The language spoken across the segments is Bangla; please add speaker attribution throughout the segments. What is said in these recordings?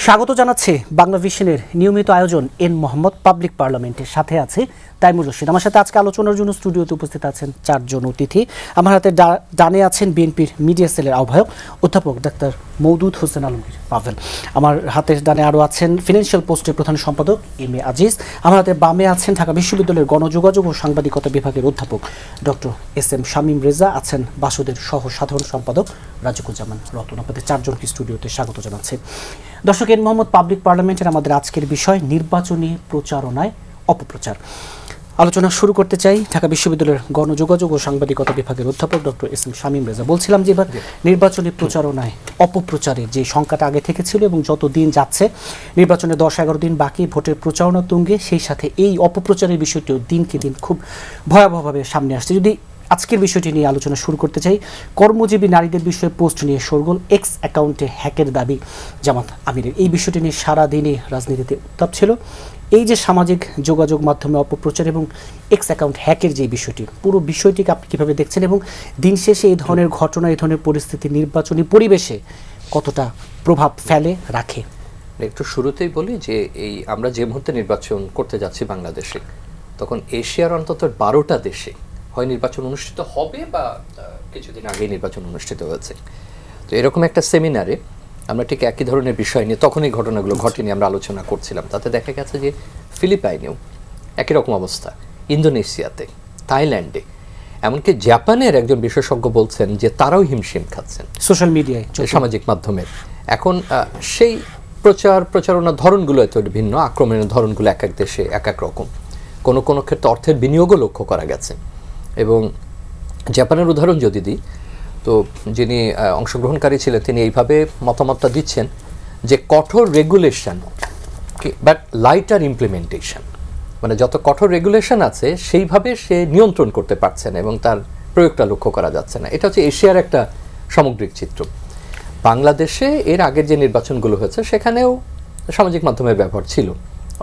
Speaker 1: স্বাগত জানাচ্ছি বাংলা ভিশনের নিয়মিত আয়োজন এন মোহাম্মদ পাবলিক পার্লামেন্টের সাথে আছে তাইমুর রশিদ। আমার সাথে আজকে আলোচনার জন্য স্টুডিওতে উপস্থিত আছেন চারজন অতিথি। আমার হাতে ডানে আছেন বিএনপির মিডিয়া সেলের আহ্বায়ক অধ্যাপক ডাক্তার মওদুদ হোসেন আলমগীর পাভেল। আমার হাতের ডানে আরও আছেন ফিনান্সিয়াল পোস্টের প্রধান সম্পাদক এম এ আজিজ। আমার হাতে বামে আছেন ঢাকা বিশ্ববিদ্যালয়ের গণযোগাযোগ ও সাংবাদিকতা বিভাগের অধ্যাপক doctor S M Shamim Reza, আছেন বাসুদের সহ সাধারণ সম্পাদক রাজিকুজ্জামান রতন। আপনাদের চারজনকে স্টুডিওতে স্বাগত জানাচ্ছি। দর্শক, এন মোহাম্মদ পাবলিক পার্লামেন্টের আমাদের আজকের বিষয় নির্বাচনী প্রচারণায় অপপ্রচার। আলোচনা শুরু করতে চাই ঢাকা বিশ্ববিদ্যালয়ের গণযোগাযোগ ও সাংবাদিকতা বিভাগের অধ্যাপক doctor S M Shamim Reza. বলছিলাম যে এবার নির্বাচনী প্রচারণায় অপপ্রচারের যে সংখ্যাটা আগে থেকে ছিল এবং যত দিন যাচ্ছে নির্বাচনে 10-11 দিন বাকি, ভোটের প্রচারণা তুঙ্গে, সেই সাথে এই অপপ্রচারের বিষয়টিও দিনকে দিন খুব ভয়াবহভাবে সামনে আসছে। যদি আজকের বিষয়টি নিয়ে আলোচনা শুরু করতে চাই, কর্মজীবী নারীদের বিষয়ে পোস্ট নিয়ে শোরগোল, এক্স অ্যাকাউন্টে হ্যাকের দাবি জামাত আমিরের, এই বিষয়টি নিয়ে সারাদিনই রাজনীতিতে উত্তাপ ছিল। এই যে সামাজিক যোগাযোগ মাধ্যমে অপপ্রচার এবং এক্স অ্যাকাউন্ট হ্যাকের যে বিষয়টি, পুরো বিষয়টিকে আপনি কীভাবে দেখছেন এবং দিন শেষে এই ধরনের ঘটনা, এই ধরনের পরিস্থিতি নির্বাচনী পরিবেশে কতটা প্রভাব ফেলে রাখে?
Speaker 2: একটু শুরুতেই বলি যে আমরা যে মুহূর্তে নির্বাচন করতে যাচ্ছি বাংলাদেশে, তখন এশিয়ার অন্তত 12টা দেশে হয় নির্বাচন অনুষ্ঠিত হবে বা কিছুদিন আগে নির্বাচন অনুষ্ঠিত হয়েছে। তো এরকম একটা সেমিনারে আমরা ঠিক একই ধরনের বিষয় নিয়ে তখন এই ঘটনাগুলো ঘটেনি আমরা আলোচনা করছিলাম। তাতে দেখা গেছে যে ফিলিপাইনেও একই রকম অবস্থা, ইন্দোনেশিয়াতে, থাইল্যান্ডে, এমনকি জাপানের একজন বিশেষজ্ঞ বলছেন যে তারাও হিমশিম খাচ্ছেন
Speaker 1: সোশ্যাল মিডিয়ায়,
Speaker 2: সামাজিক মাধ্যমে। এখন সেই প্রচারণার ধরনগুলো এত ভিন্ন, আক্রমণের ধরনগুলো এক এক দেশে এক এক রকম, কোনো কোনো ক্ষেত্রে অর্থের বিনিয়োগও লক্ষ্য করা গেছে। এবং জাপানের উদাহরণ যদি দিই, তো যিনি অংশগ্রহণকারী ছিলেন তিনি এইভাবে মতামতটা দিচ্ছেন যে কঠোর রেগুলেশন বাট লাইটার ইমপ্লিমেন্টেশন, মানে যত কঠোর রেগুলেশন আছে সেইভাবে সে নিয়ন্ত্রণ করতে পারছে না এবং তার প্রয়োগটা লক্ষ্য করা যাচ্ছে না। এটা হচ্ছে এশিয়ার একটা সামগ্রিক চিত্র। বাংলাদেশে এর আগের যে নির্বাচনগুলো হয়েছে সেখানেও সামাজিক মাধ্যমের ব্যবহার ছিল,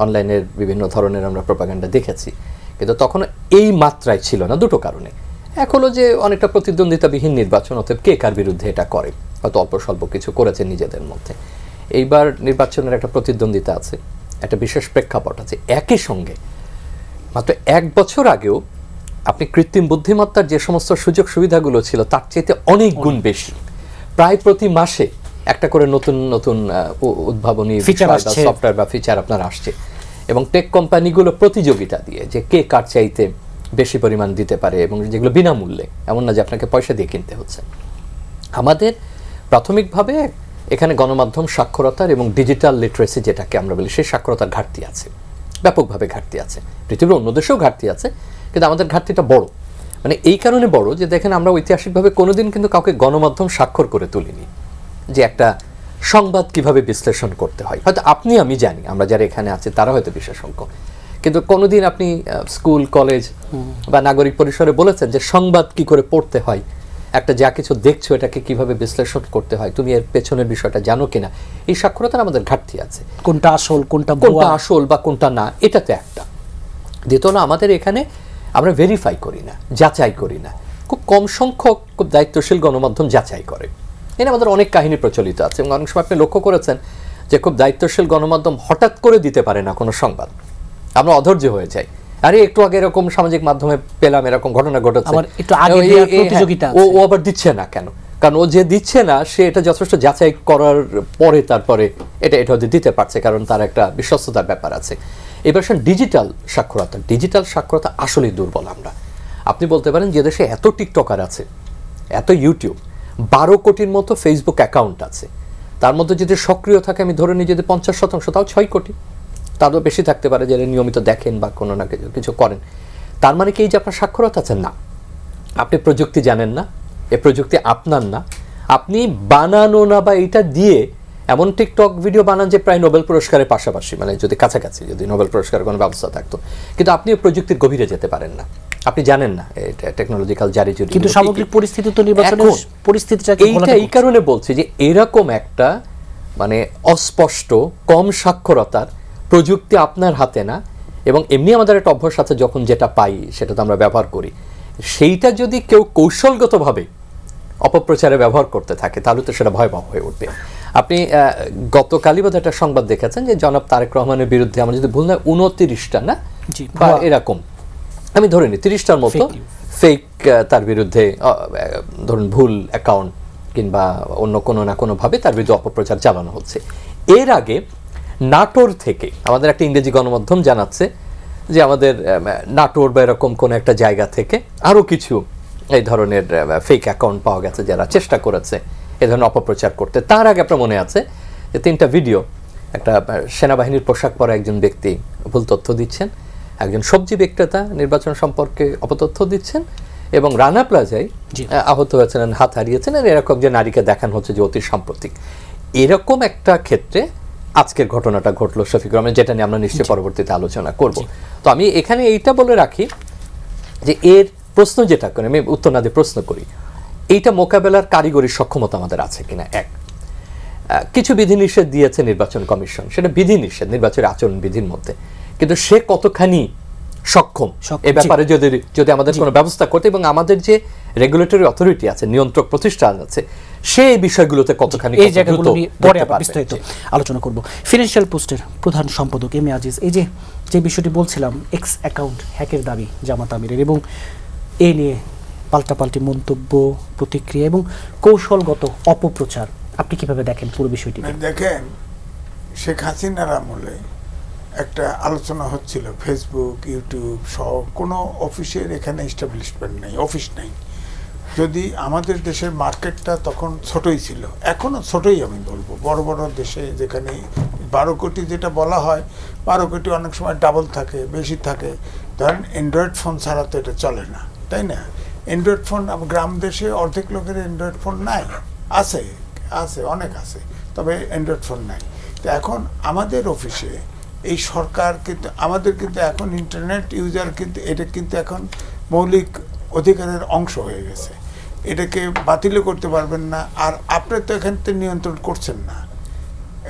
Speaker 2: অনলাইনের বিভিন্ন ধরনের আমরা প্রোপাগান্ডা দেখেছি, কিন্তু তখন এই মাত্রায় ছিল না দুটো কারণে। এক হলো যে অনেকটা প্রতিদ্বন্দ্বিতাবিহীন নির্বাচন, অতএব কে কার বিরুদ্ধে এটা করে, হয়তো অল্প স্বল্প কিছু করেছে নিজেদের মধ্যে। এইবার নির্বাচনের একটা প্রতিদ্বন্দ্বিতা আছে, একটা বিশেষ প্রেক্ষাপট আছে। একই সঙ্গে মাত্র 1 বছর আগেও আপনি কৃত্রিম বুদ্ধিমত্তার যে সমস্ত সুযোগ সুবিধাগুলো ছিল তার চাইতে অনেক গুণ বেশি, প্রায় প্রতি মাসে একটা করে নতুন নতুন উদ্ভাবনী সফটওয়্যার বা ফিচার আপনার আসছে এবং টেক কোম্পানিগুলো প্রতিযোগিতা দিয়ে যে কে কার চাইতে বেশি পরিমাণ দিতে পারে এবং যেগুলো বিনামূল্যে, এমন না যে আপনাকে পয়সা দিয়ে কিনতে হচ্ছে। আমাদের প্রাথমিকভাবে এখানে গণমাধ্যম সাক্ষরতার এবং ডিজিটাল লিটারেসি যেটাকে আমরা বলি, সেই সাক্ষরতার ঘাটতি আছে, ব্যাপকভাবে ঘাটতি আছে। পৃথিবীর অন্য দেশেও ঘাটতি আছে, কিন্তু আমাদের ঘাটতিটা বড়। মানে এই কারণে বড় যে দেখেন আমরা ঐতিহাসিকভাবে কোনোদিন কিন্তু কাউকে গণমাধ্যম স্বাক্ষর করে তুলিনি যে একটা সংবাদ কিভাবে বিশ্লেষণ করতে হয়। হয়তো আপনি আমি জানি, আমরা যারা এখানে আছি তারা হয়তো বিশেষজ্ঞ, কিন্তু কোনোদিন আপনি স্কুল কলেজ বা নাগরিক পরিসরে বলেছেন যে সংবাদ কি করে পড়তে হয়, একটা যা কিছু দেখছো এটাকে কিভাবে বিশ্লেষণ করতে হয়, তুমি এর পেছনের বিষয়টা জানো কিনা। এই সাক্ষরতার আমাদের ঘাটতি আছে,
Speaker 1: কোনটা আসল কোনটা
Speaker 2: আসল বা কোনটা না, এটা তো একটা। দ্বিতীয়, আমাদের এখানে আমরা ভেরিফাই করি না, যাচাই করি না, খুব কম সংখ্যক খুব দায়িত্বশীল গণমাধ্যম যাচাই করে। এখানে আমাদের অনেক কাহিনী প্রচলিত আছে এবং অনেক সময় আপনি লক্ষ্য করেছেন যে খুব দায়িত্বশীল গণমাধ্যম হঠাৎ করে দিতে পারে না কোনো সংবাদ, আমরা অধৈর্য হয়ে যাই। আরে একটু আগে এরকম সামাজিক মাধ্যমে পেলাম এরকম ঘটনা ঘটেছে, ও আবার দিচ্ছে না কেন? কারণ ও যে দিচ্ছে না সে এটা যথেষ্ট যাচাই করার পরে তারপরে এটা হয়তো দিতে পারছে, কারণ তার একটা বিশ্বস্ততার ব্যাপার আছে। এবার ডিজিটাল সাক্ষরতা আসলেই দুর্বল আমরা। আপনি বলতে পারেন যে দেশে এত টিকটকার আছে, এত ইউটিউব, 12 কোটির মতো ফেসবুক অ্যাকাউন্ট আছে, তার মধ্যে যদি সক্রিয় থাকে আমি ধরে নিই যদি 50%, তাও 6 কোটি, তারও বেশি থাকতে পারে যারা নিয়মিত দেখেন বা কোনো না কিছু করেন। তার মানে কি এই যে আপনার সাক্ষরতা আছে না, আপনি প্রযুক্তি জানেন না, এ প্রযুক্তি আপনার না, আপনি বানানো না বা এটা দিয়ে এমন টিকটক ভিডিও বানান যে প্রায় নোবেল পুরস্কারের পাশাপাশি, মানে যদি কাছাকাছি যদি নোবেল পুরস্কারের কোনো ব্যবস্থা থাকতো, কিন্তু আপনি প্রযুক্তির গভীরে যেতে পারেন না, আপনি জানেন না টেকনোলজিক্যাল জারিজুরি।
Speaker 1: কিন্তু সামগ্রিক পরিস্থিতি তো নির্বাচনের পরিস্থিতিটা
Speaker 2: এই কারণে বলছি যে এরকম একটা মানে অস্পষ্ট কম সাক্ষরতার প্রযুক্তি আপনার হাতে না, এবং এমনি আমাদের একটা অভ্যাস আছে যখন যেটা পাই সেটা তো আমরা ব্যবহার করি, সেইটা যদি কেউ কৌশলগতভাবে অপপ্রচারে ব্যবহার করতে থাকে তাহলে তো সেটা ভয়াবহ হয়ে উঠবে। আপনি গতকালই বোধহয় একটা সংবাদ দেখেছেন যে জনাব তারেক রহমানের বিরুদ্ধে আমরা যদি ভুল না 29টা না
Speaker 1: জি,
Speaker 2: বা এরকম আমি ধরে নিই 30টার মতো ফেক তার বিরুদ্ধে ধরুন ভুল অ্যাকাউন্ট কিংবা অন্য কোনো না কোনোভাবে তার বিরুদ্ধে অপপ্রচার চালানো হচ্ছে। এর আগে নাটোর থেকে আমাদের একটা ইংরেজি গণমাধ্যম জানাচ্ছে যে আমাদের নাটোর বা এরকম কোনো একটা জায়গা থেকে আরও কিছু এই ধরনের ফেক অ্যাকাউন্ট পাওয়া গেছে যারা চেষ্টা করেছে এই ধরনের অপপ্রচার করতে। তার আগে আপনার মনে আছে যে 3টা ভিডিও, একটা সেনাবাহিনীর পোশাক পরা একজন ব্যক্তি ভুল তথ্য দিচ্ছেন, একজন সবজি বিক্রেতা নির্বাচন সম্পর্কে অপতথ্য দিচ্ছেন, এবং রানা প্লাজায় আহত হয়েছিলেন, হাত হারিয়েছেন, আর এরকম যে নারীকে দেখানো হচ্ছে যে অতি সাম্প্রতিক। এরকম একটা ক্ষেত্রে আজকের ঘটনাটা ঘটলো শফিকুর রহমান, যেটা নিয়ে আমরা নিশ্চয়ই পরবর্তীতে আলোচনা করব। তো আমি এখানে এইটা বলে রাখি যে এর প্রশ্ন যেটা করে আমি উত্তর না দিয়ে প্রশ্ন করি, এইটা মোকাবেলার কারিগরি সক্ষমতা আমাদের আছে কিনা। এক, কিছু বিধিনিষেধ দিয়েছে নির্বাচন কমিশন, সেটা বিধিনিষেধ নির্বাচনের আচরণ বিধির মধ্যে, কিন্তু সে কতখানি সক্ষম এ ব্যাপারে যদি আমাদের কোনো ব্যবস্থা করতে, এবং আমাদের যে রেগুলেটরি অথরিটি আছে, নিয়ন্ত্রক প্রতিষ্ঠান আছে, সেই বিষয়গুলোতে কতখানি
Speaker 1: এই জায়গাগুলো নিয়ে পরে আবার বিস্তারিত আলোচনা করব। ফিনান্সিয়াল পোস্টের প্রধান সম্পাদক এম এ আজিজ, এই যে বিষয়টি বলছিলাম, এক্স অ্যাকাউন্ট হ্যাকের দাবি জামাত আমিরের, এবং এ নিয়ে পাল্টাপাল্টি মন্তব্য, প্রতিক্রিয়া এবং কৌশলগত অপপ্রচার, আপনি কিভাবে দেখেন পুরো বিষয়টি?
Speaker 3: দেখেন, শেখ হাসিনার আমলে একটা আলোচনা হচ্ছিল, ফেসবুক, ইউটিউব সহ কোনো অফিসের এখানে এস্টাবলিশমেন্ট নেই, অফিস নেই। যদি আমাদের দেশের মার্কেটটা তখন ছোটই ছিল, এখনও ছোটই আমি বলবো, বড় বড় দেশে যেখানে 12 কোটি যেটা বলা হয়, 12 কোটি অনেক সময় ডাবল থাকে, বেশি থাকে। ধরেন অ্যান্ড্রয়েড ফোন ছাড়া তো এটা চলে না, তাই না? অ্যান্ড্রয়েড ফোন গ্রাম দেশে অর্ধেক লোকের অ্যান্ড্রয়েড ফোন নাই, আছে অনেক আছে, তবে অ্যান্ড্রয়েড ফোন নাই। তো এখন আমাদের অফিসে এই সরকার কিন্তু আমাদের কিন্তু এখন ইন্টারনেট ইউজার কিন্তু এটা কিন্তু এখন মৌলিক অধিকারের অংশ হয়ে গেছে, এটাকে বাতিলও করতে পারবেন না। আর আপনি তো এখান থেকে নিয়ন্ত্রণ করছেন না,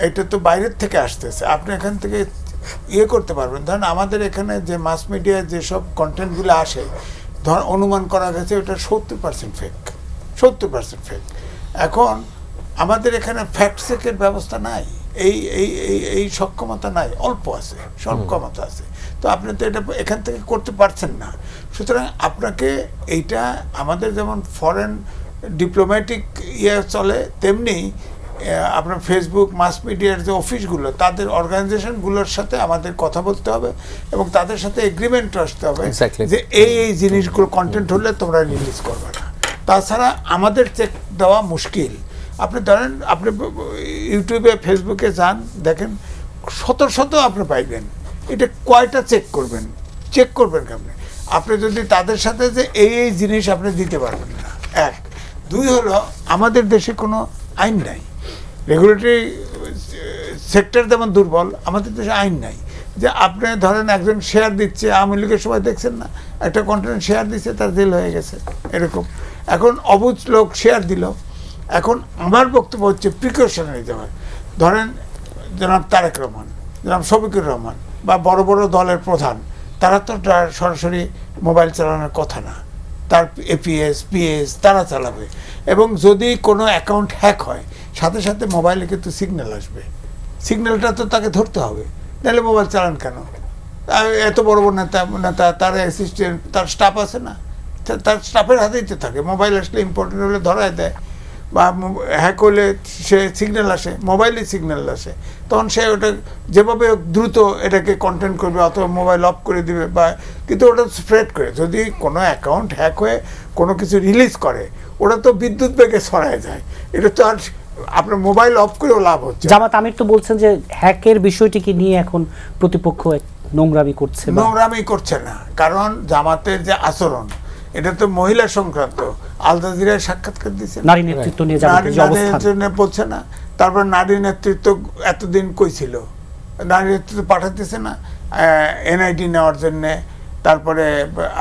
Speaker 3: এটা তো বাইরের থেকে আসতেছে, আপনি এখান থেকে করতে পারবেন। ধরেন আমাদের এখানে যে মাস মিডিয়ায় যেসব কন্টেন্টগুলো আসে, অনুমান করা গেছে ওটা 70% ফেক, 70% ফেক। এখন আমাদের এখানে ফ্যাক্ট চেকের ব্যবস্থা নাই, এই সক্ষমতা নাই, অল্প আছে, সক্ষমতা আছে। তো আপনি তো এটা এখান থেকে করতে পারছেন না। সুতরাং আপনাকে এইটা আমাদের যেমন ফরেন ডিপ্লোম্যাটিক চলে, তেমনি আপনার ফেসবুক, মাস মিডিয়ার যে অফিসগুলো, তাদের অর্গানাইজেশনগুলোর সাথে আমাদের কথা বলতে হবে এবং তাদের সাথে এগ্রিমেন্ট আসতে হবে যে এই জিনিসগুলো কন্টেন্ট হলে তোমরা রিলিজ করবে না। তাছাড়া আমাদের চেক দেওয়া মুশকিল। আপনি ধরেন, আপনি ইউটিউবে, ফেসবুকে যান, দেখেন শত আপনি পাইবেন, এটা কয়টা চেক করবেন কেমনে? আপনি যদি তাদের সাথে যে এই জিনিস আপনি দিতে পারবেন না। এক, দুই হলো আমাদের দেশে কোনো আইন নাই, রেগুলেটরি সেক্টর যেমন দুর্বল, আমাদের দেশে আইন নাই। যে আপনি ধরেন একজন শেয়ার দিচ্ছে, আওয়ামী লীগের সময় দেখছেন না, একটা কন্টেন্ট শেয়ার দিচ্ছে, তার জেল হয়ে গেছে, এরকম। এখন অবুঝ লোক শেয়ার দিল। এখন আমার বক্তব্য হচ্ছে প্রিকশনারি দেওয়ার। ধরেন জনাব তারেক রহমান, জনাব শফিকুর রহমান বা বড় বড় দলের প্রধান, তারা তো সরাসরি মোবাইল চালানোর কথা না, তার এপিএস, পিএস তারা চালাবে। এবং যদি কোনো অ্যাকাউন্ট হ্যাক হয়, সাথে সাথে মোবাইলে কিন্তু সিগন্যাল আসবে, সিগন্যালটা তো তাকে ধরতে হবে, নাহলে মোবাইল চালান কেন? এত বড় বড় নেতা, তার অ্যাসিস্ট্যান্ট, তার স্টাফ আছে না, তার স্টাফের হাতেই তো থাকে। মোবাইল আসলে ইম্পর্টেন্ট হলে ধরায় দেয়, বা হ্যাক হলে সে সিগন্যাল আসে, মোবাইলে সিগন্যাল আসে, তখন সে ওটা যেভাবে দ্রুত এটাকে কন্টেন্ট করবে, অথবা মোবাইল অফ করে দিবে, বা কিন্তু ওটা স্প্রেড করে। যদি কোনো অ্যাকাউন্ট হ্যাক হয়ে কোনো কিছু রিলিজ করে, ওটা তো বিদ্যুৎ বেগে ছড়ায় যায়, এটা তো আর আপনার মোবাইল অফ করেও লাভ হচ্ছে।
Speaker 1: জামাত আমির তো বলছেন যে হ্যাকের বিষয়টিকে নিয়ে এখন প্রতিপক্ষ নোংরামি
Speaker 3: করছে না, কারণ জামাতের যে আচরণ, এটা তো মহিলা সংক্রান্ত। আল জাজিরায় সাক্ষাৎকার দিচ্ছে,
Speaker 1: নারী নেতৃত্ব নিয়ে
Speaker 3: বলছে না। তারপর নারী নেতৃত্ব এতদিন কই ছিল, নারী নেতৃত্ব পাঠাতেছে না এনআইডি নেওয়ার জন্যে, তারপরে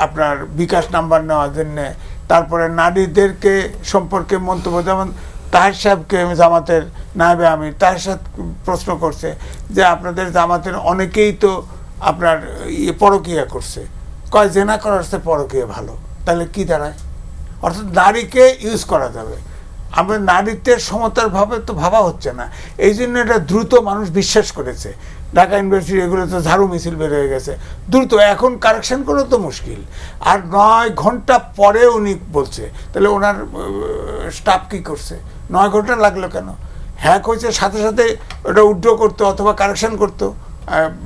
Speaker 3: আপনার বিকাশ নাম্বার নেওয়ার জন্যে, তারপরে নারীদেরকে সম্পর্কে মন্তব্য, যেমন তাহের সাহেবকে জামাতের নায়েবে আমির তাহের সাহেব প্রশ্ন করছে যে আপনাদের জামাতের অনেকেই তো আপনার পরকীয়া করছে, কয় জেনা করার চেয়ে পরকীয়া ভালো। তাহলে কি দাঁড়ায়? অর্থাৎ নারীকে ইউজ করা যাবে। আমরা নারীত্বের সমতার ভাবে তো ভাবা হচ্ছে না, এই জন্য এটা দ্রুত মানুষ বিশ্বাস করেছে। ঢাকা ইউনিভার্সিটি এগুলো তো ঝাড়ু মিছিল বের হয়ে গেছে দ্রুত, এখন কারেকশন করা তো মুশকিল। আর 9 ঘন্টা পরে উনি বলছে, তাহলে ওনার স্টাফ কি করছে? 9 ঘন্টা লাগলো কেন? হ্যাক হয়েছে সাথে সাথে ওটা উইথড্র করতো অথবা কারেকশন করতো,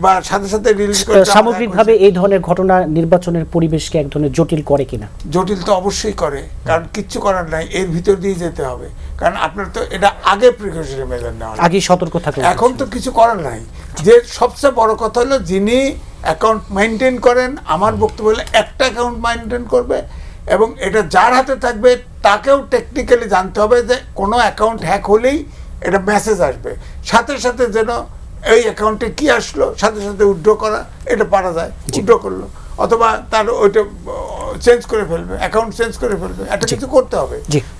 Speaker 3: বা সাথে সাথে রিলিজ করতো।
Speaker 1: সামগ্রিকভাবে এই ধরনের ঘটনা নির্বাচনের পরিবেশকে এক ধরনের জটিল করে কিনা?
Speaker 3: জটিল তো অবশ্যই করে, কারণ কিচ্ছু করার নাই, এর ভিতর দিয়ে যেতে হবে। কারণ আপনার তো এটা আগে প্রিকশনারি মেজার নেওয়া,
Speaker 1: আগে সতর্ক থাকতে হবে।
Speaker 3: এখন তো কিছু করার নাই। যে সবচেয়ে বড় কথা হলো, যিনি অ্যাকাউন্ট মেনটেন করেন, আমার বক্তব্য হলো একটা অ্যাকাউন্ট মেনটেন করবে এবং এটা যার হাতে থাকবে তাকেও টেকনিক্যালি জানতে হবে যে কোনো অ্যাকাউন্ট হ্যাক হলেই এটা মেসেজ আসবে, সাথে সাথে যেন এই অ্যাকাউন্টে কি আসলো সাথে সাথে উইথড্র করা, এটা পারা যায়। উইথড্র করলো অথবা তার ওইটা চেঞ্জ করে ফেলবে, অ্যাকাউন্ট চেঞ্জ করে ফেলবে, একটা কিছু করতে হবে।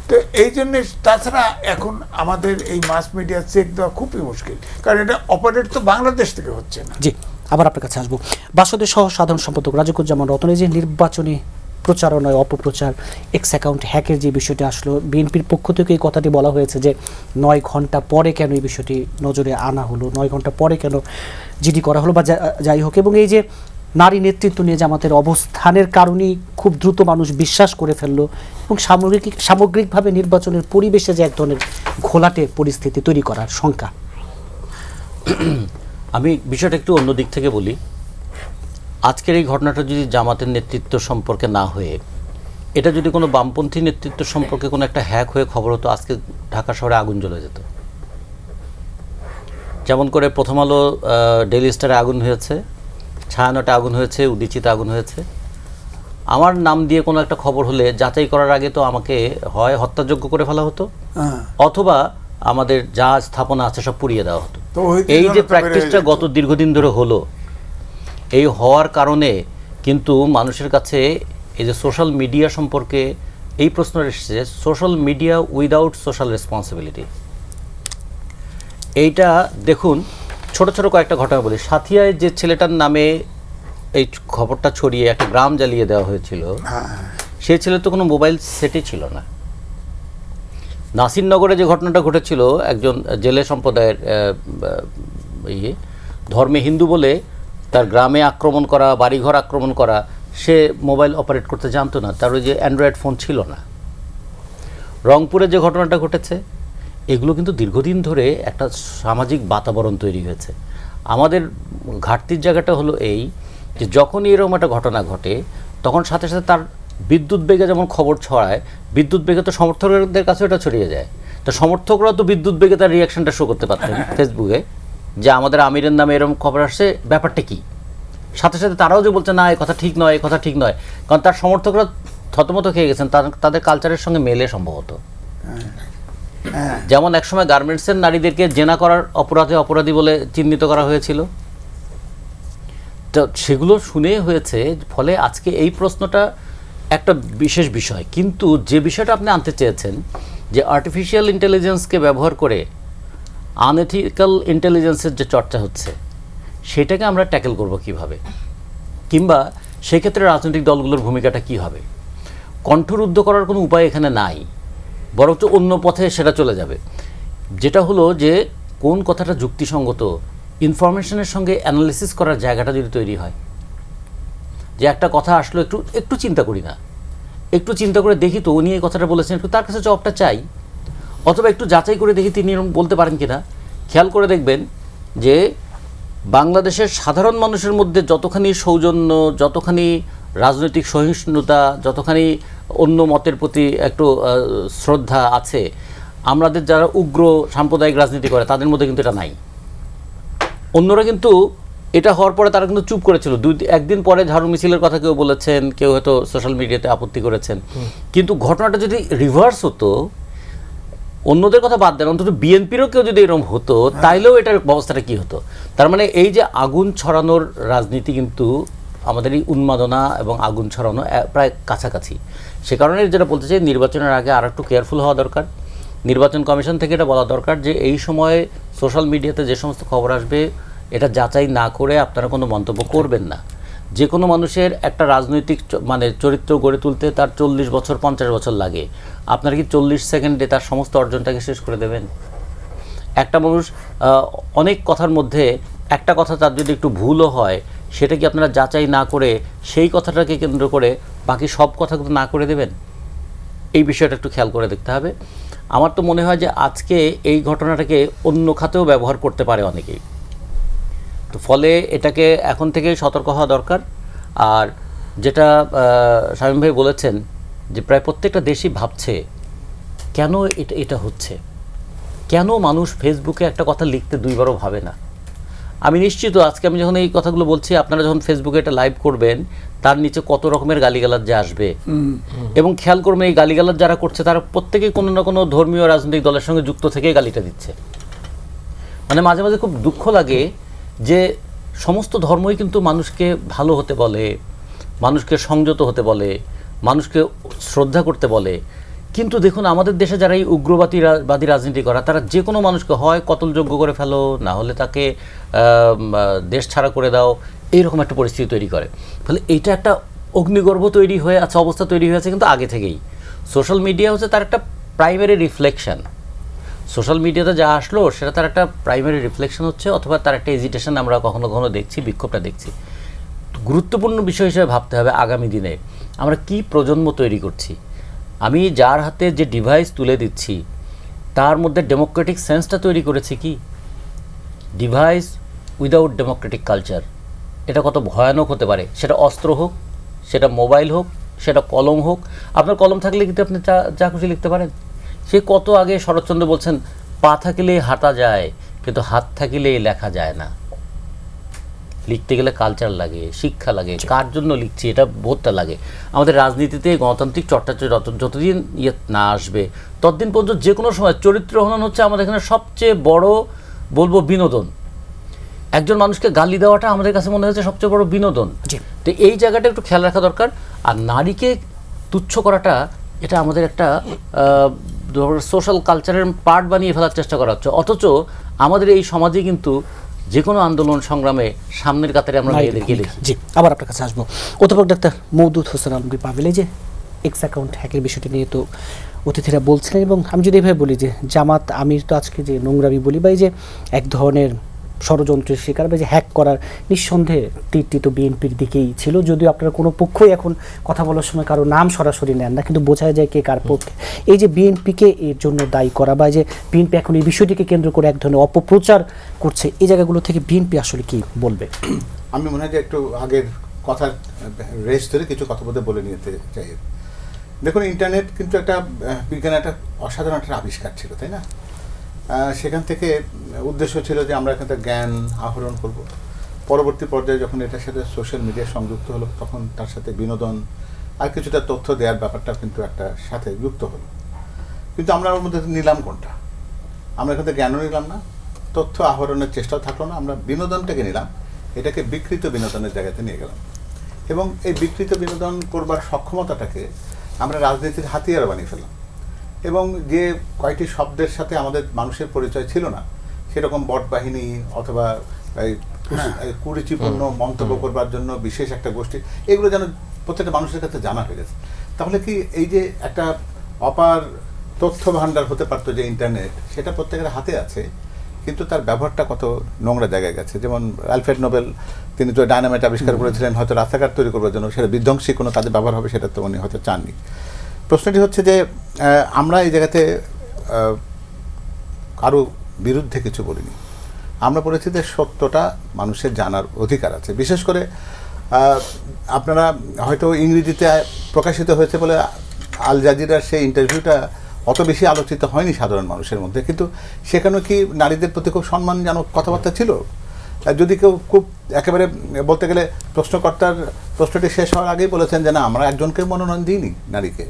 Speaker 3: তো এই জন্য, তাছাড়া এখন আমাদের এই মাস মিডিয়া চেক দেওয়া খুবই মুশকিল, কারণ এটা অপারেট তো বাংলাদেশ থেকে হচ্ছে না।
Speaker 1: জি, আবার আপনার কাছে আসবো। বাসদের সহ সাধারণ সম্পাদক রাজিকুজ্জামান রতন, এই যে নির্বাচনী প্রচারণায় অপপ্রচার, এক্স অ্যাকাউন্ট হ্যাকের যে বিষয়টি আসলো, বিএনপির পক্ষ থেকে এই কথাটি বলা হয়েছে যে 9 ঘন্টা পরে কেন এই বিষয়টি নজরে আনা হলো, 9 ঘন্টা পরে কেন জিডি করা হলো বা যাই হোক, এবং এই যে নারী নেতৃত্ব নিয়ে জামাতের অবস্থানের কারণেই খুব দ্রুত মানুষ বিশ্বাস করে ফেললো এবং সামগ্রিকভাবে নির্বাচনের পরিবেশে যে এক ধরনের ঘোলাটে পরিস্থিতি তৈরি করার শঙ্কা।
Speaker 4: আমি বিষয়টা একটু অন্য দিক থেকে বলি। আজকের এই ঘটনাটা যদি জামাতের নেতৃত্ব সম্পর্কে না হয়ে এটা যদি কোনো বামপন্থী নেতৃত্ব সম্পর্কে কোনো একটা হ্যাক হয়ে খবর হতো, আজকে ঢাকা শহরে আগুন জ্বলে যেত। যেমন করে প্রথম আলো, ডেইলি স্টারে আগুন হয়েছে, ছায়ানটে আগুন হয়েছে, উদীচিতে আগুন হয়েছে। আমার নাম দিয়ে কোনো একটা খবর হলে যাচাই করার আগে তো আমাকে হয় হত্যাযোগ্য করে ফেলা হতো, অথবা আমাদের যা স্থাপনা আছে সব পুড়িয়ে দেওয়া হতো। এই যে প্র্যাকটিসটা গত দীর্ঘদিন ধরে হলো, এই হওয়ার কারণে কিন্তু মানুষের কাছে এই যে সোশ্যাল মিডিয়া সম্পর্কে এই প্রশ্ন এসেছে, social media without social responsibility. এইটা দেখুন, ছোট ছোট কয়েকটা ঘটনা বলি। সাথিয়ায় যে ছেলেটার নামে এই খবরটা ছড়িয়ে একটা গ্রাম জ্বালিয়ে দেওয়া হয়েছিল, সেই ছেলে তো কোনো মোবাইল সেটই ছিল না। নাসিরনগরে যে ঘটনাটা ঘটেছিল, একজন জেলে সম্প্রদায়ের ধর্মে হিন্দু বলে তার গ্রামে আক্রমণ করা, বাড়িঘর আক্রমণ করা, সে মোবাইল অপারেট করতে জানতো না, তার ওই যে অ্যান্ড্রয়েড ফোন ছিল না। রংপুরে যে ঘটনাটা ঘটেছে, এগুলো কিন্তু দীর্ঘদিন ধরে একটা সামাজিক বাতাবরণ তৈরি হয়েছে। আমাদের ঘাটতির জায়গাটা হলো এই যে যখনই এরকম একটা ঘটনা ঘটে, তখন সাথে সাথে তার বিদ্যুৎ বেগে যেমন খবর ছড়ায়, বিদ্যুৎ বেগে তো সমর্থকদের কাছে এটা ছড়িয়ে যায়। তো সমর্থকরা তো বিদ্যুৎ বেগে তার রিয়াকশনটা শো করতে পারতেন ফেসবুকে, যে আমাদের আমিরের নামে এরকম খবর আসছে, ব্যাপারটা কি। সাথে সাথে তারাও যে বলছে না এই কথা ঠিক নয়, এই কথা ঠিক নয়, কারণ তার সমর্থকরা থতমত খেয়ে গেছেন তাদের কালচারের সঙ্গে মেলে সম্ভবত। যেমন একসময় গার্মেন্টসের নারীদেরকে জেনা করার অপরাধী বলে চিহ্নিত করা হয়েছিল, তো সেগুলো শুনে হয়েছে। ফলে আজকে এই প্রশ্নটা একটা বিশেষ বিষয়, কিন্তু যে বিষয়টা আপনি আনতে চেয়েছেন যে আর্টিফিশিয়াল ইন্টেলিজেন্সকে ব্যবহার করে আনএথিক্যাল ইন্টেলিজেন্সের যে চর্চা হচ্ছে, সেটাকে আমরা ট্যাকেল করব কিভাবে, কিংবা সেক্ষেত্রে রাজনৈতিক দলগুলোর ভূমিকাটা কী হবে। কণ্ঠরুদ্ধ করার কোনো উপায় এখানে নাই, বরঞ্চ অন্য পথে সেটা চলে যাবে। যেটা হলো যে কোন কথাটা যুক্তিসঙ্গত, ইনফরমেশনের সঙ্গে অ্যানালিসিস করার জায়গাটা যদি তৈরি হয়, যে একটা কথা আসলো, একটু চিন্তা করি না, একটু চিন্তা করে দেখি তো উনি এই কথাটা বলেছেন, একটু তার কাছে জবাবটা চাই, অথবা একটু যাচাই করে দেখি তিনি এরকম বলতে পারেন কিনা। খেয়াল করে দেখবেন যে বাংলাদেশের সাধারণ মানুষের মধ্যে যতখানি সৌজন্য, যতখানি রাজনৈতিক সহিষ্ণুতা, যতখানি অন্য মতের প্রতি একটু শ্রদ্ধা আছে, আমাদের যারা উগ্র সাম্প্রদায়িক রাজনীতি করে তাদের মধ্যে কিন্তু এটা নাই। অন্যরা কিন্তু এটা হওয়ার পরে তারা কিন্তু চুপ করেছিল, একদিন পরে ঝাড়ু মিছিলের কথা কেউ বলেছেন, কেউ হয়তো সোশ্যাল মিডিয়াতে আপত্তি করেছেন। কিন্তু ঘটনাটা যদি রিভার্স হতো, অন্যদের কথা বাদ দেন, অন্তত বিএনপিরও কেউ যদি এরকম হতো, তাইলেও এটার ব্যবস্থাটা কী হতো। তার মানে এই যে আগুন ছড়ানোর রাজনীতি, কিন্তু আমাদের এই উন্মাদনা এবং আগুন ছড়ানো প্রায় কাছাকাছি। সে কারণে যেটা বলতে চাই, নির্বাচনের আগে আর একটু কেয়ারফুল হওয়া দরকার। নির্বাচন কমিশন থেকে এটা বলা দরকার যে এই সময়ে সোশ্যাল মিডিয়াতে যে সমস্ত খবর আসবে, এটা যাচাই না করে আপনারা কোনো মন্তব্য করবেন না। যে কোনো মানুষের একটা রাজনৈতিক মানে চরিত্র গড়ে তুলতে তার 40 বছর 50 বছর লাগে। আপনার কি 40 সেকেন্ডে তার সমস্ত অর্জনটাকে শেষ করে দেবেন? একটা মানুষ অনেক কথার মধ্যে একটা কথা তার যদি একটু ভুলও হয়, সেটা কি আপনারা যাচাই না করে সেই কথাটাকে কেন্দ্র করে বাকি সব কথাগুলো না করে দেবেন? এই বিষয়টা একটু খেয়াল করে দেখতে হবে। আমার তো মনে হয় যে আজকে এই ঘটনাটাকে অন্য খাতেও ব্যবহার করতে পারে অনেকেই। তো ফলে এটাকে এখন থেকে সতর্ক হওয়া দরকার। আর যেটা শামীম ভাই বলেছেন যে প্রায় প্রত্যেকটা দেশই ভাবছে কেন এটা হচ্ছে, কেন মানুষ ফেসবুকে একটা কথা লিখতে দুইবারও ভাবে না। আমি নিশ্চিত আজকে আমি যখন এই কথাগুলো বলছি, আপনারা যখন ফেসবুকে এটা লাইভ করবেন তার নিচে কত রকমের গালিগালাজ যে আসবে, এবং খেয়াল করবেন এই গালিগালাজ যারা করছে তারা প্রত্যেকেই কোনো না কোনো ধর্মীয় রাজনৈতিক দলের সঙ্গে যুক্ত থেকেই গালিটা দিচ্ছে। মানে মাঝে মাঝে খুব দুঃখ লাগে যে সমস্ত ধর্মই কিন্তু মানুষকে ভালো হতে বলে, মানুষকে সংযত হতে বলে, মানুষকে শ্রদ্ধা করতে বলে, কিন্তু দেখুন আমাদের দেশে যারা এই উগ্রবাদী রাজনীতি করা, তারা যে কোনো মানুষকে হয় কতলযোগ্য করে ফেলো, না হলে তাকে দেশ ছাড়া করে দাও, এইরকম একটা পরিস্থিতি তৈরি করে। ফলে এইটা একটা অগ্নিগর্ভ তৈরি হয়ে আছে, অবস্থা তৈরি হয়েছে কিন্তু আগে থেকেই। সোশ্যাল মিডিয়া হচ্ছে তার একটা প্রাইমারি রিফ্লেকশন। সোশ্যাল মিডিয়াতে যা আসলো সেটা তার একটা প্রাইমারি রিফ্লেকশন হচ্ছে, অথবা তার একটা এজিটেশন আমরা কখনো কখনো দেখছি, বিক্ষোভটা দেখছি। গুরুত্বপূর্ণ বিষয় হিসেবে ভাবতে হবে আগামী দিনে আমরা কি প্রজন্ম তৈরি করছি। আমি যার হাতে যে ডিভাইস তুলে দিচ্ছি তার মধ্যে ডেমোক্রেটিক সেন্সটা তৈরি করেছে কি? ডিভাইস উইদাউট ডেমোক্রেটিক কালচার, এটা কত ভয়ানক হতে পারে। সেটা অস্ত্র হোক, সেটা মোবাইল হোক, সেটা কলম হোক। আপনার কলম থাকলে কিন্তু আপনি যা খুশি লিখতে পারেন। সে কত আগে শরৎচন্দ্র বলছেন, পা থাকিলে হাঁটা যায় কিন্তু হাত থাকিলে লেখা যায় না। লিখতে গেলে কালচার লাগে, শিক্ষা লাগে, কার জন্য লিখছি এটা বোধটা লাগে। আমাদের রাজনীতিতে গণতান্ত্রিক চর্চা যতদিন না আসবে ততদিন পর্যন্ত যে কোনো সময় চরিত্র হনন হচ্ছে আমাদের এখানে সবচেয়ে বড় বলবো বিনোদন। একজন মানুষকে গালি দেওয়াটা আমাদের কাছে মনে হচ্ছে সবচেয়ে বড় বিনোদন। তো এই জায়গাটা একটু খেয়াল রাখা দরকার। আর নারীকে তুচ্ছ করাটা এটা আমাদের একটা সোশ্যাল কালচারের পার্ট বানিয়ে ফেলার চেষ্টা করা হচ্ছে, অথচ আমাদের এই সমাজে কিন্তু যে কোনো আন্দোলন সংগ্রামে সামনের কাতারে আমরা মেয়েদেরকে দেখি।
Speaker 1: জি, আবার আপনার কাছে আসবো। অধ্যাপক ডাক্তার মওদুদ হোসেন আলমগীর পাভেল, যে এক্স অ্যাকাউন্ট হ্যাকের বিষয়টি নিয়ে তো অতিথিরা বলছিলেন, এবং আমি যদি এভাবে বলি যে জামাত আমির তো আজকে যে নোংরামি বলি বা যে এক ধরনের ষড়যন্ত্রের শিকার বা যে হ্যাক করার, নিঃসন্দেহে তীরটি তো বিএনপির দিকেই ছিল। যদিও আপনারা কোনো পক্ষই এখন কথা বলার সময় কারো নাম সরাসরি নেন না, কিন্তু বোঝা যায় কে কার পক্ষে। এই যে বিএনপিকে এর জন্য দায়ী করা বা যে বিএনপি এখন এই বিষয়টিকে কেন্দ্র করে এক ধরনের অপপ্রচার করছে, এই জায়গাগুলো থেকে বিএনপি আসলে কি বলবে?
Speaker 5: আমি মনে হয় যে একটু আগের কথার রেস ধরে কিছু কথা বলে নিতে চাই। দেখুন, ইন্টারনেট কিন্তু একটা বিজ্ঞানের একটা অসাধারণ একটা আবিষ্কার ছিল, তাই না? সেখান থেকে উদ্দেশ্য ছিল যে আমরা এখান থেকে জ্ঞান আহরণ করব। পরবর্তী পর্যায়ে যখন এটার সাথে সোশ্যাল মিডিয়া সংযুক্ত হলো, তখন তার সাথে বিনোদন আর কিছুটা তথ্য দেওয়ার ব্যাপারটা কিন্তু একটা সাথে যুক্ত হলো। কিন্তু আমরা ওর মধ্যে নিলাম কোনটা? আমরা এখান থেকে জ্ঞানও নিলাম না, তথ্য আহরণের চেষ্টাও থাকলো না, আমরা বিনোদনটাকে নিলাম, এটাকে বিকৃত বিনোদনের জায়গাতে নিয়ে গেলাম। এবং এই বিকৃত বিনোদন করবার সক্ষমতাটাকে আমরা রাজনীতির হাতিয়ার বানিয়ে ফেললাম। এবং যে কয়টি শব্দের সাথে আমাদের মানুষের পরিচয় ছিল না, সেরকম বট বাহিনী অথবা কুরুচিপূর্ণ মন্তব্য করবার জন্য বিশেষ একটা গোষ্ঠী, এগুলো যেন প্রত্যেকটা মানুষের কাছে জানা হয়ে গেছে। তাহলে কি এই যে একটা অপার তথ্য ভাণ্ডার হতে পারতো যে ইন্টারনেট, সেটা প্রত্যেকের হাতে আছে, কিন্তু তার ব্যবহারটা কত নোংরা জায়গায় গেছে। যেমন আলফ্রেড নোবেল, তিনি তো ডায়নামাইট আবিষ্কার করেছিলেন হয়তো রাস্তাঘাট তৈরি করবার জন্য, সেটা বিধ্বংসী কোনো কাজে ব্যবহার হবে সেটা তো উনি হয়তো চাননি। প্রশ্নটি হচ্ছে যে আমরা এই জায়গাতে কারো বিরুদ্ধে কিছু বলিনি, আমরা বলেছি যে সত্যটা মানুষের জানার অধিকার আছে। বিশেষ করে আপনারা হয়তো ইংরেজিতে প্রকাশিত হয়েছে বলে আল জাজিরার সেই ইন্টারভিউটা অত বেশি আলোচিত হয়নি সাধারণ মানুষের মধ্যে, কিন্তু সেখানেও কি নারীদের প্রতি খুব সম্মানজনক কথাবার্তা ছিল? যদি কেউ খুব একেবারে বলতে গেলে প্রশ্নকর্তার প্রশ্নটি শেষ হওয়ার আগেই বলেছেন যে না, আমরা একজনকে মনোনয়ন দিইনি নারীকে,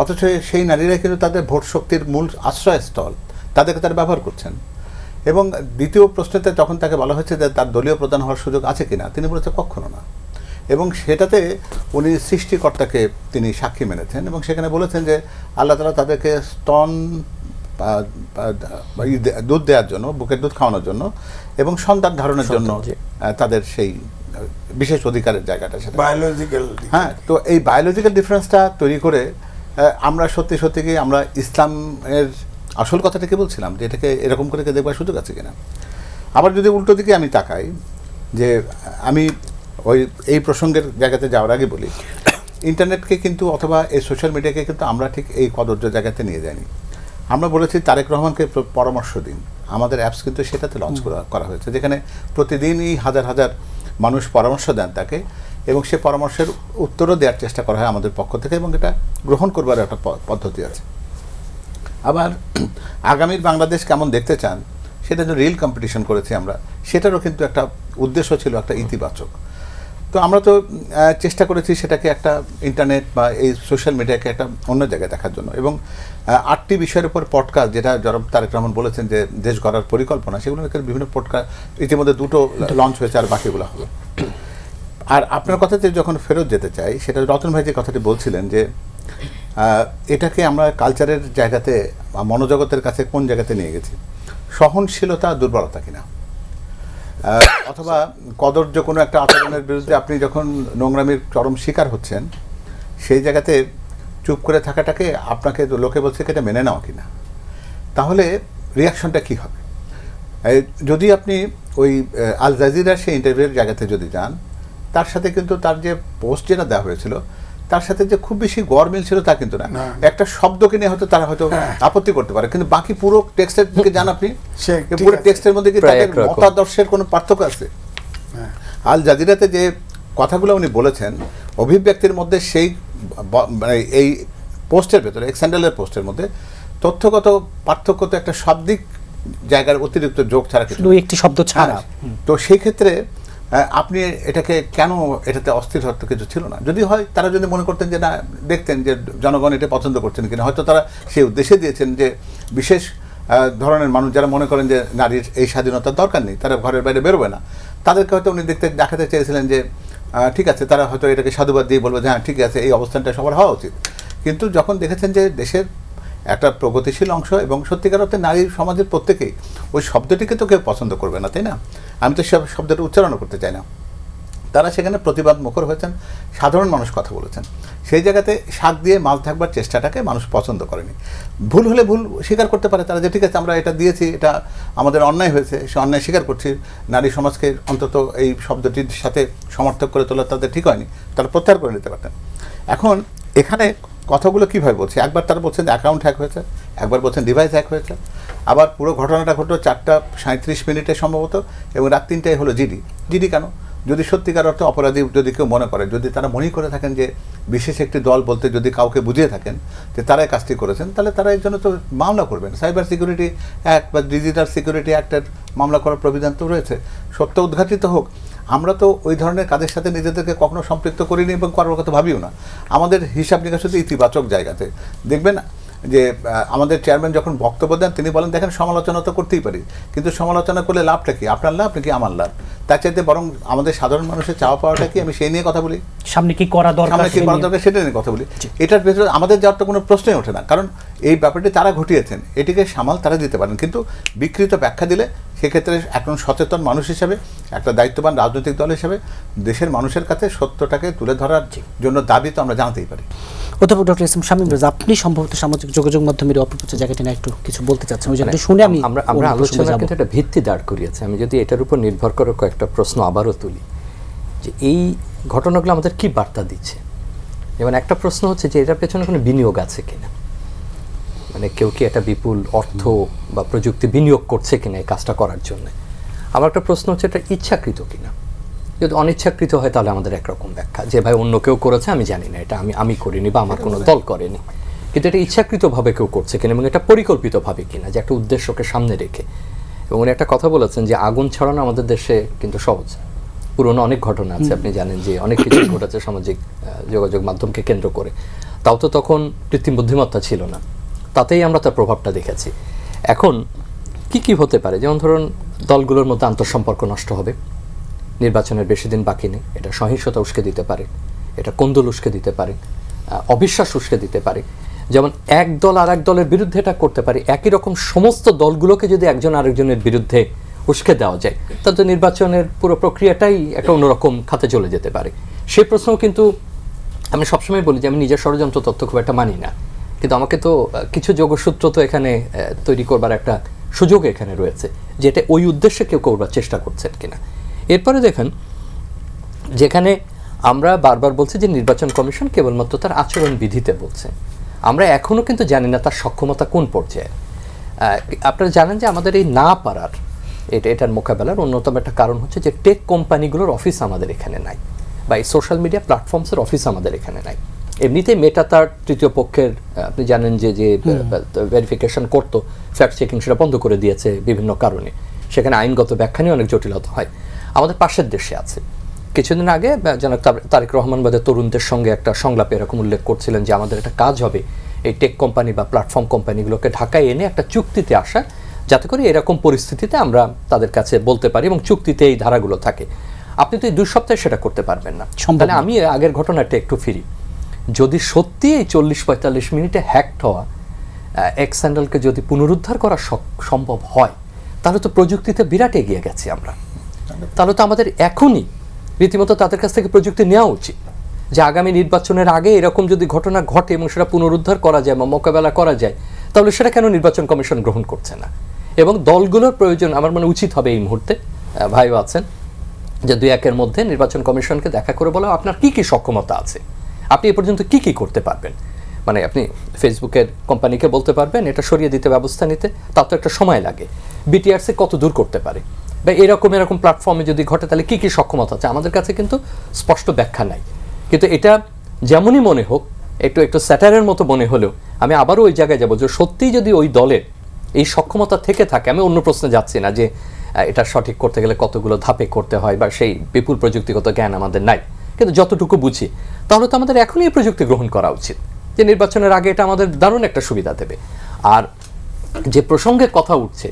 Speaker 5: অথচ সেই নারীরা কিন্তু তাদের ভোট শক্তির মূল আশ্রয়স্থল, তাদেরকে তারা ব্যবহার করছেন। এবং দ্বিতীয় প্রশ্নতে যখন তাকে বলা হয়েছে যে তার দলীয় প্রধান হওয়ার সুযোগ আছে কিনা, তিনি বলেছেন কখনো না। এবং সেটাতে উনি সৃষ্টিকর্তাকে তিনি সাক্ষী মেনেছেন, এবং সেখানে বলেছেন যে আল্লাহ তাআলা তাদেরকে স্তন দুধ দেওয়ার জন্য, বুকের দুধ খাওয়ানোর জন্য এবং সন্তান ধারণের জন্য তাদের সেই বিশেষ অধিকারের জায়গাটা সেটা।
Speaker 3: বায়োলজিক্যাল
Speaker 5: হ্যাঁ, তো এই বায়োলজিক্যাল ডিফারেন্সটা তৈরি করে আমরা সত্যি সত্যি কি আমরা ইসলামের আসল কথাটাকে বলছিলাম যে এটাকে এরকম করে দেখবার সুযোগ আছে কিনা। আবার যদি উল্টো দিকে আমি তাকাই, যে আমি এই প্রসঙ্গের জায়গাতে যাওয়ার আগে বলি, ইন্টারনেটকে কিন্তু অথবা এই সোশ্যাল মিডিয়াকে কিন্তু আমরা ঠিক এই কদর্য জায়গাতে নিয়ে যাইনি। আমরা বলেছি তারেক রহমানকে পরামর্শ দিন, আমাদের অ্যাপস কিন্তু সেটাতে লঞ্চ করা হয়েছে, যেখানে প্রতিদিনই হাজার হাজার মানুষ পরামর্শ দেন তাকে, এবং সে পরামর্শের উত্তরও দেওয়ার চেষ্টা করা হয় আমাদের পক্ষ থেকে, এবং এটা গ্রহণ করবার একটা পদ্ধতি আছে। আবার আগামীর বাংলাদেশ কেমন দেখতে চান সেটা যে রিল কম্পিটিশন করেছি আমরা, সেটারও কিন্তু একটা উদ্দেশ্য ছিল একটা ইতিবাচক। তো আমরা তো চেষ্টা করেছি সেটাকে একটা ইন্টারনেট বা এই সোশ্যাল মিডিয়াকে একটা অন্য জায়গায় দেখার জন্য, এবং 8টি বিষয়ের উপর পডকাস্ট, যেটা জনাব তারেক রহমান বলেছেন যে দেশ গড়ার পরিকল্পনা, সেগুলো বিভিন্ন পডকাস্ট ইতিমধ্যে 2টো লঞ্চ হয়েছে, আর বাকিগুলো হবে। আর আপনার কথাতে যখন ফেরত যেতে চাই, সেটা রতন ভাই যে কথাটি বলছিলেন যে এটাকে আমরা কালচারের জায়গাতে, মনোজগতের কাছে কোন জায়গাতে নিয়ে গেছি, সহনশীলতা দুর্বলতা কিনা, অথবা কদর্য কোনো একটা আচরণের বিরুদ্ধে আপনি যখন নোংরামির চরম শিকার হচ্ছেন, সেই জায়গাতে চুপ করে থাকাটাকে আপনাকে লোকে বলছে এটা মেনে নেওয়া কিনা, তাহলে রিয়াকশনটা কী হবে? যদি আপনি ওই আল জাজিরার সেই ইন্টারভিউয়ের জায়গাতে যদি যান, তার সাথে কিন্তু তার যে পোস্ট যেটা দেওয়া হয়েছিল তার সাথে যে খুব বেশি গড় মিল ছিল তা কিন্তু না। একটা শব্দকে নিয়ে হয়তো তারা হয়তো আপত্তি করতে পারে, কিন্তু বাকি পুরো টেক্সটের দিকে যান আপনি, পুরো টেক্সটের মধ্যে কি তাদের মতাদর্শের কোনো পার্থক্য আছে? আল জাজিরাতে যে কথাগুলো উনি বলেছেন, অভিব্যক্তির মধ্যে সেই মানে এই পোস্টের ভেতরে, এক্সেন্ডেলের পোস্টের মধ্যে তথ্যগত পার্থক্য তো একটা শাব্দিক জায়গার অতিরিক্ত যোগ ছাড়া কিছু,
Speaker 1: একটি শব্দ ছাড়া।
Speaker 5: তো সেই ক্ষেত্রে আপনি এটাকে কেন, এটাতে অস্থির হতে কিছু ছিল না। যদি হয় তারা যদি মনে করতেন যে না, দেখতেন যে জনগণ এটা পছন্দ করছেন কিনা, হয়তো তারা সেই উদ্দেশ্যে দিয়েছেন যে বিশেষ ধরনের মানুষ যারা মনে করেন যে নারীর এই স্বাধীনতার দরকার নেই, তারা ঘরের বাইরে বেরোবে না, তাদেরকে হয়তো উনি দেখাতে চেয়েছিলেন যে ঠিক আছে, তারা হয়তো এটাকে সাধুবাদ দিয়ে বলবে যে হ্যাঁ ঠিক আছে, এই অবস্থানটা সবার হওয়া উচিত। কিন্তু যখন দেখেছেন যে দেশের একটা প্রগতিশীল অংশ এবং সত্যিকার অর্থে নারীর সমাজের প্রত্যেকেই ওই শব্দটিকে তো কেউ পছন্দ করবে না, তাই না? আমি তো সব শব্দটা উচ্চারণ করতে চাই না। তারা সেখানে প্রতিবাদ মুখর হয়েছেন, সাধারণ মানুষ কথা বলেছেন, সেই জায়গাতে শাক দিয়ে মাছ ঢাকবার চেষ্টাটাকে মানুষ পছন্দ করেনি। ভুল হলে ভুল স্বীকার করতে পারে তারা, যে ঠিক আছে আমরা এটা দিয়েছি, এটা আমাদের অন্যায় হয়েছে, সে অন্যায় স্বীকার করছি, নারী সমাজকে অন্তত এই শব্দটির সাথে সমর্থক করে তোলা তাদের ঠিক হয়নি, তারা প্রত্যাহার করে নিতে পারতেন। এখন এখানে কথাগুলো কীভাবে বলছে, একবার তারা বলছেন অ্যাকাউন্ট হ্যাক হয়েছে, একবার বলছেন ডিভাইস হ্যাক হয়েছে, আবার পুরো ঘটনাটা ঘটলো 4:37 সম্ভবত, এবং রাত 3টায় হলো জিডি কেন? যদি সত্যিকার অর্থে অপরাধী যদি কেউ মনে করে, যদি তারা মনে করে থাকেন যে বিশেষ একটি দল বলতে যদি কাউকে বুঝিয়ে থাকেন যে তারাই কাজটি করেছেন, তাহলে তারা এর জন্য তো মামলা করবেন। সাইবার সিকিউরিটি অ্যাক্ট বা ডিজিটাল সিকিউরিটি অ্যাক্টের মামলা করার প্রবিধান তো রয়েছে, সত্য উদ্ঘাটিত হোক। আমরা তো ওই ধরনের কাজের সাথে নিজেদেরকে কখনো সম্পৃক্ত করিনি এবং করার কথা ভাবিও না। আমাদের হিসাব নিকাশ হচ্ছে ইতিবাচক জায়গাতে। দেখবেন যে আমাদের চেয়ারম্যান যখন বক্তব্য দেন, তিনি বলেন দেখেন সমালোচনা তো করতেই পারি, কিন্তু সমালোচনা করলে লাভটা কি? আপনার লাভ নাকি আমার লাভ? তার চাইতে বরং আমাদের সাধারণ মানুষের চাওয়া পাওয়াটা কি, আমি সেই নিয়ে কথা বলি।
Speaker 1: সামনে কি করা দরকার
Speaker 5: সেটা নিয়ে কথা বলি। এটার ভেতরে আমাদের যাওয়ার তো কোনো প্রশ্নই ওঠে না, কারণ এই ব্যাপারটি তারা ঘটিয়েছেন, এটিকে সামাল তারা দিতে পারেন। কিন্তু বিকৃত ব্যাখ্যা দিলে সেক্ষেত্রে এখন সচেতন মানুষ হিসেবে, একটা দায়িত্ববান রাজনৈতিক দল হিসেবে দেশের মানুষের কাছে সত্যটাকে তুলে ধরার জন্য দাবি তো আমরা জানাতেই পারি।
Speaker 1: অধ্যাপক doctor S M Shamim Reza, আপনি সম্ভবত সামাজিক যোগাযোগ মাধ্যমের অপপ্রচার জায়গাটি নিয়ে একটু কিছু বলতে চাচ্ছেন, ওই জায়গাটি শুনে
Speaker 2: আমরা আলোচনা কিন্তু একটা ভিত্তি দাঁড় করিয়েছি। আমি যদি এটার উপর নির্ভর করে কয়েকটা প্রশ্ন আবারও তুলি, যে এই ঘটনাগুলো আমাদের কি বার্তা দিচ্ছে। যেমন একটা প্রশ্ন হচ্ছে যে এটার পেছনে কোনো বিনিয়োগ আছে কিনা, মানে কেউ কি একটা বিপুল অর্থ বা প্রযুক্তি বিনিয়োগ করছে কিনা এই কাজটা করার জন্য। আমার একটা প্রশ্ন হচ্ছে এটা ইচ্ছাকৃত কিনা। যদি অনিচ্ছাকৃত হয় তাহলে আমাদের একরকম ব্যাখ্যা, যে ভাই অন্য কেউ করেছে আমি জানি না, এটা আমি করিনি বা আমার কোনো দল করেনি। কিন্তু এটা ইচ্ছাকৃতভাবে কেউ করছে কিনা এবং এটা পরিকল্পিতভাবে কিনা, যে একটা উদ্দেশ্যকে সামনে রেখে। এবং উনি একটা কথা বলেছেন যে আগুন ছড়ানো আমাদের দেশে কিন্তু সহজ, পুরনো অনেক ঘটনা আছে, আপনি জানেন যে অনেক কিছু ঘটেছে সামাজিক যোগাযোগ মাধ্যমকে কেন্দ্র করে। তাও তো তখন কৃত্রিম বুদ্ধিমত্তা ছিল না, তাতেই আমরা তার প্রভাবটা দেখেছি। এখন কি হতে পারে, যেমন ধরুন দলগুলোর মধ্যে আন্তঃসম্পর্ক নষ্ট হবে, নির্বাচনের বেশি দিন বাকি নেই, এটা সহিংসতা উস্কে দিতে পারে, এটা কোন্দল উস্কে দিতে পারে, অবিশ্বাস উস্কে দিতে পারে। যেমন এক দল আর এক দলের বিরুদ্ধে এটা করতে পারে, একই রকম সমস্ত দলগুলোকে যদি একজন আরেকজনের বিরুদ্ধে উস্কে দেওয়া যায়, তাহলে তো নির্বাচনের পুরো প্রক্রিয়াটাই একটা অন্যরকম খাতে চলে যেতে পারে। সেই প্রশ্ন কিন্তু আমি সবসময় বলি যে আমি নিজের ষড়যন্ত্র তথ্য খুব একটা মানি না, কিন্তু আমাকে তো কিছু যোগসূত্র তো এখানে তৈরি করবার একটা সুযোগ এখানে রয়েছে, যেটা ওই উদ্দেশ্যে কেউ করবার চেষ্টা করছেন কিনা। এরপরে দেখেন, যেখানে আমরা বারবার বলছি যে নির্বাচন কমিশন কেবলমাত্র তার আচরণ বিধিতে বলছে, আমরা এখনও কিন্তু জানি না তার সক্ষমতা কোন পর্যায়ে। আপনারা জানেন যে আমাদের এই না পারার এটার মোকাবেলার অন্যতম একটা কারণ হচ্ছে যে টেক কোম্পানিগুলোর অফিস আমাদের এখানে নাই, বা এই সোশ্যাল মিডিয়া প্ল্যাটফর্মসের অফিস আমাদের এখানে নাই। এমনিতেই মেটা তার তৃতীয় পক্ষের আপনি জানেন যে ভেরিফিকেশন করতো, ফ্যাক্ট চেকিং, সেটা বন্ধ করে দিয়েছে বিভিন্ন কারণে। সেখানে আইনগত ব্যাখ্যা নিয়ে অনেক জটিলতা হয়। আমাদের পাশের দেশে আছে। কিছুদিন আগে জনাব তারেক রহমান বাদের তরুণদের সঙ্গে একটা সংলাপে এরকম উল্লেখ করছিলেন যে আমাদের একটা কাজ হবে এই টেক কোম্পানি বা প্ল্যাটফর্ম কোম্পানিগুলোকে ঢাকায় এনে একটা চুক্তিতে আসা, যাতে করে এরকম পরিস্থিতিতে আমরা তাদের কাছে বলতে পারি এবং চুক্তিতে এই ধারাগুলো থাকে। আপনি তো এই 2 সপ্তাহে সেটা করতে পারবেন না। তাহলে আমি আগের ঘটনাটা একটু ফিরি। যদি সত্যি এই 40-45 মিনিটে হ্যাকড হওয়া এক্স স্যান্ডেলকে যদি পুনরুদ্ধার করা সম্ভব হয়, তাহলে তো প্রযুক্তিতে বিরাট এগিয়ে গেছি আমরা। তাহলে তো আমাদের এখনই রীতিমতো তাদের কাছ থেকে প্রযুক্তি নেওয়া উচিত, যে আগামী নির্বাচনের আগে এরকম যদি ঘটনা ঘটে এবং সেটা পুনরুদ্ধার করা যায় বা মোকাবেলা করা যায়, তাহলে সেটা কেন নির্বাচন কমিশন গ্রহণ করছে না? এবং দলগুলোর প্রয়োজন আমার মনে উচিত হবে এই মুহূর্তে, ভাইও আছেন, যে 2-1-এর মধ্যে নির্বাচন কমিশনকে দেখা করে বলা আপনার কি কি সক্ষমতা আছে, আপনি এ পর্যন্ত কি কি করতে পারবেন। মানে আপনি ফেসবুকের কোম্পানিকে বলতে পারবেন এটা সরিয়ে দিতে ব্যবস্থা নিতে, তাও তো একটা সময় লাগে। বিটিআরসি কত দূর করতে পারে, বা এরকম প্ল্যাটফর্মে যদি ঘটে তাহলে কি কি সক্ষমতা আছে, আমাদের কাছে কিন্তু স্পষ্ট ব্যাখ্যা নাই। কিন্তু এটা যেমনই মনে হোক, একটু স্যাটারের মতো মনে হলেও আমি আবারও ওই জায়গায় যাবো যে সত্যিই যদি ওই দলের এই সক্ষমতা থেকে থাকে, আমি অন্য প্রশ্নে যাচ্ছি না যে এটা সঠিক করতে গেলে কতগুলো ধাপে করতে হয় বা সেই বিপুল প্রযুক্তিগত জ্ঞান আমাদের নাই, কিন্তু যতটুকু বুঝি, তাহলে তো আমাদের এখনই এই প্রযুক্তি গ্রহণ করা উচিত, যে নির্বাচনের আগে এটা আমাদের দারুণ একটা সুবিধা দেবে। আর যে প্রসঙ্গের কথা উঠছে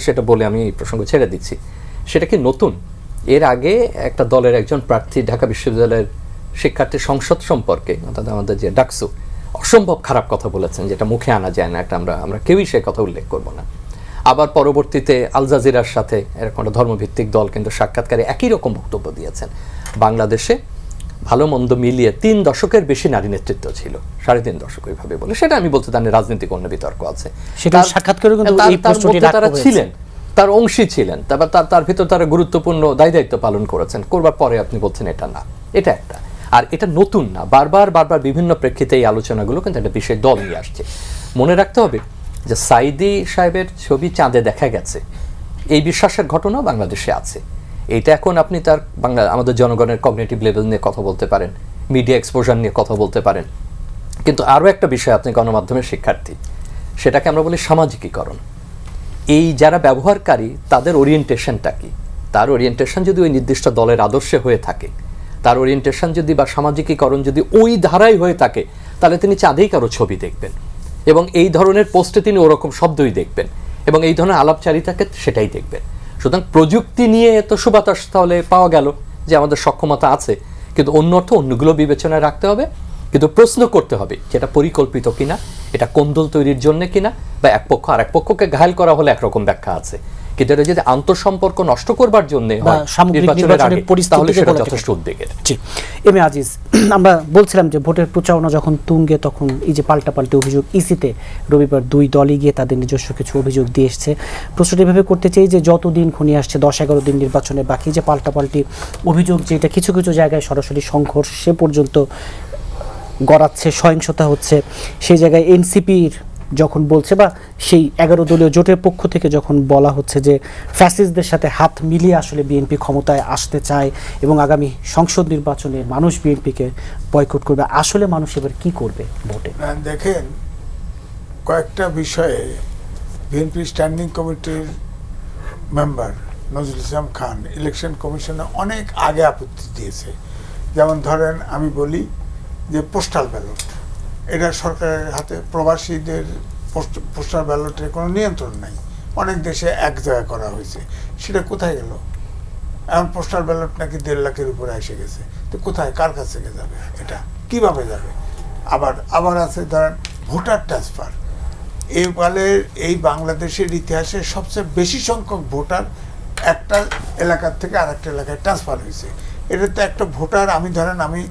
Speaker 2: সেটা বলে আমি এই প্রসঙ্গ ছেড়ে দিচ্ছি। সেটা কি নতুন? এর আগে একটা দলের একজন প্রার্থী ঢাকা বিশ্ববিদ্যালয়ের শিক্ষার্থী সংসদ সম্পর্কে, অর্থাৎ আমাদের যে ডাকসু, অসম্ভব খারাপ কথা বলেছেন, যেটা মুখে আনা যায় না, একটা আমরা কেউই সে কথা উল্লেখ করব না। আবার পরবর্তীতে আল জাজিরার সাথে এরকম একটা ধর্মভিত্তিক দল কিন্তু সাক্ষাৎকারে একই রকম বক্তব্য দিয়েছেন। বাংলাদেশে ভালো মন্দ মিলিয়ে 3 দশকের বেশি নারী নেতৃত্ব ছিল, 3.5 দশক ওইভাবে বলে। সেটা আমি বলতে তার রাজনৈতিক অন্য বিতর্ক আছে,
Speaker 1: সেটা সাক্ষাৎকারে কিন্তু এই প্রশ্নটি
Speaker 2: তারা ছিলেন, তার অংশী ছিলেন, তারপর তার ভিতর তারা গুরুত্বপূর্ণ দায়িত্ব পালন করেছেন, করবার পরে আপনি বলছেন এটা না, এটা একটা। আর এটা নতুন না, বারবার বিভিন্ন প্রেক্ষিতে এই আলোচনাগুলো কিন্তু একটা বিশেষ দল নিয়ে আসছে। মনে রাখতে হবে যে সাইদি সাহেবের ছবি চাঁদে দেখা গেছে, এই বিশ্বাসের ঘটনাও বাংলাদেশে আছে। এটা এখন আপনি তার আমাদের জনগণের কগনিটিভ লেভেল নিয়ে কথা বলতে পারেন, মিডিয়া এক্সপোজার নিয়ে কথা বলতে পারেন, কিন্তু আরও একটা বিষয়, আপনি গণমাধ্যমের শিক্ষার্থী, সেটাকে আমরা বলি সামাজিকীকরণ। এই যারা ব্যবহারকারী তাদের ওরিয়েন্টেশনটা কি, তার ওরিয়েন্টেশন যদি ওই নির্দিষ্ট দলের আদর্শে হয়ে থাকে, তার ওরিয়েন্টেশন যদি বা সামাজিকীকরণ যদি ওই ধারায় হয়ে থাকে, তাহলে তিনি চাঁদেই কারো ছবি দেখবেন এবং এই ধরনের পোস্টে তিনি ওরকম শব্দই দেখবেন এবং এই ধরনের আলাপচারিতাকে সেটাই দেখবেন। সুতরাং প্রযুক্তি নিয়ে এত সুবাতাস তাহলে পাওয়া গেল যে আমাদের সক্ষমতা আছে, কিন্তু অন্য অর্থ অন্যগুলো বিবেচনায় রাখতে হবে, কিন্তু প্রশ্ন করতে হবে যেটা পরিকল্পিত কিনা, এটা কোন্দল তৈরির জন্য কিনা, বা এক পক্ষ আর এক পক্ষকে ঘায়েল করা হলে একরকম ব্যাখ্যা আছে, কিন্তু এটা যদি আন্তঃসম্পর্ক নষ্ট করবার জন্য যথেষ্ট উদ্বেগের।
Speaker 1: এম এ আজিজ, আমরা বলছিলাম যে ভোটের প্রচারণা যখন তুঙ্গে, তখন এই যে পাল্টাপাল্টি অভিযোগ, ইসিতে রবিবার 2 দলই গিয়ে তাদের নিজস্ব কিছু অভিযোগ দিয়ে এসছে। প্রশ্নটি এভাবে করতে চাই যে যতদিন ঘনিয়ে আসছে, 10-11 দিন নির্বাচনে বাকি, যে পাল্টাপাল্টি অভিযোগ যেটা কিছু জায়গায় সরাসরি সংঘর্ষে পর্যন্ত গড়াচ্ছে, সহিংসতা হচ্ছে, সেই জায়গায় এনসিপির যখন বলছে, বা সেই 11 দলীয় জোটের পক্ষ থেকে যখন বলা হচ্ছে যে ফ্যাসিস্টদের সাথে হাত মিলিয়ে আসলে বিএনপি ক্ষমতায় আসতে চায় এবং আগামী সংসদ নির্বাচনে মানুষ বিএনপিকে বয়কট করবে, আসলে মানুষ এবার কি করবে ভোটে?
Speaker 3: দেখেন, কয়েকটা বিষয়ে বিএনপি স্ট্যান্ডিং কমিটির মেম্বার নজরুল ইসলাম খান ইলেকশন কমিশনে অনেক আগে আপত্তি দিয়েছে। যেমন ধরেন, আমি বলি যে পোস্টাল ব্যালট, এটা সরকারের হাতে, প্রবাসীদের পোস্টাল ব্যালটের কোনো নিয়ন্ত্রণ নাই, অনেক দেশে এক জায়গায় করা হয়েছে, সেটা কোথায় গেল? এখন পোস্টাল ব্যালট নাকি 1.5 লাখের উপরে এসে গেছে, তো কোথায়, কার কাছে যাবে, এটা কিভাবে যাবে? আবার আছে ধরেন ভোটার ট্রান্সফার, এই বাংলাদেশের ইতিহাসে সবচেয়ে বেশি সংখ্যক ভোটার একটা এলাকার থেকে আরেকটা এলাকায় ট্রান্সফার হয়েছে। এটা তো একটা ভোটার, আমি ধরেন আমি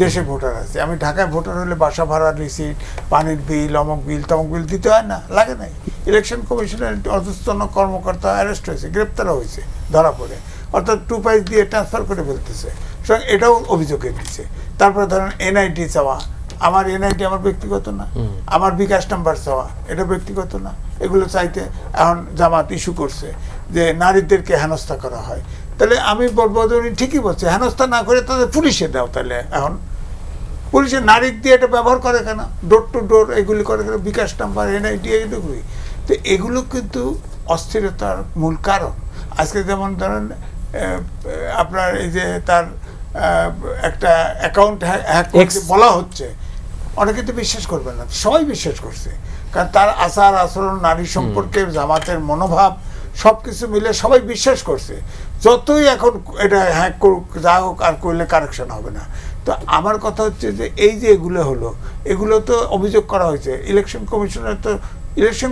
Speaker 3: দেশে ভোটার আছি, আমি ঢাকায় ভোটার হলে বাসা ভাড়ার রিসিট, পানির বিল, অমুক বিল তমুক বিল দিতে হয় না, লাগে নাই। ইলেকশন কমিশনের অধস্তন কর্মকর্তা অ্যারেস্ট হয়েছে, গ্রেপ্তারও হয়েছে, ধরা পড়ে, অর্থাৎ 2 পাইস দিয়ে ট্রান্সফার করে ফেলতেছে। সুতরাং এটাও অভিযোগে দিচ্ছে। তারপরে ধরেন এনআইডি চাওয়া, আমার এনআইডি আমার ব্যক্তিগত না, আমার বিকাশ নাম্বার চাওয়া এটা ব্যক্তিগত না, এগুলো চাইতে এখন জামাত ইস্যু করছে যে নারীদেরকে হেনস্থা করা হয়। তাহলে আমি বলবো যে উনি ঠিকই বলছে, হেনস্থা না করে তাদের পুলিশে দাও। তাহলে এখন পুলিশের নারীক দিয়ে এটা ব্যবহার করে কেন, ডোর টু ডোর এগুলি করে কেন, বিকাশ নাম্বার, এনআইডি এগুলোগুলি। তো এগুলো কিন্তু অস্থিরতার মূল কারণ। আজকে যেমন ধরেন আপনার এই যে তার একটা অ্যাকাউন্ট হ্যাক করতে বলা হচ্ছে, অনেকে তো বিশ্বাস করবে না, সবাই বিশ্বাস করছে, কারণ তার আচার আচরণ, নারী সম্পর্কে জামাতের মনোভাব সব কিছু মিলে সবাই বিশ্বাস করছে। যতই এখন এটা হ্যাক করুক, যা হোক, আর করলে কারেকশন হবে না। তো আমার কথা হচ্ছে যে এই যে এগুলো হলো, এগুলো তো অভিযোগ করা হয়েছে। ইলেকশন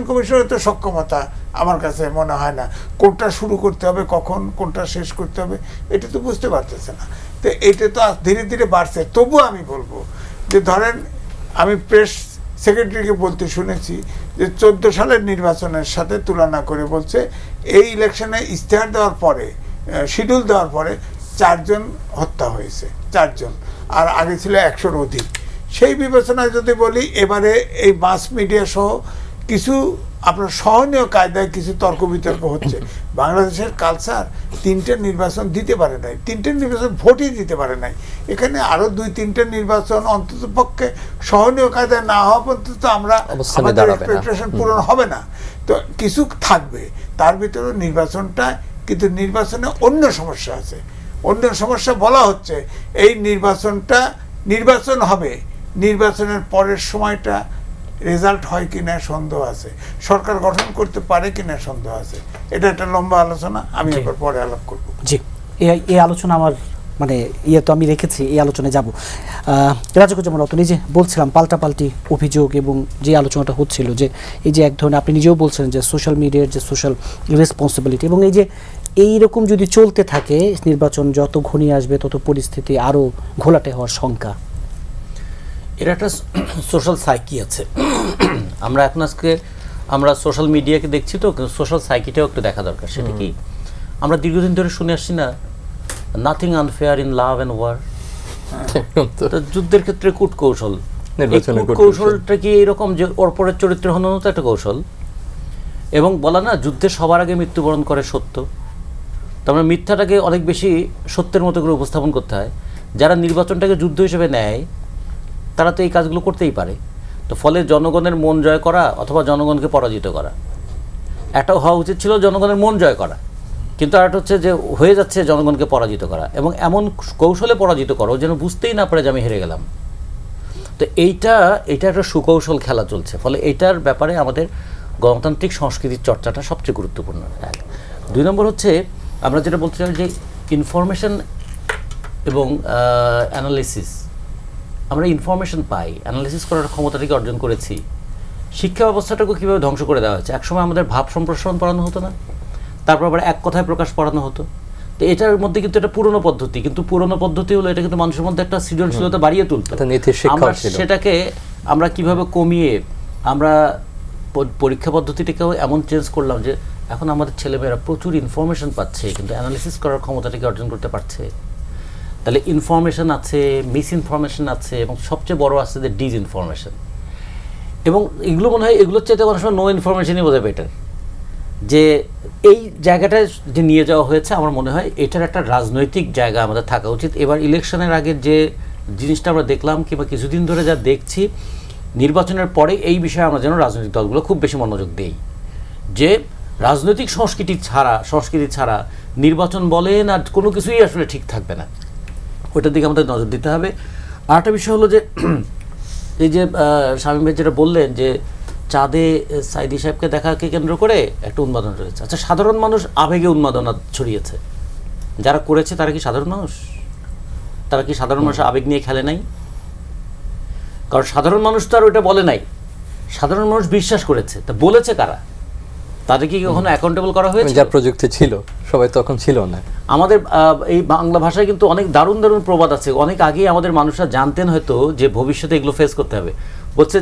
Speaker 3: কমিশনের তো সক্ষমতা আমার কাছে মনে হয় না, কোনটা শুরু করতে হবে, কখন কোনটা শেষ করতে হবে, এটা তো বুঝতে পারতেছে না। তো এটা তো ধীরে ধীরে বাড়ছে। তবুও আমি বলবো যে ধরেন আমি প্রেস সেক্রেটারিকে বলতে শুনেছি যে 14 সালের নির্বাচনের সাথে তুলনা করে বলছে এই ইলেকশনে ইশতেহার দেওয়ার পরে, শিডিউল দেওয়ার পরে 4 জন হত্যা হয়েছে, 4 জন, আর আগে ছিল 100-র অধিক। সেই বিবেচনায় যদি বলি, এবারে এই মাস মিডিয়া সহ কিছু আপনার সহনীয় কায়দায় কিছু তর্ক বিতর্ক হচ্ছে। বাংলাদেশের কালচার 3টে নির্বাচন দিতে পারে নাই, 3টে নির্বাচন ভোটই দিতে পারে নাই। এখানে আরো 2-3টে নির্বাচন অন্তত পক্ষে সহনীয় কায়দায় না হওয়া পর্যন্ত আমরা আমাদের এক্সপেকটেশন পূরণ হবে না। তো কিছু থাকবে তার ভিতরে নির্বাচনটা, কিন্তু নির্বাচনে অন্য সমস্যা আছে। অন্য সমস্যা বলা হচ্ছে এই নির্বাচন হবে, নির্বাচনের পরের সময়টা রেজাল্ট হয় কিনা সন্দেহ আছে, সরকার গঠন করতে পারে কিনা সন্দেহ আছে। এটা একটা লম্বা আলোচনা, আমি এবার পরে আলাপ করব।
Speaker 1: জি, এই আলোচনা আমার মানে তো আমি রেখেছি, এই আলোচনায় যাব। রাজাকুজ্জামান রতন, এই যে বলছিলাম পাল্টাপাল্টি অভিযোগ এবং যে আলোচনাটা হচ্ছিল যে এই যে এক ধরনের, আপনি নিজেও বলছিলেন যে সোশ্যাল মিডিয়ার যে সোশ্যাল রেসপন্সিবিলিটি, এবং এই যে এইরকম যদি চলতে থাকে, নির্বাচন যত ঘনিয়ে আসবে তত পরিস্থিতি আরও ঘোলাটে হওয়ার শঙ্কা।
Speaker 4: এর একটা সোশ্যাল সাইকি আছে। আমরা এখন আজকে আমরা সোশ্যাল মিডিয়াকে দেখছি, তো সোশ্যাল সাইকিটাও একটু দেখা দরকার। সেটা কি, আমরা দীর্ঘদিন ধরে শুনে আসছি না, nothing unfair in love and war. যুদ্ধের ক্ষেত্রে কূটকৌশল, কৌশলটা কি এরকম যে ওর পরের চরিত্র হনও তো একটা কৌশল। এবং বলা না, যুদ্ধে সবার আগে মৃত্যুবরণ করে সত্য। তার মানে মিথ্যাটাকে অনেক বেশি সত্যের মতো করে উপস্থাপন করতে হয়। যারা নির্বাচনটাকে যুদ্ধ হিসেবে নেয় তারা তো এই কাজগুলো করতেই পারে। তো ফলে জনগণের মন জয় করা অথবা জনগণকে পরাজিত করা, একটা হওয়া উচিত ছিল জনগণের মন জয় করা, কিন্তু আর একটা হচ্ছে যে হয়ে যাচ্ছে জনগণকে পরাজিত করা, এবং এমন কৌশলে পরাজিত করো যেন বুঝতেই না পারে যে আমি হেরে গেলাম। তো এইটা একটা সুকৌশল খেলা চলছে। ফলে এইটার ব্যাপারে আমাদের গণতান্ত্রিক সংস্কৃতির চর্চাটা সবচেয়ে গুরুত্বপূর্ণ। 2 নম্বর হচ্ছে আমরা যেটা বলছিলাম যে ইনফরমেশন এবং অ্যানালিসিস, আমরা ইনফরমেশন পাই, অ্যানালিসিস করার ক্ষমতাটাকে অর্জন করেছি। শিক্ষা ব্যবস্থাটাকে কীভাবে ধ্বংস করে দেওয়া হয়েছে। একসময় আমাদের ভাব সম্প্রসারণ পড়ানো হতো না, তারপর আবার এক কথায় প্রকাশ পড়ানো হতো। তো এটার মধ্যে কিন্তু এটা পুরনো পদ্ধতি, কিন্তু পুরনো পদ্ধতি হলো এটা কিন্তু মানুষের মধ্যে একটা সৃজনশীলতা বাড়িয়ে তুলতো। আমরা সেটাকে আমরা কিভাবে কমিয়ে আমরা পরীক্ষা পদ্ধতিটাকেও এমন চেঞ্জ করলাম যে এখন আমাদের ছেলেমেয়েরা প্রচুর ইনফরমেশন পাচ্ছে কিন্তু অ্যানালিসিস করার ক্ষমতাটাকে অর্জন করতে পারছে। তাহলে ইনফরমেশন আছে, মিস ইনফরমেশন আছে, এবং সবচেয়ে বড় আছে যে ডিসইনফরমেশন। এবং এগুলো মনে হয় এগুলোর চাইতে অনেক সময় নো ইনফরমেশনই বোধহয় বেটার। যে এই জায়গাটায় যে নিয়ে যাওয়া হয়েছে, আমার মনে হয় এটার একটা রাজনৈতিক জায়গা আমাদের থাকা উচিত। এবার ইলেকশনের আগে যে জিনিসটা আমরা দেখলাম কিংবা কিছুদিন ধরে যা দেখছি, নির্বাচনের পরে এই বিষয়ে আমরা যেন রাজনৈতিক দলগুলো খুব বেশি মনোযোগ দেই, যে রাজনৈতিক সংস্কৃতি ছাড়া নির্বাচন বলেন আর কোনো কিছুই আসলে ঠিক থাকবে না। ওইটার দিকে আমাদের নজর দিতে হবে। আর একটা বিষয় হলো যে এই যে শামীম ভাই যেটা বললেন যে চাঁদে সাইদি সাহেবকে দেখাকে কেন্দ্র করে একটা উন্মাদনা রয়েছে। আচ্ছা, সাধারণ মানুষ আবেগে উন্মাদনা ছড়িয়েছে, যারা করেছে তারা কি সাধারণ মানুষ? তারা কি সাধারণ মানুষ আবেগ নিয়ে খেলে নাই? কারণ সাধারণ মানুষ তো আর ওইটা বলে নাই, সাধারণ মানুষ বিশ্বাস করেছে। তা বলেছে কারা? তাদের কি কখনো অ্যাকাউন্টেবল করা হয়েছে?
Speaker 2: যা প্রযুক্তি ছিল সবাই তখন ছিল না।
Speaker 4: আমাদের এই বাংলা ভাষায় কিন্তু অনেক দারুণ দারুণ প্রবাদ আছে, অনেক আগেই আমাদের মানুষরা জানতেন হয়তো যে ভবিষ্যতে এগুলো ফেস করতে হবে। বলছে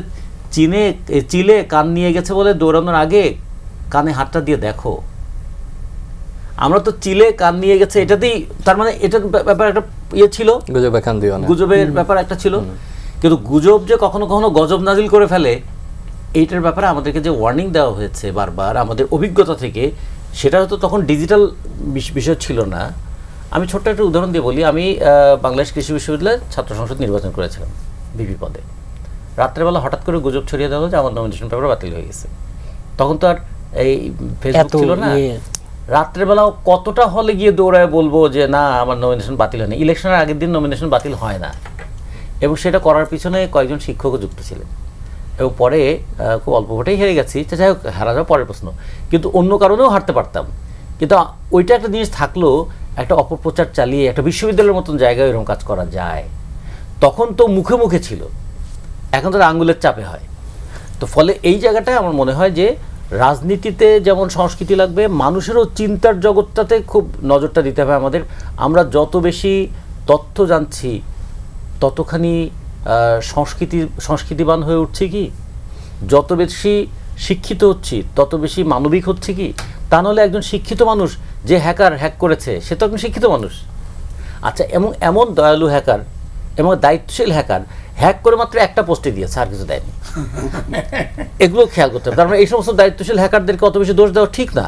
Speaker 4: চিলে কান নিয়ে গেছে বলে দৌড়ানোর আগে কানে হাতটা দিয়ে দেখো। আমরা তো চিলে কান নিয়ে গেছে এটাতেই, তার মানে এটার ব্যাপার একটা ইয়ে ছিল,
Speaker 2: গুজবে কান দিও না,
Speaker 4: গুজবের ব্যাপার একটা ছিল। কিন্তু গুজব যে কখনো কখনো গজব নাজিল করে ফেলে, এইটার ব্যাপারে আমাদেরকে যে ওয়ার্নিং দেওয়া হয়েছে বারবার আমাদের অভিজ্ঞতা থেকে, সেটা হয়তো তখন ডিজিটাল বিষয় ছিল না। আমি ছোট্ট একটা উদাহরণ দিয়ে বলি, আমি বাংলাদেশ কৃষি বিশ্ববিদ্যালয়ের ছাত্র সংসদ নির্বাচন করেছিলাম ভিপি পদে। রাত্রেবেলা হঠাৎ করে গুজব ছড়িয়ে দেওয়া যে আমার নমিনেশন পেপার বাতিল হয়ে গেছে। তখন তো আর এই ফেসবুক ছিল না। রাত্রেবেলাও কতটা হলে গিয়ে দৌড়ায় বলবো যে না আমার নমিনেশন বাতিল হয়নি, ইলেকশনের আগের দিন নমিনেশন বাতিল হয় না। এবং সেটা করার পিছনে কয়েকজন শিক্ষকও যুক্ত ছিলেন, এবং পরে খুব অল্প ভোটেই হেরে গেছি। যাই হোক, হারা যাওয়া পরের প্রশ্ন, কিন্তু অন্য কারণেও হারতে পারতাম। কিন্তু ওইটা একটা জিনিস থাকলো, একটা অপপ্রচার চালিয়ে একটা বিশ্ববিদ্যালয়ের মতন জায়গায় এরকম কাজ করা যায়। তখন তো মুখে মুখে ছিল, এখন তো আঙ্গুলের চাপে হয়। তো ফলে এই জায়গাটায় আমার মনে হয় যে রাজনীতিতে যেমন সংস্কৃতি লাগবে, মানুষেরও চিন্তার জগৎটাতে খুব নজরটা দিতে হবে আমাদের। আমরা যত বেশি তথ্য জানছি ততখানি সংস্কৃতিবান হয়ে উঠছি কি, যত বেশি শিক্ষিত হচ্ছি তত বেশি মানবিক হচ্ছে কি? তা নাহলে একজন শিক্ষিত মানুষ যে হ্যাক করেছে সে তো একজন শিক্ষিত মানুষ। আচ্ছা, এমন দয়ালু হ্যাকার এবং দায়িত্বশীল হ্যাকার হ্যাক করে মাত্র একটা পোস্টে দিয়েছে, আর কিছু দেয়নি। এগুলো খেয়াল করতে হবে। তার মানে এই সমস্ত দায়িত্বশীল হ্যাকারদেরকে অত বেশি দোষ দেওয়া ঠিক না,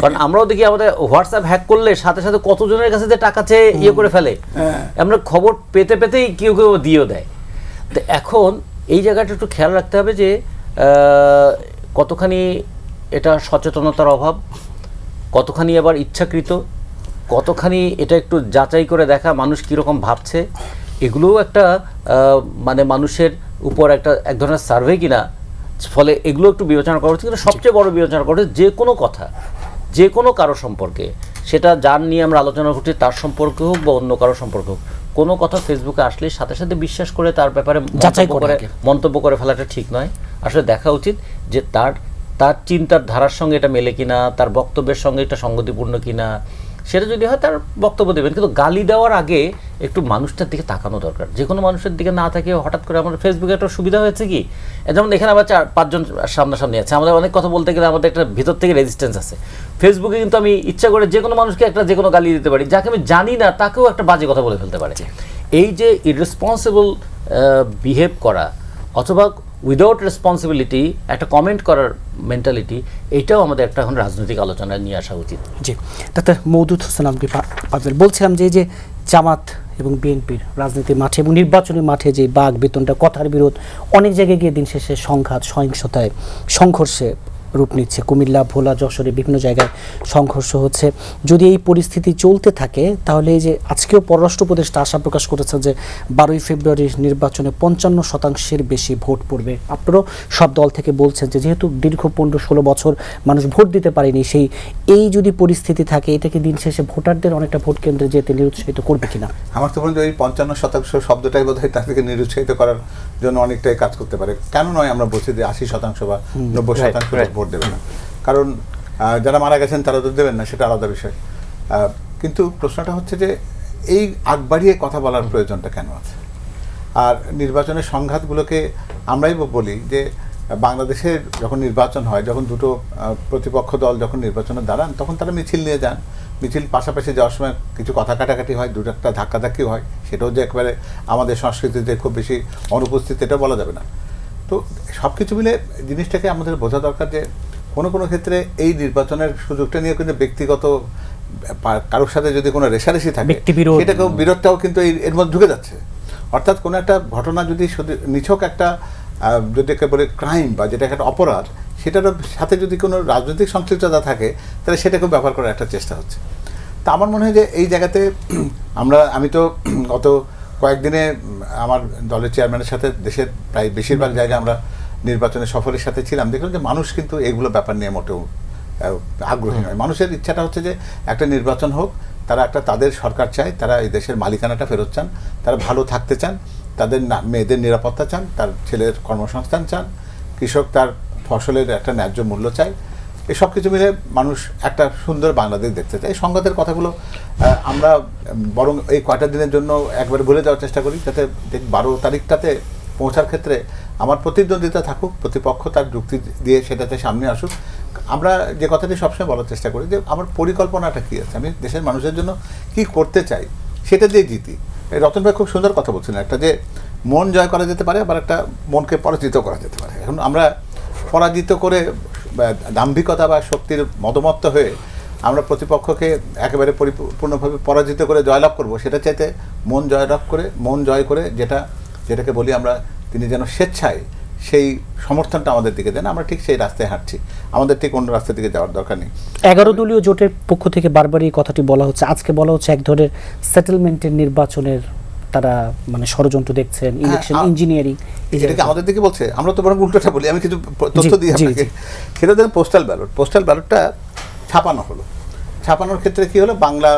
Speaker 4: কারণ আমরাও দেখি আমাদের হোয়াটসঅ্যাপ হ্যাক করলে সাথে সাথে কতজনের কাছে যে টাকা চেয়ে ইয়ে করে ফেলে, আমরা খবর পেতেই কেউ কেউ দিয়েও দেয়। তো এখন এই জায়গাটা একটু খেয়াল রাখতে হবে যে কতখানি এটা সচেতনতার অভাব, কতখানি আবার ইচ্ছাকৃত, কতখানি এটা একটু যাচাই করে দেখা মানুষ কীরকম ভাবছে। এগুলোও একটা মানে মানুষের উপর এক ধরনের সার্ভে কিনা। ফলে এগুলো একটু বিবেচনা করা উচিত। কিন্তু সবচেয়ে বড় বিবেচনা করা উচিত যে কোনো কথা, যে কোনো কারো সম্পর্কে, সেটা যার নিয়ে আমরা আলোচনা করছি তার সম্পর্কে হোক বা অন্য কারো সম্পর্কে হোক, কোনো কথা ফেসবুকে আসলে সাথে সাথে বিশ্বাস করে তার ব্যাপারে মন্তব্য করে ফেলাটা ঠিক নয়। আসলে দেখা উচিত যে তার চিন্তার ধারার সঙ্গে এটা মেলে কিনা, তার বক্তব্যের সঙ্গে এটা সঙ্গতিপূর্ণ কিনা। সেটা যদি হয় তার বক্তব্য দেবেন, কিন্তু গালি দেওয়ার আগে একটু মানুষটার দিকে তাকানো দরকার। যে কোনো মানুষের দিকে না থাকে হঠাৎ করে আমাদের ফেসবুকে একটা সুবিধা হয়েছে কি, যেমন এখানে আবার 4-5 জন সামনাসামনি আছে, আমাদের অনেক কথা বলতে গেলে আমাদের একটা ভিতর থেকে রেজিস্ট্যান্স আছে। ফেসবুকে কিন্তু আমি ইচ্ছা করে যে কোনো মানুষকে যে কোনো গালি দিতে পারি, যাকে আমি জানি না তাকেও একটা বাজে কথা বলে ফেলতে পারি। এই যে ইররেসপন্সিবল বিহেভ করা অথবা উইদাউট রেসপন্সিবিলিটি একটা কমেন্ট করার মেন্টালিটি, এইটাও আমাদের একটা এখন রাজনৈতিক আলোচনায় নিয়ে আসা উচিত।
Speaker 1: জি, ডাক্তার মওদুদ হোসেন আলমগীর পাভেল, বলছিলাম যে জামাত এবং বিএনপির রাজনীতির মাঠে এবং নির্বাচনের মাঠে যে বাক বেতনটা, কথার বিরোধ, অনেক জায়গায় গিয়ে দিন শেষে সংঘাত, সহিংসতায়, সংঘর্ষে রূপ নিচ্ছে। কুমিল্লা, ভোলা, যশোরে বিভিন্ন জায়গায় সংঘর্ষ হচ্ছে। যদি এই পরিস্থিতি চলতে থাকে তাহলে এই যে আজকেও পররাষ্ট্র উপদেষ্টা আশা প্রকাশ করেছে যে 12ই ফেব্রুয়ারির নির্বাচনে 55% বেশি ভোট পড়বে। আপনারাও সব দল থেকে বলছেন যে যেহেতু দীর্ঘ 15-16 বছর মানুষ ভোট দিতে পারেনি, এই যদি পরিস্থিতি থাকে এটাকে দিন শেষে ভোটারদের অনেকটা ভোট কেন্দ্রে যেতে নিরুৎসাহিত করবে কিনা?
Speaker 5: আমার তো মনে হয় এই 55% শব্দটাই বোধ হয় তাদেরকে নিরুৎসাহিত করার জন্য অনেকটাই কাজ করতে পারে। কেন নয় আমরা বলছি যে 80% বা 90% ভোট দেবে না, কারণ যারা মারা গেছেন তারা তো দেবেন না, সেটা আলাদা বিষয়। কিন্তু প্রশ্নটা হচ্ছে যে এই আগ বাড়িয়ে কথা বলার প্রয়োজনটা কেন আছে? আর নির্বাচনের সংঘাতগুলোকে আমরাই বলি যে বাংলাদেশের যখন নির্বাচন হয়, যখন দুটো প্রতিপক্ষ দল যখন নির্বাচনে দাঁড়ান, তখন তারা মিছিল নিয়ে যান। মিছিল পাশাপাশি যাওয়ার সময় কিছু কথা কাটাকাটি হয়, দুটো একটা ধাক্কাধাক্কিও হয়। সেটাও যে একবারে আমাদের সংস্কৃতিতে খুব বেশি অনুপস্থিত এটা বলা যাবে না। তো সব কিছু মিলে জিনিসটাকে আমাদের বোঝা দরকার যে কোনো কোনো ক্ষেত্রে এই নির্বাচনের সুযোগটা নিয়ে কিন্তু ব্যক্তিগত কারোর সাথে যদি কোনো রেষারেষি থাকে, সেটাকেও বিরোধটাও কিন্তু এর মধ্যে ঢুকে যাচ্ছে। অর্থাৎ কোনো একটা ঘটনা যদি নিছক একটা যদি বলে ক্রাইম বা যেটা একটা অপরাধ, সেটার সাথে যদি কোনো রাজনৈতিক সংশ্লিষ্টতা থাকে তাহলে সেটাকেও ব্যবহার করার একটা চেষ্টা হচ্ছে। তা আমার মনে হয় যে এই জায়গাতে আমি তো গত কয়েকদিনে আমার দলের চেয়ারম্যানের সাথে দেশের প্রায় বেশিরভাগ জায়গায় আমরা নির্বাচনের সফরের সাথে ছিলাম। দেখলাম যে মানুষ কিন্তু এগুলো ব্যাপার নিয়ে মোটেও আগ্রহী নয়। মানুষের ইচ্ছাটা হচ্ছে যে একটা নির্বাচন হোক, তারা তাদের সরকার চায়, তারা এই দেশের মালিকানাটা ফেরত চান, তারা ভালো থাকতে চান, তাদের মেয়েদের নিরাপত্তা চান, তার ছেলের কর্মসংস্থান চান, কৃষক তার ফসলের একটা ন্যায্য মূল্য চায়। এই সব কিছু মিলে মানুষ একটা সুন্দর বাংলাদেশ দেখতে চায়। এই সংঘাতের কথাগুলো আমরা বরং এই কয়টা দিনের জন্য একবারে ভুলে যাওয়ার চেষ্টা করি, যাতে 12 তারিখটাতে পৌঁছার ক্ষেত্রে আমার প্রতিদ্বন্দ্বিতা থাকুক, প্রতিপক্ষ তার যুক্তি দিয়ে সেটাতে সামনে আসুক। আমরা যে কথাটি সবসময় বলার চেষ্টা করি যে আমার পরিকল্পনাটা কী আছে, আমি দেশের মানুষের জন্য কি করতে চাই, সেটা দিয়ে জিতি। এই রতন ভাই খুব সুন্দর কথা বলছিলেন, একটা যে মন জয় করা যেতে পারে, আবার একটা মনকে পরাজিত করা যেতে পারে। এখন আমরা পরাজিত করে দাম্ভিকতা বা শক্তির মদমত্ত হয়ে আমরা প্রতিপক্ষকে একেবারে পরিপূর্ণভাবে পরাজিত করে জয়লাভ করব, সেটা চাইতে মন জয় করে যেটাকে বলি আমরা, তিনি যেন স্বেচ্ছায় সেই সমর্থনটা আমাদের দিকে দেন, আমরা ঠিক সেই রাস্তায় হাঁটছি, আমাদের ঠিক অন্য রাস্তা দিকে যাওয়ার দরকার নেই।
Speaker 1: 11 দলীয় জোটের পক্ষ থেকে বারবার এই কথাটি বলা হচ্ছে, আজকে বলা হচ্ছে এক ধরনের সেটেলমেন্টের নির্বাচনের তারা মানে ষড়যন্ত্র দেখছেন, ইলেকশন ইঞ্জিনিয়ারিং।
Speaker 5: এটাকে আমাদের দিকে বলছে, আমরা তো বরং উল্টোটা বলি। আমি কিছু তথ্য দিই আপনাকে। সেটা দেন পোস্টাল ব্যালটটা ছাপানো হলো। ছাপানোর ক্ষেত্রে কি হলো, বাংলা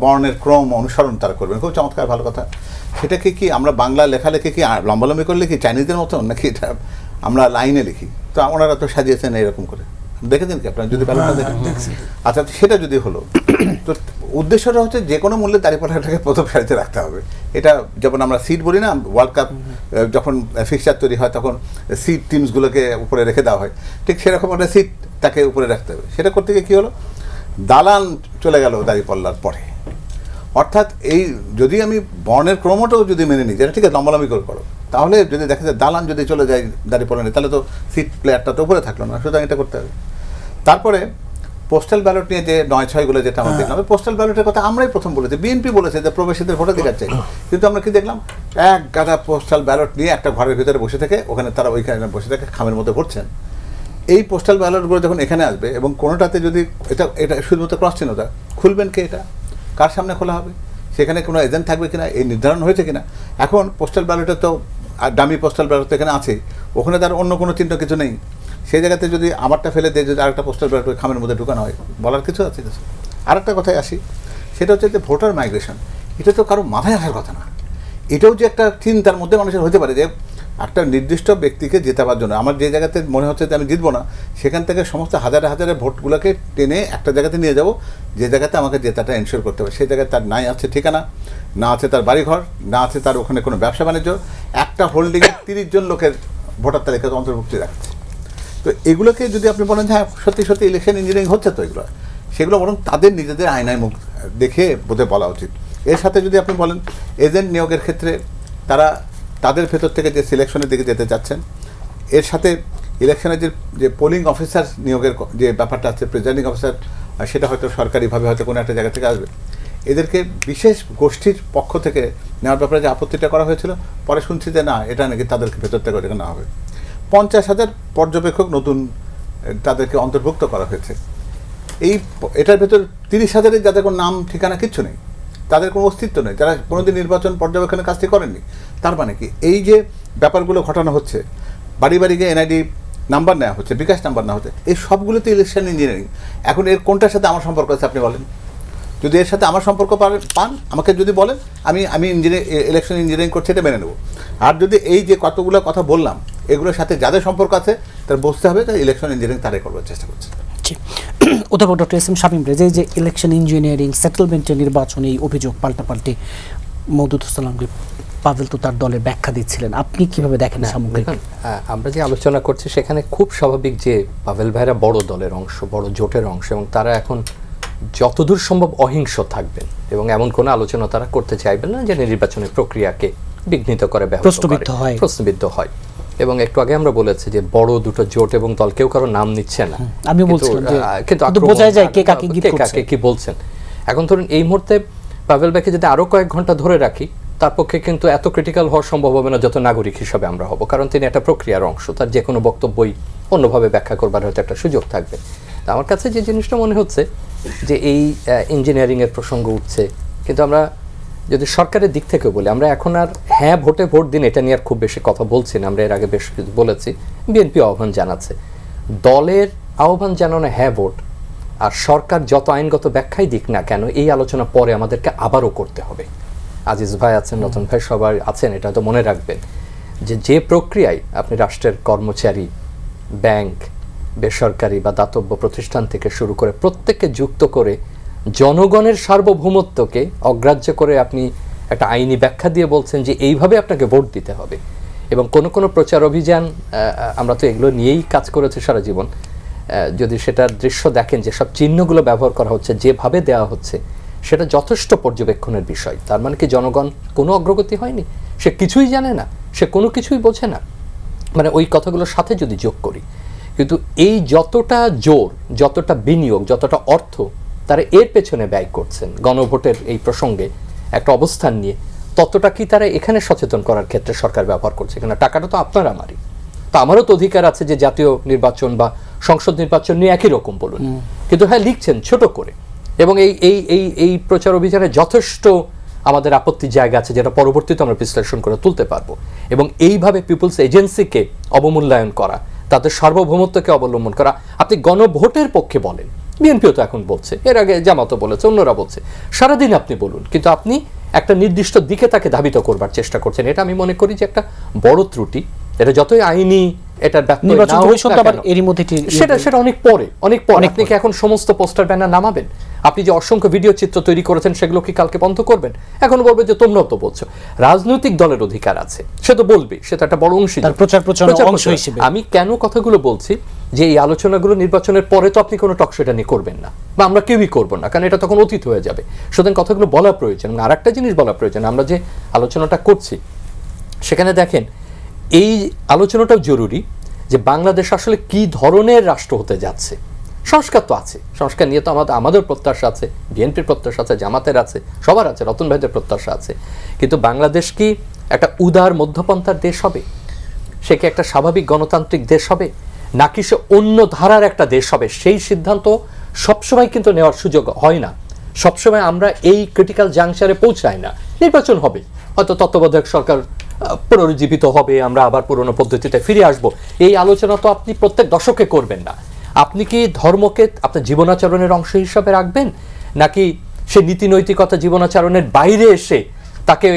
Speaker 5: বর্ণের ক্রম অনুসরণ তারা করবেন, খুব চমৎকার, ভালো কথা। সেটাকে কি আমরা বাংলা লেখালেখি কি লম্বালম্বি করলে কি চাইনিজদের মতো, নাকি এটা আমরা লাইনে লিখি? তো ওনারা তো সাজিয়েছেন এরকম করে, দেখেছেন কি আপনারা যদি ব্যালটটা দেখেন? আচ্ছা, সেটা যদি হলো, তো উদ্দেশ্যটা হচ্ছে যে কোনো মূল্যে দাঁড়িপাল্লাটাকে প্রথম সারিতে রাখতে হবে। এটা যেমন আমরা সিট বলি না, ওয়ার্ল্ড কাপ যখন ফিক্সচার তৈরি হয় তখন সিট টিমসগুলোকে উপরে রেখে দেওয়া হয়, ঠিক সেরকম একটা সিট তাকে উপরে রাখতে হবে। সেটা করতে গিয়ে কী হলো, দালান চলে গেল দাঁড়িপাল্লার পরে। অর্থাৎ এই যদি আমি বর্ণের ক্রমটাও যদি মেনে নিই, যেটা ঠিক আছে লম্বালম্বি করে করো, তাহলে যদি দেখা যায় দালান যদি চলে যায় দাঁড়িপাল্লা নিয়ে, তাহলে তো সিট প্লেয়ারটা তো উপরে থাকলো না, সুতরাং এটা করতে হবে। তারপরে পোস্টাল ব্যালট নিয়ে যে 9-6 যেটা আমরা দেখলাম, পোস্টাল ব্যালটের কথা আমরাই প্রথম বলেছি, বিএনপি বলেছে যে প্রবাসীদের ভোটাধিকার চাই, কিন্তু আমরা কি দেখলাম, এক গাদা পোস্টাল ব্যালট নিয়ে একটা ঘরের ভিতরে বসে থেকে, ওখানে তারা ওইখানে বসে থেকে খামের মধ্যে ভরছেন। এই পোস্টাল ব্যালটগুলো যখন এখানে আসবে এবং কোনোটাতে যদি এটা শুধুমাত্র ক্রস চিহ্নটা, খুলবেন কে, এটা কার সামনে খোলা হবে, সেখানে কোনো এজেন্ট থাকবে কিনা, এই নির্ধারণ হয়েছে কিনা? এখন পোস্টাল ব্যালটে তো ডামি পোস্টাল ব্যালট তো এখানে আছে, ওখানে তার অন্য কোনো চিহ্ন কিছু নেই। সেই জায়গাতে যদি আমারটা ফেলে দিয়ে যদি আরেকটা পোস্টাল ব্যালট খামের মধ্যে ঢুকানো হয়, বলার কিছু আছে? আরেকটা কথায় আসি, সেটা হচ্ছে যে ভোটার মাইগ্রেশন। এটা তো কারো মাথায় আসার কথা না। এটাও যে একটা চিন্তার মধ্যে মানুষের হতে পারে যে একটা নির্দিষ্ট ব্যক্তিকে জেতাবার জন্য আমার যে জায়গাতে মনে হচ্ছে যে আমি জিতবো না, সেখান থেকে সমস্ত হাজারে হাজারে ভোটগুলোকে টেনে একটা জায়গাতে নিয়ে যাব, যে জায়গাতে আমাকে জেতাটা এনশিওর করতে হবে। সেই জায়গায় তার নাই আছে ঠিকানা, না আছে তার বাড়িঘর, না আছে তার ওখানে কোনো ব্যবসা বাণিজ্য, একটা হোল্ডিংয়ে 30 জন লোকের ভোটার তালিকাতে অন্তর্ভুক্তি রাখছে। তো এগুলোকে যদি আপনি বলেন হ্যাঁ সত্যি সত্যি ইলেকশন ইঞ্জিনিয়ারিং হচ্ছে, তো এগুলো সেগুলো বরং তাদের নিজেদের আয়নায় মুখ দেখে বোধহয় বলা উচিত। এর সাথে যদি আপনি বলেন এজেন্ট নিয়োগের ক্ষেত্রে তাদের ভেতর থেকে যে সিলেকশনের দিকে যেতে চাচ্ছেন, এর সাথে ইলেকশনের যে পোলিং অফিসার নিয়োগের যে ব্যাপারটা আছে, প্রিজাইডিং অফিসার, সেটা হয়তো সরকারিভাবে হয়তো কোনো একটা জায়গা থেকে আসবে। এদেরকে বিশেষ গোষ্ঠীর পক্ষ থেকে নেওয়ার ব্যাপারে যে আপত্তিটা করা হয়েছিল, পরে শুনছি যে না, এটা নাকি তাদেরকে ভেতর থেকে ওটাকে নেওয়া হবে। 50,000 পর্যবেক্ষক নতুন তাদেরকে অন্তর্ভুক্ত করা হয়েছে। এটার ভেতর 30,000-এর যাদের কোনো নাম ঠিকানা কিচ্ছু নেই, তাদের কোনো অস্তিত্ব নেই, যারা কোনোদিন নির্বাচন পর্যবেক্ষণের কাজটি করেননি। তার মানে কি, এই যে ব্যাপারগুলো ঘটানো হচ্ছে, বাড়ি বাড়ি গিয়ে এনআইডি নাম্বার নেওয়া হচ্ছে, বিকাশ নাম্বার নেওয়া হচ্ছে, এই সবগুলোতে ইলেকশন ইঞ্জিনিয়ারিং। এখন এর কোনটার সাথে আমার সম্পর্ক আছে আপনি বলেন? যদি এর সাথে আমার সম্পর্ক পান, আমাকে যদি বলেন, আমি ইলেকশন ইঞ্জিনিয়ারিং করছি, এটা মেনে নেব। আর যদি এই যে কতগুলো কথা বললাম, এগুলোর সাথে যাদের সম্পর্ক আছে তার বুঝতে হবে তার ইলেকশন ইঞ্জিনিয়ারিং তারাই করবার চেষ্টা করছে।
Speaker 1: অধ্যাপক doctor S M Shamim Reza, যে ইলেকশন ইঞ্জিনিয়ারিং, সেটেলমেন্টের নির্বাচন, এই অভিযোগ পাল্টাপাল্টি মওদুদ হোসেন পাভেল তো তার দলের ব্যাখ্যা দিচ্ছিলেন, আপনি কিভাবে দেখেন সামগ্রিক?
Speaker 2: আমরা যে আলোচনা করছি সেখানে খুব স্বাভাবিক যে পাভেল ভাইরা বড় দলের অংশ, বড় জোটের অংশ, এবং তারা এখন যতদূর সম্ভব অহিংস থাকবেন এবং এমন কোনো আলোচনা তারা করতে চাইবেন না যে নির্বাচনের প্রক্রিয়াকে বিঘ্নিত করে, প্রশ্নবিদ্ধ হয়। এবং একটু আগে আমরা বলেছি যে বড় দুটো জোট এবং দল কেউ কারো নাম নিচ্ছে না,
Speaker 1: আমি বলছিলাম
Speaker 2: কিন্তু বোঝা যায় কে কাকে কি বলছেন। এখন ধরুন এই মুহূর্তে পাভেল ভাইকে যদি আরো কয়েক ঘন্টা ধরে রাখি, তার পক্ষে কিন্তু এত ক্রিটিক্যাল হওয়া সম্ভব হবে না যত নাগরিক হিসাবে আমরা হব, কারণ তিনি একটা প্রক্রিয়ার অংশ, তার যে কোনো বক্তব্যই অন্যভাবে ব্যাখ্যা করবার হয়তো একটা সুযোগ থাকবে। আমার কাছে যে জিনিসটা মনে হচ্ছে যে এই ইঞ্জিনিয়ারিংয়ের প্রসঙ্গ উঠছে, কিন্তু আমরা যদি সরকারের দিক থেকে বলি, আমরা এখন আর হ্যাঁ ভোটে ভোট দিন এটা নিয়ে আর খুব বেশি কথা বলছি না। আমরা এর আগে বেশ কিছু বলেছি, বিএনপি আহ্বান জানাচ্ছে, দলের আহ্বান জানানো হ্যাঁ ভোট, আর সরকার যত আইনগত ব্যাখ্যাই দিক না কেন, এই আলোচনা পরে আমাদেরকে আবারও করতে হবে। আজিজ ভাই আছেন, রতন ভাই সবাই আছেন, এটা তো মনে রাখবেন যে প্রক্রিয়ায় আপনি রাষ্ট্রের কর্মচারী, ব্যাংক, বেসরকারি বা দাতব্য প্রতিষ্ঠান থেকে শুরু করে প্রত্যেককে যুক্ত করে জনগণের সার্বভৌমত্বকে অগ্রাহ্য করে আপনি একটা আইনি ব্যাখ্যা দিয়ে বলছেন যে এইভাবে আপনাকে ভোট দিতে হবে। এবং কোনো প্রচার অভিযান, আমরা তো এগুলো নিয়েই কাজ করেছি সারা জীবন, যদি সেটার দৃশ্য দেখেন যে সব চিহ্নগুলো ব্যবহার করা হচ্ছে, যেভাবে দেওয়া হচ্ছে, সেটা যথেষ্ট পর্যবেক্ষণের বিষয়। তার মানে কি জনগণ কোনো অগ্রগতি হয়নি? সে কিছুই জানে না, সে কোনো কিছুই বোঝে না, মানে ওই কথাগুলোর সাথে যদি যোগ করি। কিন্তু এই যতটা জোর, যতটা বিনিয়োগ, যতটা অর্থ তারা এর পেছনে ব্যয় করছেন গণভোটের এই প্রসঙ্গে একটা অবস্থান নিয়ে, ততটা কি তারা এখানে সচেতন করার ক্ষেত্রে সরকার ব্যবহার করছে কিনা? টাকাটা তো আপনার আমারই, তো আমারও তো অধিকার আছে যে জাতীয় নির্বাচন বা সংসদ নির্বাচন নিয়ে একই রকম বলুন, কিন্তু হ্যাঁ লিখছেন ছোট করে। এবং এই এই এই এই প্রচার অভিযানে যথেষ্ট আমাদের আপত্তির জায়গা আছে, যেটা পরবর্তীতে আমরা বিশ্লেষণ করে তুলতে পারবো। এবং এইভাবে পিপলস এজেন্সিকে অবমূল্যায়ন করা, তাদের সার্বভৌমত্বকে অবলম্বন করা। আপনি গণভোটের পক্ষে বলেন, বিএনপিও তো এখন বলছে, এর আগে জামাতও বলেছে, অন্যরা বলছে, সারাদিন আপনি বলুন, কিন্তু আপনি একটা নির্দিষ্ট দিকে তাকে ধাবিত করবার চেষ্টা করছেন। এটা আমি মনে করি যে একটা বড় ত্রুটি। এটা যতই আইনি এটা সেটা অনেক পরে আপনি কি এখন সমস্ত পোস্টার ব্যানার নামাবেন? আপনি যে অসংখ্য ভিডিও চিত্র তৈরি করেছেন সেগুলো কি কালকে বন্ধ করবেন? এখন বলবে যে তোমরাও তো বলছো। রাজনৈতিক দলের অধিকার আছে, সে তো বলবে, সে তো একটা বড় অংশ হিসেবে। আমি কেন কথাগুলো বলছি যে এই আলোচনাগুলো নির্বাচনের পরে তো আপনি কোনো টকশো এটা নিয়ে করবেন না, বা আমরা কেউই করবো না, কারণ এটা তখন অতীত হয়ে যাবে। সুতরাং কথাগুলো বলা প্রয়োজন। আর একটা জিনিস বলা প্রয়োজন, আমরা যে আলোচনাটা করছি সেখানে দেখেন এই আলোচনাটাও জরুরি যে বাংলাদেশ আসলে কি ধরনের রাষ্ট্র হতে যাচ্ছে। সংস্কার তো আছে, সংস্কার নিয়ে তো আমাদের প্রত্যাশা আছে, বিএনপির প্রত্যাশা আছে, জামাতের আছে, সবার আছে, রতন ভাইদের প্রত্যাশা আছে। কিন্তু বাংলাদেশ কি একটা উদার মধ্যপন্থার দেশ হবে? সে কি একটা স্বাভাবিক গণতান্ত্রিক দেশ হবে, নাকি সে অন্য ধারার একটা দেশ হবে? সেই সিদ্ধান্ত সবসময় কিন্তু নেওয়ার সুযোগ হয় না। সবসময় আমরা এই ক্রিটিক্যাল জাংশনে পৌঁছাই না। নির্বাচন হবে, হয়তো তত্ত্বাবধায়ক সরকার পুনরুজ্জীবিত হবে, আমরা আবার পুরনো পদ্ধতিতে ফিরে আসব, এই আলোচনা তো আপনি প্রত্যেক দশকে করবেন না। আপনি কি ধর্মকে আপনার জীবনাচরণের অংশ হিসাবে রাখবেন, নাকি সে নীতি নৈতিকতা জীবনাচরণের বাইরে এসে তাকে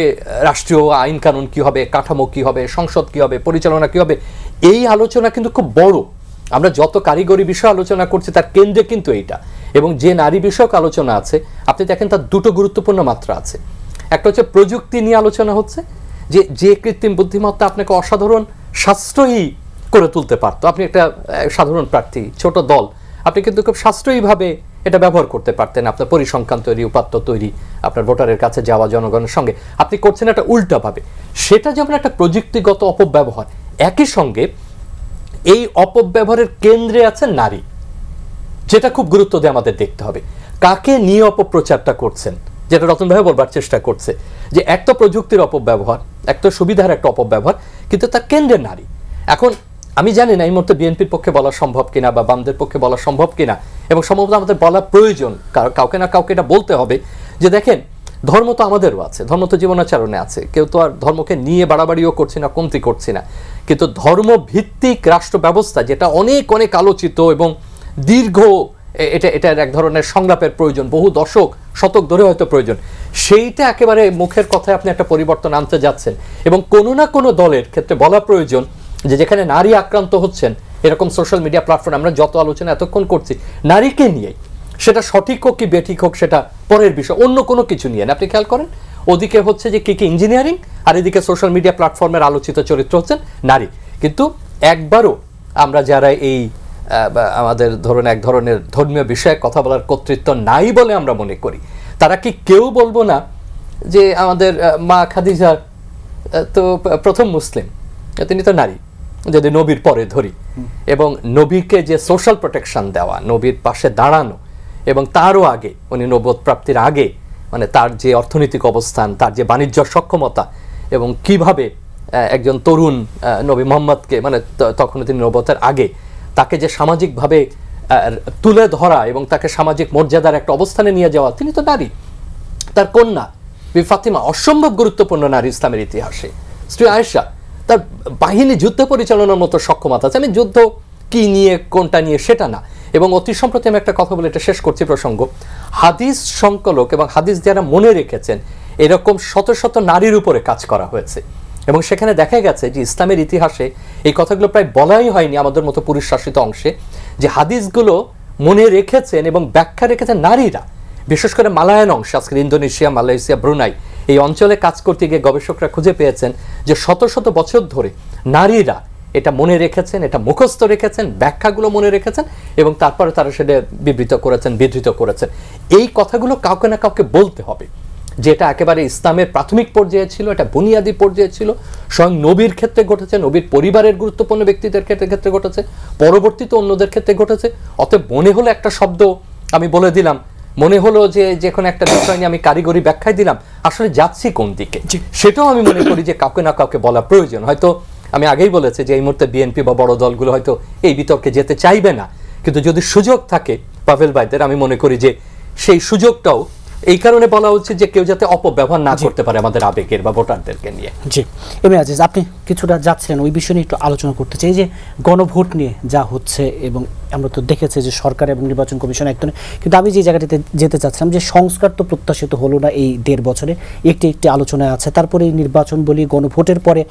Speaker 2: রাষ্ট্রীয় আইন কানুন কি হবে, কাঠামো কি হবে, সংসদ কি হবে, পরিচালনা কি হবে? এই আলোচনা কিন্তু খুব বড়। আমরা যত কারিগরি বিষয় আলোচনা করছি তার কেন্দ্রে কিন্তু এইটা। এবং যে নারী বিষয়ক আলোচনা আছে, আপনি দেখেন তার দুটো গুরুত্বপূর্ণ মাত্রা আছে। একটা হচ্ছে প্রযুক্তি নিয়ে আলোচনা হচ্ছে, যে কৃত্রিম বুদ্ধিমত্তা আপনাকে অসাধারণ সাশ্রয়ী করে তুলতে পারতো। আপনি একটা সাধারণ প্রার্থী, ছোট দল, আপনি কিন্তু খুব সাশ্রয়ীভাবে এটা ব্যবহার করতে পারতেন। আপনার পরিসংখ্যান তৈরি, উপাত্ত তৈরি, আপনার ভোটারের কাছে যাওয়া, জনগণের সঙ্গে। আপনি করছেন একটা উল্টাভাবে। সেটা যেমন একটা প্রযুক্তিগত অপব্যবহার, একই সঙ্গে এই অপব্যবহারের কেন্দ্রে আছে নারী, যেটা খুব গুরুত্ব দিয়ে আমাদের দেখতে হবে। কাকে নিয়ে অপপ্রচারটা করছেন, যেটা রতন ভাই বলবার চেষ্টা করছে, যে এক তো প্রযুক্তির অপব্যবহার, এক তো সুবিধার একটা অপব্যবহার, কিন্তু তার কেন্দ্রে নারী। এখন আমি জানি না এই মুহূর্তে বিএনপির পক্ষে বলা সম্ভব কিনা বা বামদের পক্ষে বলা সম্ভব কিনা, এবং সম্ভবত আমাদের বলা প্রয়োজন, কাউকে না কাউকে এটা বলতে হবে যে দেখেন, ধর্ম তো আমাদেরও আছে, ধর্ম তো জীবনাচরণে আছে, কেউ তো আর ধর্মকে নিয়ে বাড়াবাড়িও করছি না, কমতি করছি না। কিন্তু ধর্মভিত্তিক রাষ্ট্র ব্যবস্থা, যেটা অনেক অনেক আলোচিত এবং দীর্ঘ, এটার এক ধরনের সংলাপের প্রয়োজন, বহু দশক শতক ধরে হয়তো প্রয়োজন, সেইটা একেবারে মুখের কথায় আপনি একটা পরিবর্তন আনতে যাচ্ছেন। এবং কোনো না কোনো দলের ক্ষেত্রে বলা প্রয়োজন যে যেখানে নারী আক্রান্ত হচ্ছেন, এরকম সোশ্যাল মিডিয়া প্ল্যাটফর্মে আমরা যত আলোচনা এতক্ষণ করছি নারীকে নিয়ে, সেটা সঠিক হোক কি বেঠিক হোক সেটা পরের বিষয়, অন্য কোনো কিছু নিয়ে না। আপনি খেয়াল করেন, ওদিকে হচ্ছে যে কি ইঞ্জিনিয়ারিং, আর এদিকে সোশ্যাল মিডিয়া প্ল্যাটফর্মের আলোচিত চরিত্র হচ্ছেন নারী। কিন্তু একবারও আমরা যারা এই আমাদের ধরুন এক ধরনের ধর্মীয় বিষয়ে কথা বলার কর্তৃত্ব নাই বলে আমরা মনে করি, তারা কি কেউ বলবো না যে আমাদের মা খাদিজা তো প্রথম মুসলিম, তিনি তো নারী, যদি নবীর পরে ধরি, এবং নবীকে যে সোশ্যাল প্রোটেকশন দেওয়া, নবীর পাশে দাঁড়ানো, এবং তারও আগে উনি নবুয়ত প্রাপ্তির আগে, মানে তার যে অর্থনৈতিক অবস্থান, তার যে বাণিজ্য সক্ষমতা, এবং কিভাবে একজন তরুণ নবী মোহাম্মদকে, মানে তখন তিনি নবুয়তের আগে, তাকে যে সামাজিকভাবে তুলে ধরা এবং তাকে সামাজিক মর্যাদার একটা অবস্থানে নিয়ে যাওয়া, তিনি তো নারী। তার কন্যা ফাতিমা অসম্ভব গুরুত্বপূর্ণ নারী ইসলামের ইতিহাসে। স্ত্রী আয়েশা, তার বাহিনী যুদ্ধ পরিচালনার মতো সক্ষমতা আছে। আমি যুদ্ধ কি নিয়ে কোনটা নিয়ে সেটা না। এবং অতি সম্প্রতি আমি একটা কথা বলে এটা শেষ করছি প্রসঙ্গ, হাদিস সংকলক এবং হাদিস যারা মনে রেখেছেন, এরকম শত শত নারীর উপরে কাজ করা হয়েছে, এবং সেখানে দেখা গেছে যে ইসলামের ইতিহাসে এই কথাগুলো প্রায় বলাই হয়নি আমাদের মতো পুরুষ শাসিত অংশে, যে হাদিসগুলো মনে রেখেছেন এবং ব্যাখ্যা রেখেছেন নারীরা, বিশেষ করে মালায়ান অংশ, আজকের ইন্দোনেশিয়া, মালয়েশিয়া, ব্রুনাই এই অঞ্চলে কাজ করতে গিয়ে গবেষকরা খুঁজে পেয়েছেন যে শত শত বছর ধরে নারীরা এটা মনে রেখেছেন, এটা মুখস্থ রেখেছেন, ব্যাখ্যাগুলো মনে রেখেছেন এবং তারপরে তারা সেটা বিবৃত করেছেন, বিধৃত করেছেন। এই কথাগুলো কাউকে না কাউকে বলতে হবে, যেটা একেবারে ইসলামের প্রাথমিক পর্যায়ে ছিল, এটা বুনিয়াদি পর্যায়ে ছিল, স্বয়ং নবীর ক্ষেত্রে ঘটেছে, নবীর পরিবারের গুরুত্বপূর্ণ ব্যক্তিদের ক্ষেত্রে ঘটেছে, পরবর্তীতে অন্যদের ক্ষেত্রে ঘটেছে। অতএব মনে হলো একটা শব্দ আমি বলে দিলাম, মনে হলো যে কোনো একটা বিষয় নিয়ে আমি কারিগরি ব্যাখ্যায় দিলাম, আসলে যাচ্ছি কোন দিকে সেটাও আমি মনে করি যে কাউকে না কাউকে বলা প্রয়োজন। হয়তো আমি আগেই বলেছি যে এই মুহূর্তে বিএনপি বা বড় দলগুলো হয়তো এই বিতর্কে যেতে চাইবে না, কিন্তু যদি সুযোগ থাকে পাভেল ভাইদের, আমি মনে করি যে সেই সুযোগটাও এই কারণে বলা উচিত যে কেউ যাতে অপব্যবহার না করতে পারে আমাদের আবেগের বা ভোটারদেরকে নিয়ে।
Speaker 1: জি, এম এ আজিজ, আপনি কিছুটা যাচ্ছেন ওই বিষয় নিয়ে একটু আলোচনা করতে চাই। যে গণভোট নিয়ে যা হচ্ছে, এবং আমরা তো দেখেছি যে সরকার এবং নির্বাচন কমিশন একদম, কিন্তু আমি যে জায়গাটিতে যেতে চাচ্ছিলাম যে সংস্কার তো প্রত্যাশিত হলো না এই 1.5 বছরে, একটি আলোচনায় আছে। তারপরে এই নির্বাচন বলি, গণভোটের পরে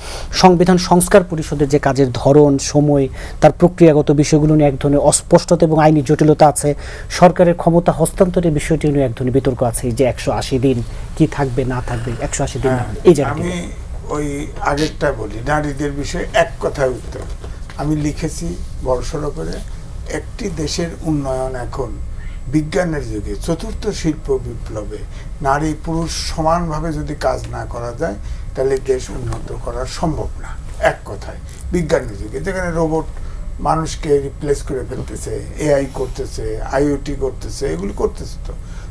Speaker 1: সংবিধান সংস্কার পরিষদের যে কাজের ধরন, সময়, তার প্রক্রিয়াগত বিষয়গুলো নিয়ে এক ধরনের অস্পষ্টতা এবং আইনি জটিলতা আছে। সরকারের ক্ষমতা হস্তান্তরের বিষয়টি নিয়ে এক ধরনের বিতর্ক আছে, যে 180 দিন কি থাকবে না থাকবে, 180 দিন এই জায়গায়।
Speaker 3: আমি ওই আগেরটা বলি, নারীদের বিষয়ে এক কথায় উত্তর আমি লিখেছি বড়সড় করে। একটি দেশের উন্নয়ন এখন বিজ্ঞানের যুগে, চতুর্থ শিল্প বিপ্লবে নারী পুরুষ সমানভাবে যদি কাজ না করা যায় তাহলে দেশ উন্নত করা সম্ভব না। এক কথায় বিজ্ঞানের যুগে, যেখানে রোবট মানুষকে রিপ্লেস করে ফেলতেছে, এআই করতেছে, আইওটি করতেছে, এগুলি করতেছে।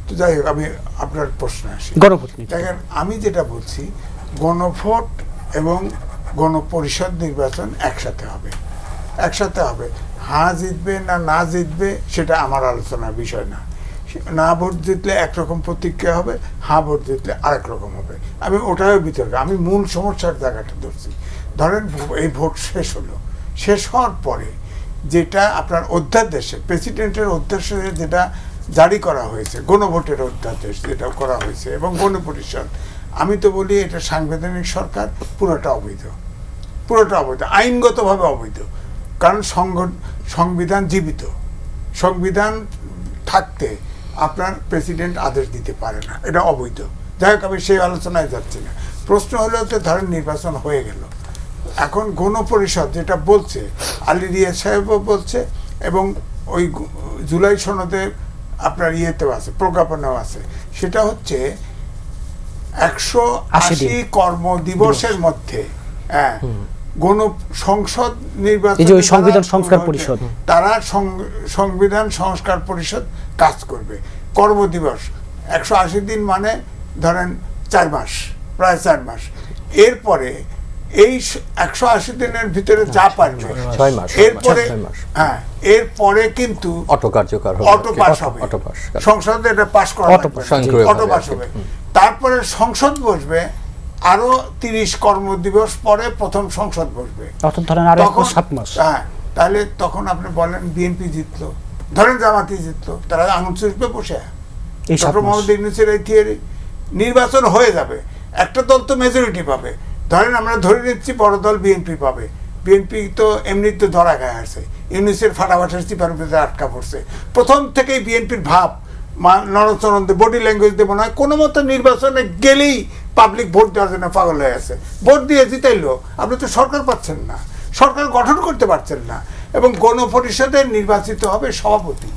Speaker 3: তো যাই হোক, আমি আপনার প্রশ্ন আসি।
Speaker 1: গণভোট
Speaker 3: দেখেন, আমি যেটা বলছি, গণভোট এবং গণপরিষদ নির্বাচন একসাথে হবে, একসাথে হবে। হ্যাঁ জিতবে না না জিতবে সেটা আমার আলোচনার বিষয় না। না ভোট জিতলে একরকম প্রতিক্রিয়া হবে, হ্যাঁ ভোট জিতলে আরেক রকম হবে। আমি ওটাও বিতর্ক, আমি মূল সমস্যার জায়গাটা ধরছি। ধরেন এই ভোট শেষ হলো, শেষ হওয়ার পরে যেটা আপনার অধ্যাদেশে, প্রেসিডেন্টের অধ্যাদেশে যেটা জারি করা হয়েছে, গণভোটের অধ্যাদেশ যেটা করা হয়েছে এবং গণপরিষদ, আমি তো বলি এটা সাংবিধানিক সরকার, পুরোটা অবৈধ, পুরোটা অবৈধ, আইনগতভাবে অবৈধ। কারণ সংবিধান জীবিত, সংবিধান থাকতে আপনার প্রেসিডেন্ট আদেশ দিতে পারে না, এটা অবৈধ। যাই হোক, আমি সেই আলোচনায় যাচ্ছি না। প্রশ্ন হলো যে ধরেন নির্বাচন হয়ে গেল, এখন গণপরিষদ যেটা বলছে, আলী রিয়াজ সাহেবও বলছে এবং ওই জুলাই সনদে আপনার ইয়েতেও আছে, প্রজ্ঞাপনেও আছে, সেটা হচ্ছে 180 কর্মদিবসের মধ্যে সংসদ নির্বাচন,
Speaker 1: সংবিধান সংস্কার পরিষদ,
Speaker 3: তারা সংবিধান সংস্কার পরিষদ কাজ করবে। কর্মদিবস 180 দিন মানে ধরেন 4 মাস, প্রায় 4 মাস। এরপরে এই 180 দিনের ভিতরে যা পারবে,
Speaker 2: 6 মাস,
Speaker 3: এরপরে হ্যাঁ, এরপরে কিন্তু
Speaker 2: অটো কার্যকর হবে,
Speaker 3: অটো পাস হবে, সংসদে এটা পাস করা অটো পাস হবে। তারপরে সংসদ বসবে, আরো 30 কর্মদিবস পরে প্রথম সংসদ বসবে,
Speaker 1: ধরেন আরো 7 মাস।
Speaker 3: হ্যাঁ, তাহলে তখন আপনি বলেন বিএনপি জিতলো, ধরেন জামাতি জিতলো, তারা আঙুল চুষবে বসে। ডক্টর মোহাম্মদ ইউনূসের এই থিওরি, নির্বাচন হয়ে যাবে, একটা দল তো মেজরিটি পাবে। ধরেন আমরা ধরে নিচ্ছি বড় দল বিএনপি পাবে, বিএনপি তো এমনিতে ধরা গায়ে আছে, ইউনূসের ফাটাফাটের চিপার ভিতরে আটকা পড়ছে। প্রথম থেকেই বিএনপির ভাব, নরচরণ বডি ল্যাঙ্গুয়েজ দিয়ে মনে হয় কোনো মতো নির্বাচনে গেলেই পাবলিক ভোট দেওয়ার জন্য পাগল হয়ে আছে। ভোট দিয়ে জিতাইলো, আপনি তো সরকার পাচ্ছেন না, সরকার গঠন করতে পারছেন না। এবং গণপরিষদে নির্বাচিত হবে সভাপতি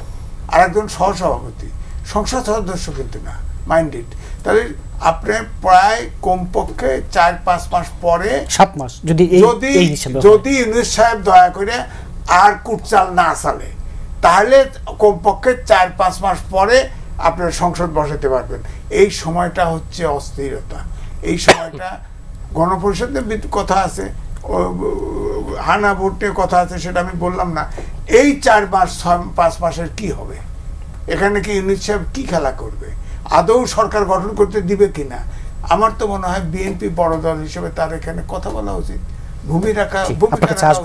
Speaker 3: আর একজন সহসভাপতি, সংসদ সদস্য কিন্তু না, মাইন্ডেড। তাহলে আপনি প্রায় কমপক্ষে 4-5 মাস পরে,
Speaker 1: 7 মাস, যদি
Speaker 3: ইউনূস সাহেব দয়া করে আর কুটচাল না চালে, তাহলে কমপক্ষে 4-5 মাস পরে আপনার সংসদ বসাতে পারবেন। এই সময়টা হচ্ছে অস্থিরতা, এই সময়টা গণপরিষদের কথা আছে, হানা ভোট নিয়ে কথা আছে, সেটা আমি বললাম না। এই 4-5 মাসের কি হবে? এখানে কি ইউনূস সাহেব কি খেলা করবে? আদৌ সরকার গঠন করতে দিবে কিনা? আমার তো মনে হয় বিএনপি বড় দল হিসেবে তার এখানে কথা বলা উচিত, ভূমিকা রাখা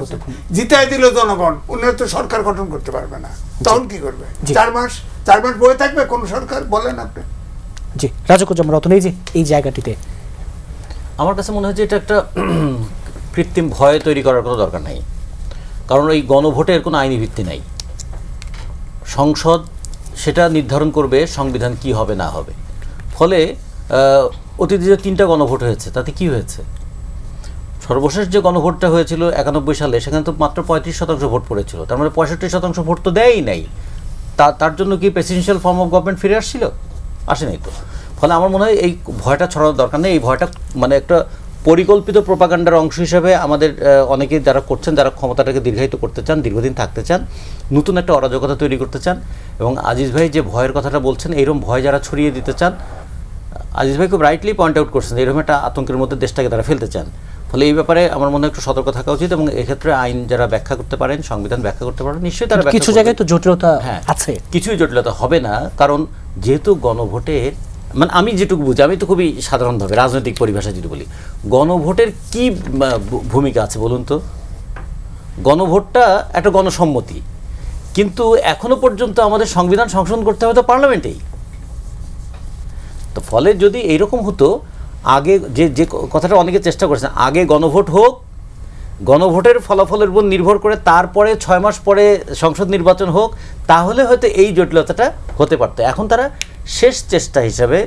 Speaker 3: উচিত। জিতাই দিল জনগণ, উন্নত সরকার গঠন করতে পারবে না, তখন কি করবে? 4 মাস বয়ে থাকবে কোন সরকার? বলেন আপনি।
Speaker 1: জি, রাজকুজ্জামান রতন, এই জায়গাটিতে
Speaker 4: আমার কাছে মনে হয় যে এটা একটা কৃত্রিম ভয় তৈরি করার কোনো দরকার নাই। কারণ এই গণভোটের কোনো আইনি ভিত্তি নাই। সংসদ সেটা নির্ধারণ করবে সংবিধান কি হবে না হবে। ফলে অতীতে যে 3টা গণভোট হয়েছে তাতে কি হয়েছে? সর্বশেষ যে গণভোটটা হয়েছিল 91 সালে, সেখানে তো মাত্র 35% ভোট পড়েছিল, তার মানে 65% ভোট তো দেয়ই নাই। তার জন্য কি প্রেসিডেন্সিয়াল ফর্ম অফ গভর্নমেন্ট ফিরে আসছিল? আসে নাই তো। ফলে আমার মনে হয় এই ভয়টা ছড়ানোর দরকার নেই। এই ভয়টা মানে একটা পরিকল্পিত প্রোপাগান্ডার অংশ হিসেবে আমাদের অনেকেই যারা করছেন, যারা ক্ষমতাটাকে দীর্ঘায়িত করতে চান, দীর্ঘদিন থাকতে চান, নতুন একটা অরাজকতা তৈরি করতে চান। এবং আজিজ ভাই যে ভয়ের কথাটা বলছেন, এইরকম ভয় যারা ছড়িয়ে দিতে চান, আজিজ ভাই খুব রাইটলি পয়েন্ট আউট করছেন, এরকম একটা আতঙ্কের মধ্যে দেশটাকে তারা ফেলতে চান। ফলে এই ব্যাপারে আমার মনে হয় একটু সতর্ক থাকা উচিত। এবং এক্ষেত্রে আইন যারা ব্যাখ্যা করতে পারেন, সংবিধান ব্যাখ্যা করতে পারেন, নিশ্চয়ই তারা
Speaker 1: কিছু জায়গায় তো জটিলতা আছে।
Speaker 4: কিছুই জটিলতা হবে না, কারণ যেহেতু গণভোটের মানে আমি যেটুকু বুঝি, আমি তো খুবই সাধারণভাবে রাজনৈতিক পরিভাষা যদি বলি, গণভোটের কি ভূমিকা আছে বলুন তো? গণভোটটা একটা গণসম্মতি, কিন্তু এখনো পর্যন্ত আমাদের সংবিধান সংশোধন করতে হবে তো পার্লামেন্টেই। তো ফলে যদি এইরকম হতো, আগে যে কথাটা অনেকে চেষ্টা করেছেন, আগে গণভোট হোক, গণভোটের ফলাফলের উপর নির্ভর করে তারপরে 6 মাস পরে সংসদ নির্বাচন হোক, তাহলে হয়তো এই জটিলতাটা হতে পারতো। এখন তারা শেষ চেষ্টা হিসাবে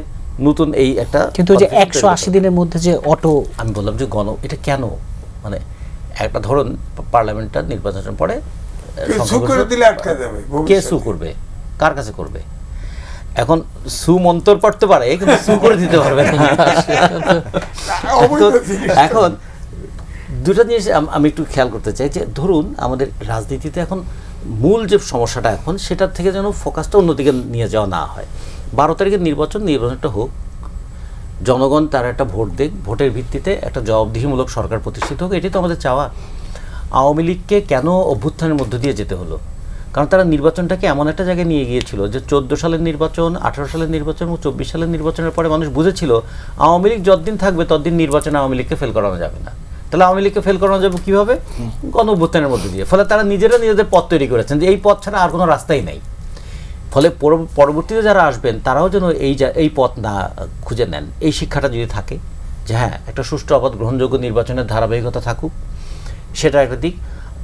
Speaker 4: নতুন এই একটা,
Speaker 1: কিন্তু যে 180 দিনের মধ্যে যে অটো,
Speaker 4: আমি বললাম যে এটা কেন, মানে একটা ধরুন পার্লামেন্টটা নির্বাচনের পরে কে সু করবে, কার কাছে করবে? এখন সু মন্তর পড়তে পারে কিন্তু সু করে দিতে পারবে না। এখন দুটো জিনিস আমি একটু খেয়াল করতে চাই, যে ধরুন আমাদের রাজনীতিতে এখন মূল যে সমস্যাটা এখন, সেটার থেকে যেন ফোকাসটা অন্যদিকে নিয়ে যাওয়া না হয়। 12 তারিখের নির্বাচনটা হোক, জনগণ তার একটা ভোট দেখ, ভোটের ভিত্তিতে একটা জবাবদিহিমূলক সরকার প্রতিষ্ঠিত হোক, এটাই তো আমাদের চাওয়া। আওয়ামী লীগকে কেন অভ্যুত্থানের মধ্য দিয়ে যেতে হলো? কারণ তারা নির্বাচনটাকে এমন একটা জায়গায় নিয়ে গিয়েছিল যে 14 সালের নির্বাচন, 18 সালের নির্বাচন এবং 24 সালের নির্বাচনের পরে মানুষ বুঝেছিল আওয়ামী লীগ যতদিন থাকবে ততদিন নির্বাচনে আওয়ামী লীগকে ফেল করানো যাবে না। তাহলে আওয়ামী লীগকে ফেল করানো যাবে কীভাবে? গণ অভ্যুত্থানের মধ্যে দিয়ে। ফলে তারা নিজেদের পথ তৈরি করেছেন যে এই পথ ছাড়া আর কোনো রাস্তাই নাই। ফলে পরবর্তীতে যারা আসবেন তারাও যেন এই পথ না খুঁজে নেন। এই শিক্ষাটা যদি থাকে যে হ্যাঁ, একটা সুষ্ঠু অবাধ গ্রহণযোগ্য নির্বাচনের ধারাবাহিকতা থাকুক, সেটা একটা দিক।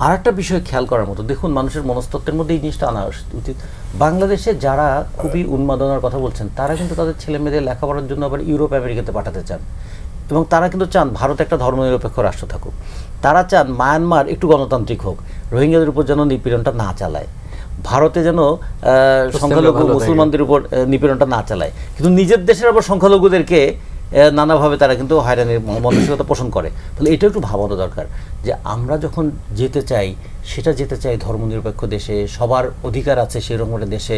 Speaker 4: আর একটা বিষয় খেয়াল করার মতো, দেখুন মানুষের মনস্তত্ত্বের মধ্যে এই জিনিসটা আনা উচিত। বাংলাদেশে যারা খুবই উন্মাদনার কথা বলছেন, তারা কিন্তু তাদের ছেলে মেয়েদের লেখাপড়ার জন্য আবার ইউরোপ আমেরিকাতে পাঠাতে চান, এবং তারা কিন্তু চান ভারত একটা ধর্মনিরপেক্ষ রাষ্ট্র থাকুক। তারা চান মায়ানমার একটু গণতান্ত্রিক হোক, রোহিঙ্গাদের উপর যেন নিপীড়নটা না চালায়, ভারতে যেন সংখ্যালঘু মুসলমানদের উপর নিপীড়নটা না চালায়, কিন্তু নিজের দেশের আবার সংখ্যালঘুদেরকে নানাভাবে তারা কিন্তু হয়রানির মানসিকতা পোষণ করে। তাহলে এটা একটু ভাবানো দরকার যে আমরা যখন যেতে চাই, সেটা যেতে চাই ধর্মনিরপেক্ষ দেশে, সবার অধিকার আছে সেই রকম একটা দেশে,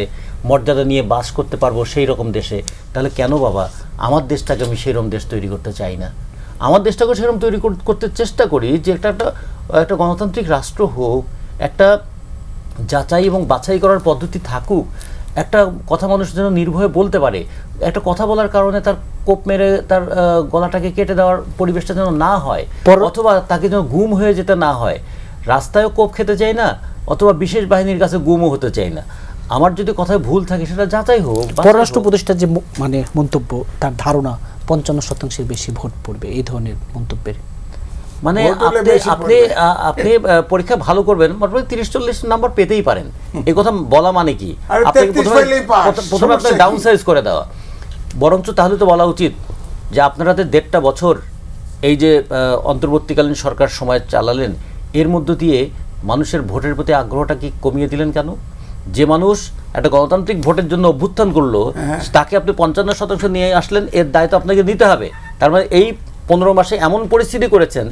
Speaker 4: মর্যাদা নিয়ে বাস করতে পারবো সেই রকম দেশে। তাহলে কেন বাবা আমার দেশটাকে আমি সেরকম দেশ তৈরি করতে চাই না? আমার দেশটাকে সেরকম তৈরি করতে চেষ্টা করি যে একটা গণতান্ত্রিক রাষ্ট্র হোক, একটা যাচাই এবং বাছাই করার পদ্ধতি থাকুক, একটা কথা মানুষ যেন নির্ভয়ে বলতে পারে, একটা কথা বলার কারণে তার কোপ মেরে তার গলাটাকে কেটে দেওয়ার পরিবেশটা যেন না হয়, অথবা তাকে যেন গুম হয়ে যেতে না হয়। রাস্তায়ও কোপ খেতে চাই না, অথবা বিশেষ বাহিনীর কাছে গুমও হতে চাই না। আমার যদি কথায় ভুল থাকে সেটা যাচাই হোক।
Speaker 1: পররাষ্ট্র উপদেষ্টার যে মানে মন্তব্য, তার ধারণা 55% বেশি ভোট পড়বে, এই ধরনের মন্তব্যের
Speaker 4: মানে আপনি পরীক্ষা ভালো করবেন, মোটামুটি 30-40 নাম্বার পেতেই পারেন। এই কথা বলা মানে কি? প্রথমে আপনাকে ডাউন সাইজ করে দেওয়া। বরঞ্চ তাহলে তো বলা উচিত যে আপনারা 1.5টা বছর এই যে অন্তর্বর্তীকালীন সরকার সময় চালালেন, এর মধ্য দিয়ে মানুষের ভোটের প্রতি আগ্রহটা কি কমিয়ে দিলেন কেন? যে মানুষ একটা গণতান্ত্রিক ভোটের জন্য অভ্যুত্থান করলো, তাকে আপনি 55% নিয়ে আসলেন, এর দায়িত্ব আপনাকে নিতে হবে। তার মানে এই 15 মাসে এমন পরিস্থিতি করেছেন,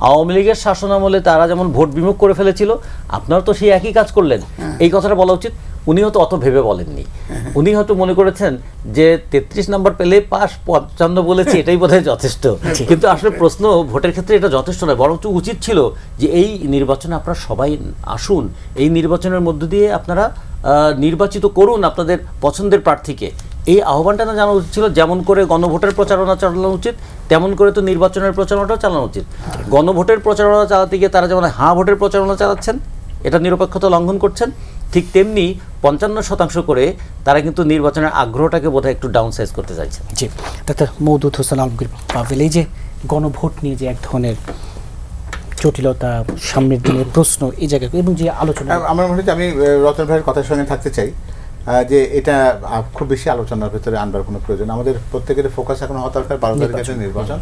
Speaker 4: আওয়ামী লীগের শাসনামলে তারা যেমন ভোট বিমুখ করে ফেলেছিল, আপনারা তো সেই একই কাজ করলেন। এই কথাটা বলা উচিত। উনি হয়তো অত ভেবে বলেননি, উনি হয়তো মনে করেছেন যে 33 নাম্বার পেলে পাস, 55 বলেছি এটাই বোধহয় যথেষ্ট। কিন্তু আসলে প্রশ্ন ভোটের ক্ষেত্রে এটা যথেষ্ট নয়, বরঞ্চ উচিত ছিল যে এই নির্বাচনে আপনারা সবাই আসুন, এই নির্বাচনের মধ্য দিয়ে আপনারা নির্বাচিত করুন আপনাদের পছন্দের প্রার্থীকে। এই আহ্বানটা না জানা উচিত ছিল। যেমন করে গণভোটের প্রচারণা চালানো উচিত, তেমন করে তো নির্বাচনের প্রচারণাটাও চালানো উচিত। গণভোটের প্রচারণা চালাতে গিয়ে তারা যেমন হ্যাঁ ভোটের প্রচারণা চালাচ্ছেন, এটা নিরপেক্ষতা লঙ্ঘন করছেন, ঠিক তেমনি 55% করে তারা কিন্তু নির্বাচনের আগ্রহটাকে বোধহয় একটু ডাউন সাইজ করতে চাইছেন।
Speaker 1: জি, ডাক্তার মওদুদ হোসেন আলমগীর পাভেল, এই যে গণভোট নিয়ে যে এক ধরনের জটিলতা, সামনের দিনের প্রশ্ন, এই জায়গায় এবং যে আলোচনা
Speaker 5: আমার মনে হচ্ছে আমি রতন ভাইয়ের কথার সঙ্গে থাকতে চাই যে এটা খুব বেশি আলোচনার ভেতরে আনবার কোনো প্রয়োজন। আমাদের প্রত্যেকের ফোকাস এখন হওয়া দরকার 12 তারিখের নির্বাচন।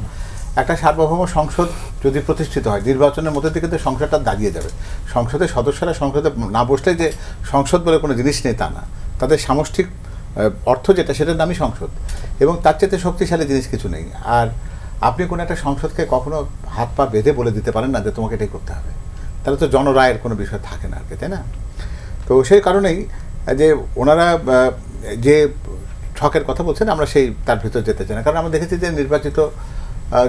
Speaker 5: একটা সার্বভৌম সংসদ যদি প্রতিষ্ঠিত হয়, নির্বাচনের মধ্যে থেকে তো সংসদটা দাঁড়িয়ে যাবে। সংসদের সদস্যরা সংসদে না বসলে যে সংসদ বলে কোনো জিনিস নেই তা না, তাদের সামষ্টিক অর্থ যেটা সেটার নামই সংসদ, এবং তার চেয়ে শক্তিশালী জিনিস কিছু নেই। আর আপনি কোনো একটা সংসদকে কখনো হাত পা বেঁধে বলে দিতে পারেন না যে তোমাকে এটাই করতে হবে, তাহলে তো জনরায়ের কোনো বিষয় থাকে না আর কি, তাই না? তো সেই কারণেই যে ওনারা যে ছকের কথা বলছেন আমরা সেই তার ভিতর যেতে চাই না, কারণ আমরা দেখেছি যে নির্বাচিত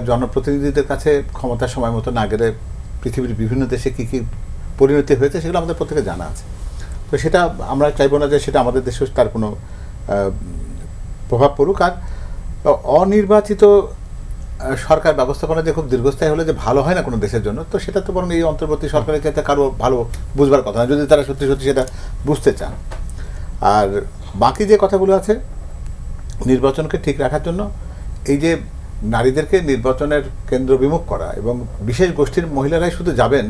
Speaker 5: জনপ্রতিনিধিদের কাছে ক্ষমতার সময় মতো না গেলে পৃথিবীর বিভিন্ন দেশে কী কী পরিণতি হয়েছে সেগুলো আমাদের প্রত্যেকে জানা আছে। তো সেটা আমরা চাইবো না যে সেটা আমাদের দেশে তার কোনো প্রভাব পড়ুক। আর অনির্বাচিত সরকার ব্যবস্থাপনা যে খুব দীর্ঘস্থায়ী হলে যে ভালো হয় না কোনো দেশের জন্য, তো সেটা তো বরং এই অন্তর্বর্তী সরকারের চাইতে কারো ভালো বুঝবার কথা না, যদি তারা সত্যি সত্যি সেটা বুঝতে চান। আর বাকি যে কথাগুলো আছে নির্বাচনকে ঠিক রাখার জন্য, এই যে নারীদেরকে নির্বাচনের কেন্দ্র বিমুখ করা এবং বিশেষ গোষ্ঠীর মহিলারাই শুধু যাবেন,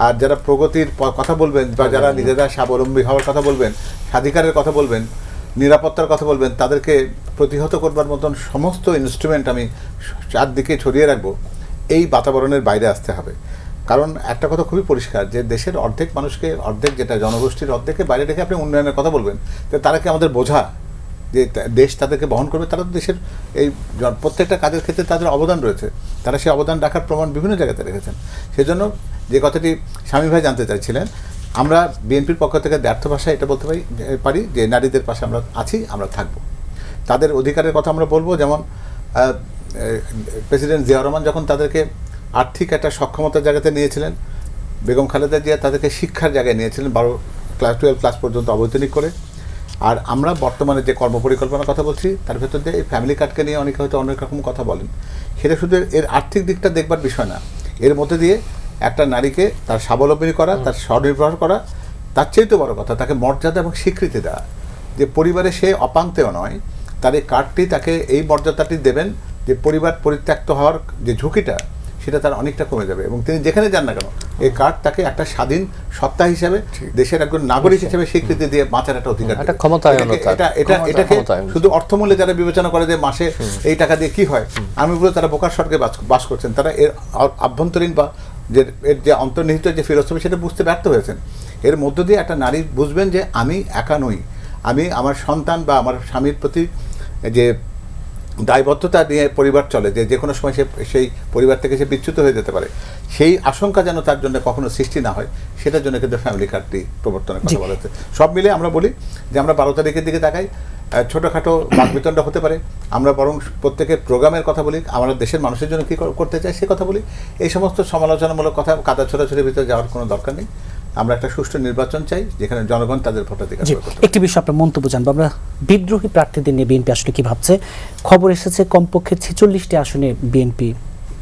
Speaker 5: আর যারা প্রগতির কথা বলবেন বা যারা নিজেরা স্বাবলম্বী হওয়ার কথা বলবেন, স্বাধিকারের কথা বলবেন, নিরাপত্তার কথা বলবেন, তাদেরকে প্রতিহত করবার মতন সমস্ত ইনস্ট্রুমেন্ট আমি চারদিকে ছড়িয়ে রাখবো, এই বাতাবরণের বাইরে আসতে হবে। কারণ একটা কথা খুবই পরিষ্কার যে দেশের অর্ধেক মানুষকে, অর্ধেক যেটা জনগোষ্ঠীর অর্ধেককে বাইরে রেখে আপনি উন্নয়নের কথা বলবেন, তো তারা কি আমাদের বোঝা যে দেশ তাদেরকে বহন করবে? তারা তো দেশের এই প্রত্যেকটা কাজের ক্ষেত্রে তাদের অবদান রয়েছে, তারা সেই অবদান রাখার প্রমাণ বিভিন্ন জায়গাতে রেখেছেন। সেজন্য যে কথাটি স্বামী ভাই জানতে চাইছিলেন, আমরা বিএনপির পক্ষ থেকে ব্যর্থ ভাষায় এটা বলতে পারি যে নারীদের পাশে আমরা আছি, আমরা থাকব, তাদের অধিকারের কথা আমরা বলবো। যেমন প্রেসিডেন্ট জিয়া রহমান যখন তাদেরকে আর্থিক একটা সক্ষমতার জায়গাতে নিয়েছিলেন, বেগম খালেদা জিয়া তাদেরকে শিক্ষার জায়গায় নিয়েছিলেন 12 ক্লাস পর্যন্ত অবৈতনিক করে। আর আমরা বর্তমানে যে কর্মপরিকল্পনার কথা বলছি তার ভেতর দিয়ে এই ফ্যামিলি কার্ডকে নিয়ে অনেকে হয়তো অনেক রকম কথা বলেন, সেটা শুধু এর আর্থিক দিকটা দেখবার বিষয় না, এর মধ্যে দিয়ে একটা নারীকে তার স্বাবলম্বী করা, তার স্বনির্ভর করা, তার চেয়ে তো বড় কথা তাকে মর্যাদা এবং স্বীকৃতি দেওয়া, যে পরিবারে সে অপাংতেও নয়, তার এই কার্ডটি তাকে এই মর্যাদাটি দেবেন যে পরিবার পরিত্যক্ত হওয়ার যে ঝুঁকিটা সেটা তার অনেকটা কমে যাবে। এবং তিনি যেখানে যান না কেন এই কার্ড তাকে একটা স্বাধীন সত্তা হিসেবে, দেশের একজন নাগরিক হিসেবে স্বীকৃতি দিয়ে বাঁচার একটা অধিকার। এটাকে শুধু অর্থমূল্যে যারা বিবেচনা করে যে মাসে এই টাকা দিয়ে কি হয়, আমি বলবো তারা বোকার স্বর্গে বাস করছেন, তারা এর আভ্যন্তরীণ বা যে এর যে অন্তর্নিহিত যে ফিলসফি সেটা বুঝতে ব্যর্থ হয়েছেন। এর মধ্য দিয়ে একটা নারী বুঝবেন যে আমি একা নই, আমি আমার সন্তান বা আমার স্বামীর প্রতি যে দায়বদ্ধতা নিয়ে পরিবার চলে, যে কোনো সময় সে সেই পরিবার থেকে সে বিচ্যুত হয়ে যেতে পারে, সেই আশঙ্কা যেন তার জন্য কখনো সৃষ্টি না হয়, সেটার জন্য কিন্তু ফ্যামিলি কার্ডটি প্রবর্তনের কথা বলা হচ্ছে। সব মিলে আমরা বলি যে আমরা 12 তারিখের দিকে তাকাই, ছোটোখাটো বাকবিতণ্ড হতে পারে, আমরা বরং প্রত্যেকের প্রোগ্রামের কথা বলি, আমরা দেশের মানুষের জন্য কী করতে চাই সে কথা বলি। এই সমস্ত সমালোচনামূলক কথা কাদা ছোড়াছড়ির ভিতরে যাওয়ার কোনো দরকার নেই। আমরা একটা সুষ্ঠু নির্বাচন চাই যেখানে জনগণ তাদের ভোটাধিকার প্রয়োগ করতে পারে।
Speaker 1: একটি বিষয় আপনার মন্তব্য জানবো আমরা, বিদ্রোহী প্রার্থীদের নিয়ে বিএনপি আসলে কি ভাবছে? খবর এসেছে কমপক্ষে 46টি আসনে বিএনপি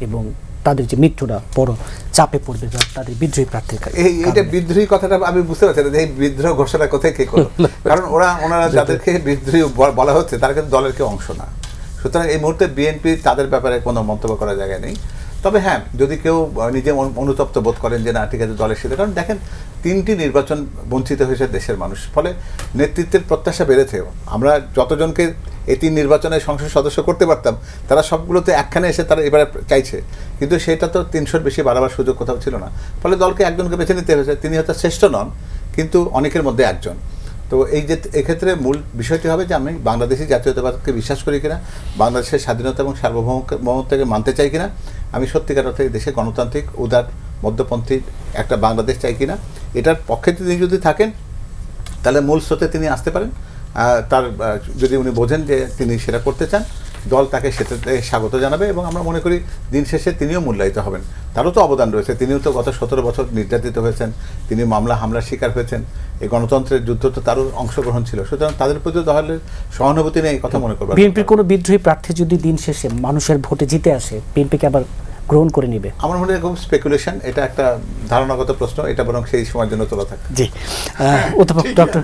Speaker 1: এবং তাদের যে মিত্ররা বড় চাপে পড়বে তাদের বিদ্রোহী প্রার্থীর।
Speaker 5: এইটা বিদ্রোহী কথাটা আমি বুঝতে পারছি না যে এই বিদ্রোহ ঘোষণা কোথায় কে করলো, কারণ ওনারা যাদেরকে বিদ্রোহী বলা হচ্ছে তারা কিন্তু দলের কেউ অংশ না। সুতরাং এই মুহূর্তে বিএনপি তাদের ব্যাপারে কোনো মন্তব্য করার জায়গায় নেই। তবে হ্যাঁ, যদি কেউ নিজে অনুতপ্ত বোধ করেন যে না ঠিক আছে দলের সাথে, কারণ দেখেন 3টি নির্বাচন বঞ্চিত হয়েছে দেশের মানুষ, ফলে নেতৃত্বের প্রত্যাশা বেড়েছেও। আমরা যতজনকে এই 3 নির্বাচনে সংসদ সদস্য করতে পারতাম তারা সবগুলোতে একখানে এসে তারা এবারে চাইছে, কিন্তু সেটা তো 300-র বেশি বাড়াবার সুযোগ কোথাও ছিল না, ফলে দলকে একজনকে বেছে নিতে হয়েছে। তিনি হয়তো শ্রেষ্ঠ নন কিন্তু অনেকের মধ্যে একজন। তো এই যে এক্ষেত্রে মূল বিষয়টি হবে যে আমি বাংলাদেশি জাতীয়তাবাদকে বিশ্বাস করি কিনা, বাংলাদেশের স্বাধীনতা এবং সার্বভৌমত্বকে মানতে চাই কিনা, আমি সত্যিকার অর্থে দেশে গণতান্ত্রিক উদার মধ্যপন্থী একটা বাংলাদেশ চাই কিনা, এটার পক্ষে তিনি যদি থাকেন তাহলে মূল স্রোতে তিনি আসতে পারেন। তার যদি উনি বোঝেন যে তিনি সেটা করতে চান, দল তাকে সেটাতে স্বাগত জানাবে এবং আমরা মনে করি দিন শেষে তিনিও মূল্যায়িত হবেন। তারও তো অবদান রয়েছে, তিনিও তো গত 17 বছর নির্যাতিত হয়েছেন, তিনি মামলা হামলার শিকার হয়েছেন, এই গণতন্ত্রের যুদ্ধ তো তারও অংশগ্রহণ ছিল। সুতরাং তাদের প্রতি দলের সহানুভূতি নেই এই কথা মনে করবেন।
Speaker 1: বিএনপির কোনো বিদ্রোহী প্রার্থী যদি দিন শেষে মানুষের ভোটে জিতে আসে, বিএনপিকে আবার গ্রহণ করে নেবে?
Speaker 5: আমার মনে হয় খুব স্পেকুলেশন, এটা একটা ধারণাগত প্রশ্ন, এটা বরং সেই সময়ের জন্য তোলা থাকে।
Speaker 1: জি, অধ্যাপক ডক্টর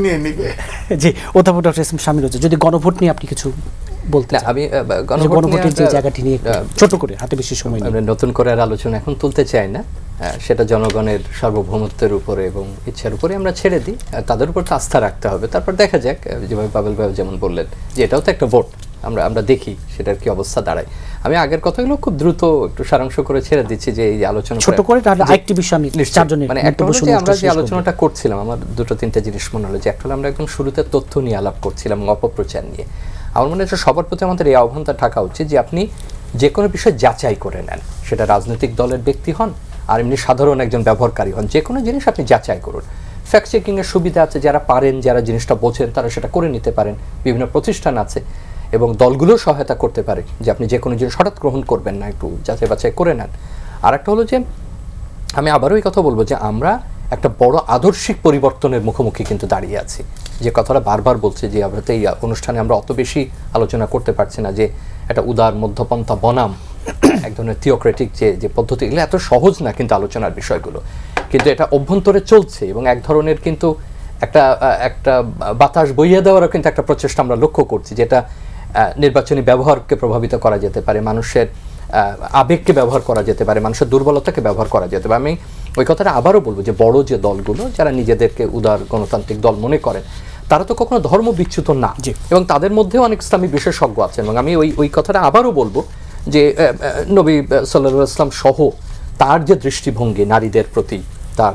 Speaker 3: নিয়ে নিবে।
Speaker 1: জি, অধ্যাপক ডক্টর এস এম শামীম, যদি গণভোট নিয়ে আপনি কিছু বলতে
Speaker 2: না,
Speaker 1: চান?
Speaker 2: আমি
Speaker 1: গণভোটের যে জায়গাটি নিয়ে একটু ছোট করে, হাতে বেশি সময় নেই।
Speaker 2: আমরা নতুন করে আর আলোচনা এখন তুলতে চাই না। সেটা জনগণের সার্বভৌমত্বের উপরে এবং ইচ্ছার উপরে আমরা ছেড়ে দিই। তাদের উপর তো আস্থা রাখতে হবে, তারপর দেখা যাক। যেভাবে পাবেল ভাই যেমন বললেন যে এটাও তো একটা ভোট, আমরা দেখি সেটার কি অবস্থা দাঁড়ায়। আমি আগের কথাগুলো খুব দ্রুত একটু সারাংশ করে ছেড়ে দিচ্ছি যে এই আলোচনা
Speaker 1: ছোট করে, তাহলে আরেকটি বিষয় আমি চারজনের
Speaker 2: মানে একটা হলো যে আমরা যে আলোচনাটা করছিলাম, আমার দুটো তিনটা জিনিস মনে হলো। যে একটা হলো আমরা একদম শুরুতে তথ্য নিয়ে আলাপ করছিলাম, অপপ্রচার নিয়ে। আমার মনে হচ্ছে সবার প্রতি আমাদের এই আহ্বানটা থাকা উচিত যে আপনি যে কোনো বিষয় যাচাই করে নেন, সেটা রাজনৈতিক দলের ব্যক্তি হন আর এমনি সাধারণ একজন ব্যবহারকারী হন, যে কোনো জিনিস আপনি যাচাই করুন। ফ্যাক্ট চেকিংয়ের সুবিধা আছে, যারা পারেন, যারা জিনিসটা বোঝেন তারা সেটা করে নিতে পারেন। বিভিন্ন প্রতিষ্ঠান আছে এবং দলগুলো সহায়তা করতে পারে যে আপনি যে কোনো জিনিস হঠাৎ গ্রহণ করবেন না, একটু যাচাই বাছাই করে নেন। আর একটা হলো যে আমি আবারও এই কথা বলবো যে আমরা একটা বড় আদর্শিক পরিবর্তনের মুখোমুখি কিন্তু দাঁড়িয়ে আছি। যে কথাটা বারবার বলছে যে আমরা তো এই অনুষ্ঠানে আমরা অত বেশি আলোচনা করতে পারছি না যে একটা উদার মধ্যপন্থা বনাম এক ধরনের থিওক্রেটিক যে পদ্ধতি, এগুলো এত সহজ না কিন্তু আলোচনার বিষয়গুলো। কিন্তু এটা অভ্যন্তরে চলছে এবং এক ধরনের কিন্তু একটা বাতাস বইয়ে দেওয়ারও কিন্তু একটা প্রচেষ্টা আমরা লক্ষ্য করছি, যেটা নির্বাচনী ব্যবহারকে প্রভাবিত করা যেতে পারে, মানুষের আবেগকে ব্যবহার করা যেতে পারে, মানুষের দুর্বলতাকে ব্যবহার করা যেতে পারে। আমি ওই কথাটা আবারও বলবো যে বড় যে দলগুলো যারা নিজেদেরকে উদার গণতান্ত্রিক দল মনে করেন, তারা তো কখনো ধর্ম বিচ্যুত না, এবং তাদের মধ্যেও অনেক ইসলামী বিশেষজ্ঞ আছেন। এবং আমি ওই কথাটা আবারও বলবো যে নবী সাল্লাল্লাহু আলাইহি ওয়াসাল্লাম সহ তার যে দৃষ্টিভঙ্গি নারীদের প্রতি,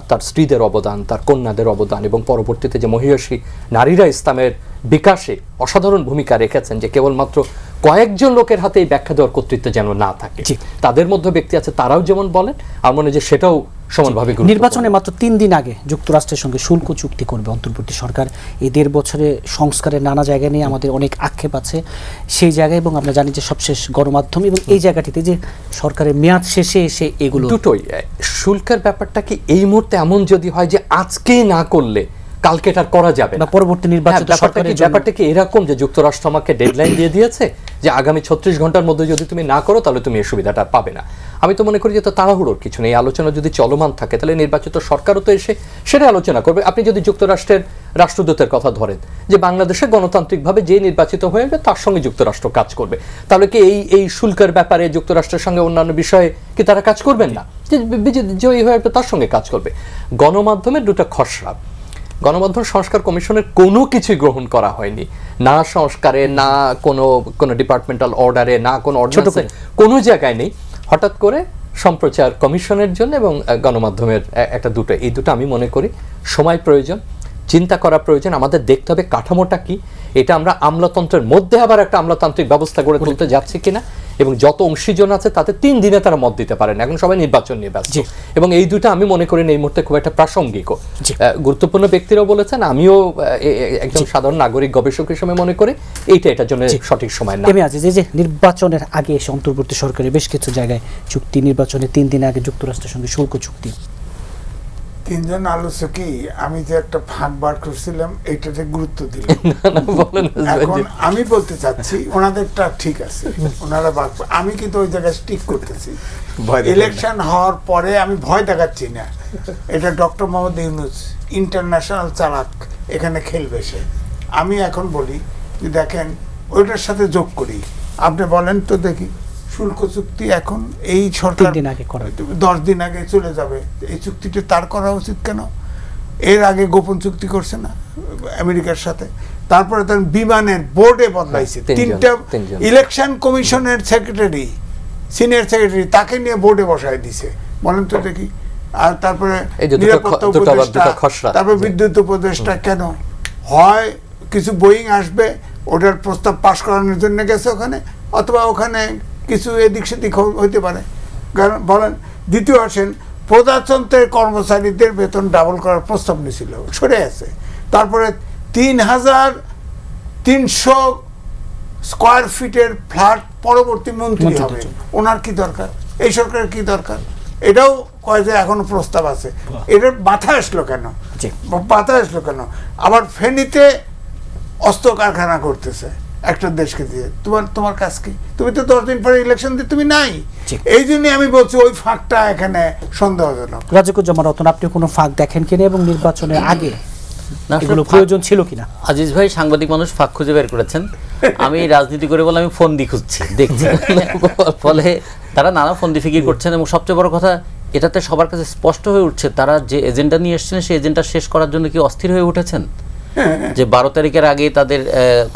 Speaker 2: তার স্ত্রীদের অবদান, তার কন্যাদের অবদান, এবং পরবর্তীতে যে মহিয়সী নারীরা ইসলামের বিকাশে অসাধারণ ভূমিকা রেখেছেন, যে কেবলমাত্র কয়েকজন লোকের হাতে এই ব্যাখ্যা দেওয়ার কর্তৃত্ব যেন না থাকে। তাদের মধ্যে ব্যক্তি আছে, তারাও যেমন বলেন, আমার মনে হয় যে সেটাও সমানভাবে গুরুত্বপূর্ণ।
Speaker 1: নির্বাচনে মাত্র 3 দিন আগে যুক্তরাষ্ট্রের সঙ্গে শুল্ক চুক্তি করবে অন্তর্বর্তী সরকার। এই 1.5 বছরে সংস্কারের নানা জায়গা নিয়ে আমাদের অনেক আক্ষেপ আছে সেই জায়গায়, এবং আমরা জানি যে সবশেষ গণমাধ্যম এবং এই জায়গাটিতে যে সরকারের মেয়াদ শেষে এসে এগুলো
Speaker 2: দুটোই। শুল্কের ব্যাপারটা কি এই মুহূর্তে এমন যদি হয় যে আজকেই না করলে কালকে এটা করা যাবে না,
Speaker 1: পরবর্তী নির্বাচিত সরকারের
Speaker 2: ব্যাপারটা কি এরকম যে যুক্তরাষ্ট্র আমাকে ডেডলাইন দিয়ে দিয়েছে যে আগামী 36 ঘন্টার মধ্যে যদি তুমি না করো তাহলে তুমি এই সুবিধাটা পাবে না। আমি তো মনে করি যে তো তাড়াহুড়োর কিছু নেই। আলোচনা যদি চলমান থাকে তাহলে নির্বাচিত সরকারও তো এসে সেটা আলোচনা করবে। আপনি যদি যুক্তরাষ্ট্রের রাষ্ট্রদূতের কথা ধরেন যে বাংলাদেশে গণতান্ত্রিকভাবে যে নির্বাচিত হয়ে যাবে তার সঙ্গে যুক্তরাষ্ট্র কাজ করবে, তাহলে কি এই শুল্কের ব্যাপারে যুক্তরাষ্ট্রের সঙ্গে অন্যান্য বিষয়ে কি তারা কাজ করবেন না? যে জয়ী হয়ে আসবে তার সঙ্গে কাজ করবে। গণমাধ্যমের দুটো খসড়া, গণমাধ্যম সংস্কার কমিশনের কোনো কিছুই গ্রহণ করা হয়নি, না সংস্কারে, না কোনো ডিপার্টমেন্টাল অর্ডারে, না কোনো অর্ডিন্যান্সে, কোনো জায়গায় নেই। হঠাৎ করে সম্প্রচার কমিশনের জন্য এবং গণমাধ্যমের একটা দুটো, এই দুটো আমি মনে করি সময় প্রয়োজন, চিন্তা করা প্রয়োজন। আমাদের দেখতে হবে কাঠামোটা কি, এটা আমরা আমলাতন্ত্রের মধ্যে আবার একটা আমলাতান্ত্রিক ব্যবস্থা গড়ে তুলতে যাচ্ছি কিনা, এবং যত অংশীজন আছে তাতে 3 দিনে তারা মত দিতে পারেন। এখন সবাই নির্বাচন নিয়ে ব্যস্ত, এবং এই দুটো আমি মনে করি এই মুহূর্তে খুব একটা প্রাসঙ্গিক। গুরুত্বপূর্ণ ব্যক্তিরাও বলেছেন, আমিও একজন সাধারণ নাগরিক গবেষক হিসেবে মনে করি এটার জন্য সঠিক সময় না।
Speaker 1: যে নির্বাচনের আগে এসে অন্তর্বর্তী সরকারের বেশ কিছু জায়গায় চুক্তি, নির্বাচনের 3 দিন আগে যুক্তরাষ্ট্রের সঙ্গে শুল্ক চুক্তি।
Speaker 3: 3 জন আলোচকই আমি যে একটা ফাঁক বার করছিলাম এইটাতে গুরুত্ব দিলাম। এখন আমি বলতে চাচ্ছি ওনাদেরটা ঠিক আছে, ওনারা আমি কিন্তু ওই জায়গায় স্টিক করতেছি। ইলেকশন হওয়ার পরে আমি ভয় দেখাচ্ছি না, এটা ডক্টর মোহাম্মদ ইউনূস ইন্টারন্যাশনাল চালাক, এখানে খেলবে সে। আমি এখন বলি যে দেখেন ওইটার সাথে যোগ করি, আপনি বলেন তো দেখি, শুল্ক চুক্তি এখন এই সরকার 10 দিন আগে চলে যাবে, এই চুক্তিটা তার করা উচিত কেন? এর আগে গোপন চুক্তি করছে না আমেরিকার সাথে, তারপরে তার বিমানের বোর্ডে বদলাইছে, 3টা ইলেকশন কমিশনের সেক্রেটারি, সিনিয়র সেক্রেটারি, তাকে নিয়ে বোর্ডে বসায় দিছে, বলেন তো দেখি। আর তারপরে নিরাপত্তা উপদেষ্টা, তারপরে বিদ্যুৎ উপদেষ্টা, কেন হয় কিছু বোয়িং আসবে ওটার প্রস্তাব পাশ করানোর জন্য গেছে ওখানে, অথবা ওখানে কিছু এদিক সেদিক হইতে পারে। কারণ বলেন, দ্বিতীয় আসেন প্রজাতন্ত্রের কর্মচারীদের বেতন ডাবল করার প্রস্তাব নিয়েছিল, সরে আছে। তারপরে 3,300 স্কোয়ার ফিটের ফ্ল্যাট পরবর্তী মন্ত্রী হবে, ওনার কি দরকার? এই সরকারের কি দরকার? এটাও কয় যে এখনো প্রস্তাব আছে। এটার মাথায় আসলো কেন? আবার ফেনীতে অস্ত্র কারখানা করতেছে একটা দেশকে দিয়ে, তোমার কাজ কি? তুমি তো 10 দিন পরে ইলেকশন দিয়ে তুমি নাই। এই জন্য আমি বলছি ওই ফাঁকটা এখানে সন্দেহজনক।
Speaker 1: রাজিকুজ্জামান রতন, আপনি কোনো ফাঁক দেখেন কিনা এবং নির্বাচনের আগে
Speaker 4: না, আসলে
Speaker 1: এগুলো
Speaker 4: ফাঁক-
Speaker 1: প্রয়োজন ছিল কিনা?
Speaker 4: আজিজ ভাই সাংবাদিক মানুষ, ফাঁক খুঁজে বের করেছেন। আমি রাজনীতি করে বলে আমি ফন্দি খুঁজছি, দেখছি। ফলে তারা নানা ফন্দি ফিকির করছেন, এবং সবচেয়ে বড় কথা এটাতে সবার কাছে স্পষ্ট হয়ে উঠছে তারা যে এজেন্ডা নিয়ে এসেছেন সেই এজেন্ডা শেষ করার জন্য কি অস্থির হয়ে উঠেছেন, যে 12 তারিখের আগে তাদের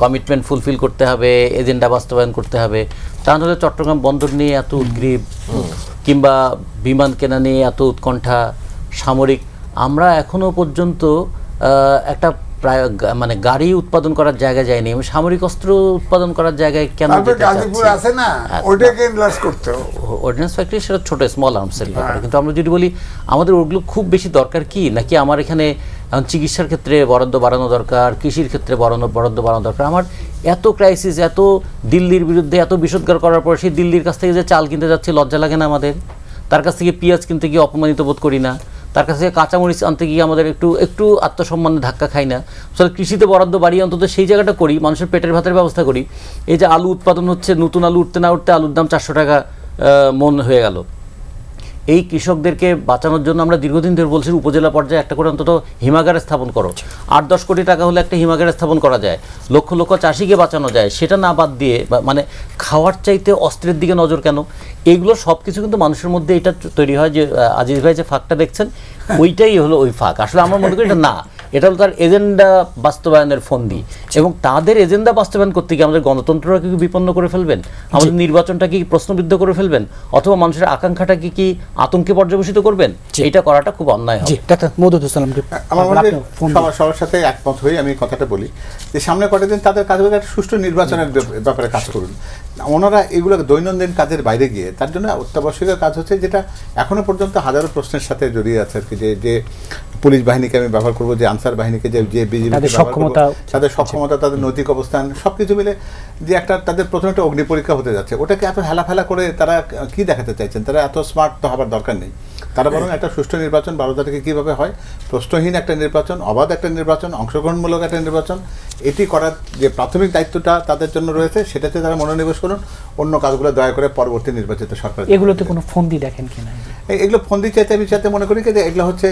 Speaker 4: কমিটমেন্ট ফুলফিল করতে হবে, এজেন্ডা বাস্তবায়ন করতে হবে। তা নাহলে চট্টগ্রাম বন্দর নিয়ে এত উদ্গ্রীব, কিংবা বিমান কেনা নিয়ে এত উৎকণ্ঠা, সামরিক, আমরা এখনো পর্যন্ত একটা প্রায় মানে গাড়ি উৎপাদন করার জায়গা যায়নি, এবং সামরিক অস্ত্র উৎপাদন করার জায়গায় কেন
Speaker 3: তারপরে
Speaker 4: যেতে
Speaker 3: গাজীপুর
Speaker 4: চাচ্ছি?
Speaker 3: আছে না,
Speaker 4: হ্যাঁ,
Speaker 3: ওইটাকে এনলার্জ করতে হবে।
Speaker 4: অর্ডিন্যান্স ফ্যাক্টরি সেটা ছোট স্মল আর্মসের ব্যাপার, কিন্তু আমরা যদি বলি আমাদের ওগুলো খুব বেশি দরকার কি, নাকি আমার এখানে এখন চিকিৎসার ক্ষেত্রে বরাদ্দ বাড়ানো দরকার, কৃষির ক্ষেত্রে বরাদ্দ বাড়ানো দরকার। আমার এত ক্রাইসিস, এত দিল্লির বিরুদ্ধে এত বিষোদ্গার করার পর সেই দিল্লির কাছ থেকে যে চাল কিনতে যাচ্ছি লজ্জা লাগে না আমাদের? তার কাছ থেকে পেঁয়াজ কিনতে গিয়ে অপমানিত বোধ করি না? তার কাছ থেকে কাঁচামরিচ আনতে গিয়ে আমাদের একটু আত্মসম্মানে ধাক্কা খাই না? আসলে কৃষিতে বরাদ্দ বাড়িয়ে অন্তত সেই জায়গাটা করি, মানুষের পেটের ভাতের ব্যবস্থা করি। এই যে আলু উৎপাদন হচ্ছে, নতুন আলু উঠতে না উঠতে আলুর দাম 400 টাকা মন হয়ে গেল। এই কৃষকদেরকে বাঁচানোর জন্য আমরা দীর্ঘদিন ধরে বলছি উপজেলা পর্যায়ে একটা করে অন্তত হিমাগারে স্থাপন করো। 8-10 কোটি টাকা হলে একটা হিমাগারে স্থাপন করা যায়, লক্ষ লক্ষ চাষিকে বাঁচানো যায়। সেটা না বাদ দিয়ে মানে খাওয়ার চাইতে অস্ত্রের দিকে নজর কেন? এইগুলো সব কিছু কিন্তু মানুষের মধ্যে এটা তৈরি হয় যে আজিজ ভাই যে ফাঁকটা দেখছেন ওইটাই হলো ওই ফাঁক। আসলে আমরা মনে করি এটা না, এটা হলো তার এজেন্ডা বাস্তবায়নের ফন্দি, এবং তাদের এজেন্ডা বাস্তবায়ন করতে গিয়ে আমাদের গণতন্ত্রটাকে কি বিপন্ন করে ফেলবেন, আমাদের নির্বাচনটাকে কি প্রশ্নবিদ্ধ করে ফেলবেন, অথবা মানুষের আকাঙ্ক্ষাটাকে কি আতঙ্কে পর্যবেসিত করবেন? এটা করাটা খুব অন্যায়
Speaker 1: জি
Speaker 4: হবে।
Speaker 1: ডাক্তার মওদুদুল সালামকে
Speaker 5: আমার মনে হয়
Speaker 1: ফোন
Speaker 5: সবার সাথে একমত হয়ে আমি কথাটা বলি যে সামনে কটা দিন তাদের কাজ হবে একটা সুষ্ঠু নির্বাচনের ব্যাপারে কাজ করুন। ওনারা এগুলো দৈনন্দিন কাজের বাইরে গিয়ে তার জন্য অত্যাবশ্যকীয় কাজ হচ্ছে, যেটা এখনো পর্যন্ত হাজারো প্রশ্নের সাথে জড়িয়ে আছে আর কি, যে পুলিশ বাহিনীকে আমি ব্যবহার করবো, যে আনসার বাহিনীকে, যে বিজিবি
Speaker 1: তাদের সক্ষমতা,
Speaker 5: তাদের সক্ষমতা, তাদের নৈতিক অবস্থান সবকিছু মিলে যে একটা তাদের প্রথমে একটা অগ্নি পরীক্ষা হতে যাচ্ছে। ওটাকে এত হেলাফেলা করে তারা কি দেখাতে চাইছেন? তারা এত স্মার্ট তো হবার দরকার নেই। তারা বরং একটা সুষ্ঠু নির্বাচন 12 তারিখে কীভাবে হয়, প্রশ্নহীন একটা নির্বাচন, অবাধ একটা নির্বাচন, অংশগ্রহণমূলক একটা নির্বাচন, এটি করার যে প্রাথমিক দায়িত্বটা তাদের জন্য রয়েছে সেটাতে তারা মনোনিবেশ করুন। অন্য কাজগুলো দয়া করে পরবর্তী নির্বাচিত সরকার।
Speaker 1: এগুলোতে কোনো ফন্দি দেখেন কিনা?
Speaker 5: এগুলো ফন্দি চাইতে আমি চাইতে মনে করি যে এগুলো হচ্ছে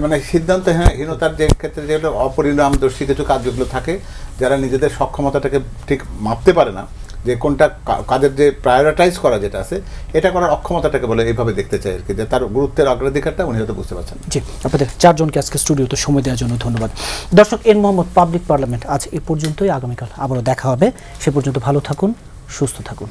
Speaker 5: মানে সিদ্ধান্তহীনতার যে ক্ষেত্রে যেগুলো অপরিণামদর্শী কিছু কাজ যেগুলো থাকে, যারা নিজেদের সক্ষমতাটাকে ঠিক মাপতে পারে না, যে কোনটা কাজের যে প্রায়োরিটাইজ করা যেটা আছে এটা করার অক্ষমতাটাকে বলে এইভাবে দেখতে চাই আর কি, যে তার গুরুত্বের অগ্রাধিকারটা উনি হয়তো বুঝতে পারছেন।
Speaker 1: জি, আপনাদের চারজনকে আজকে স্টুডিওতে সময় দেওয়ার জন্য ধন্যবাদ। দর্শক, এন মোহাম্মদ পাবলিক পার্লামেন্ট আজ এ পর্যন্তই। আগামীকাল আবারও দেখা হবে। সে পর্যন্ত ভালো থাকুন, সুস্থ থাকুন।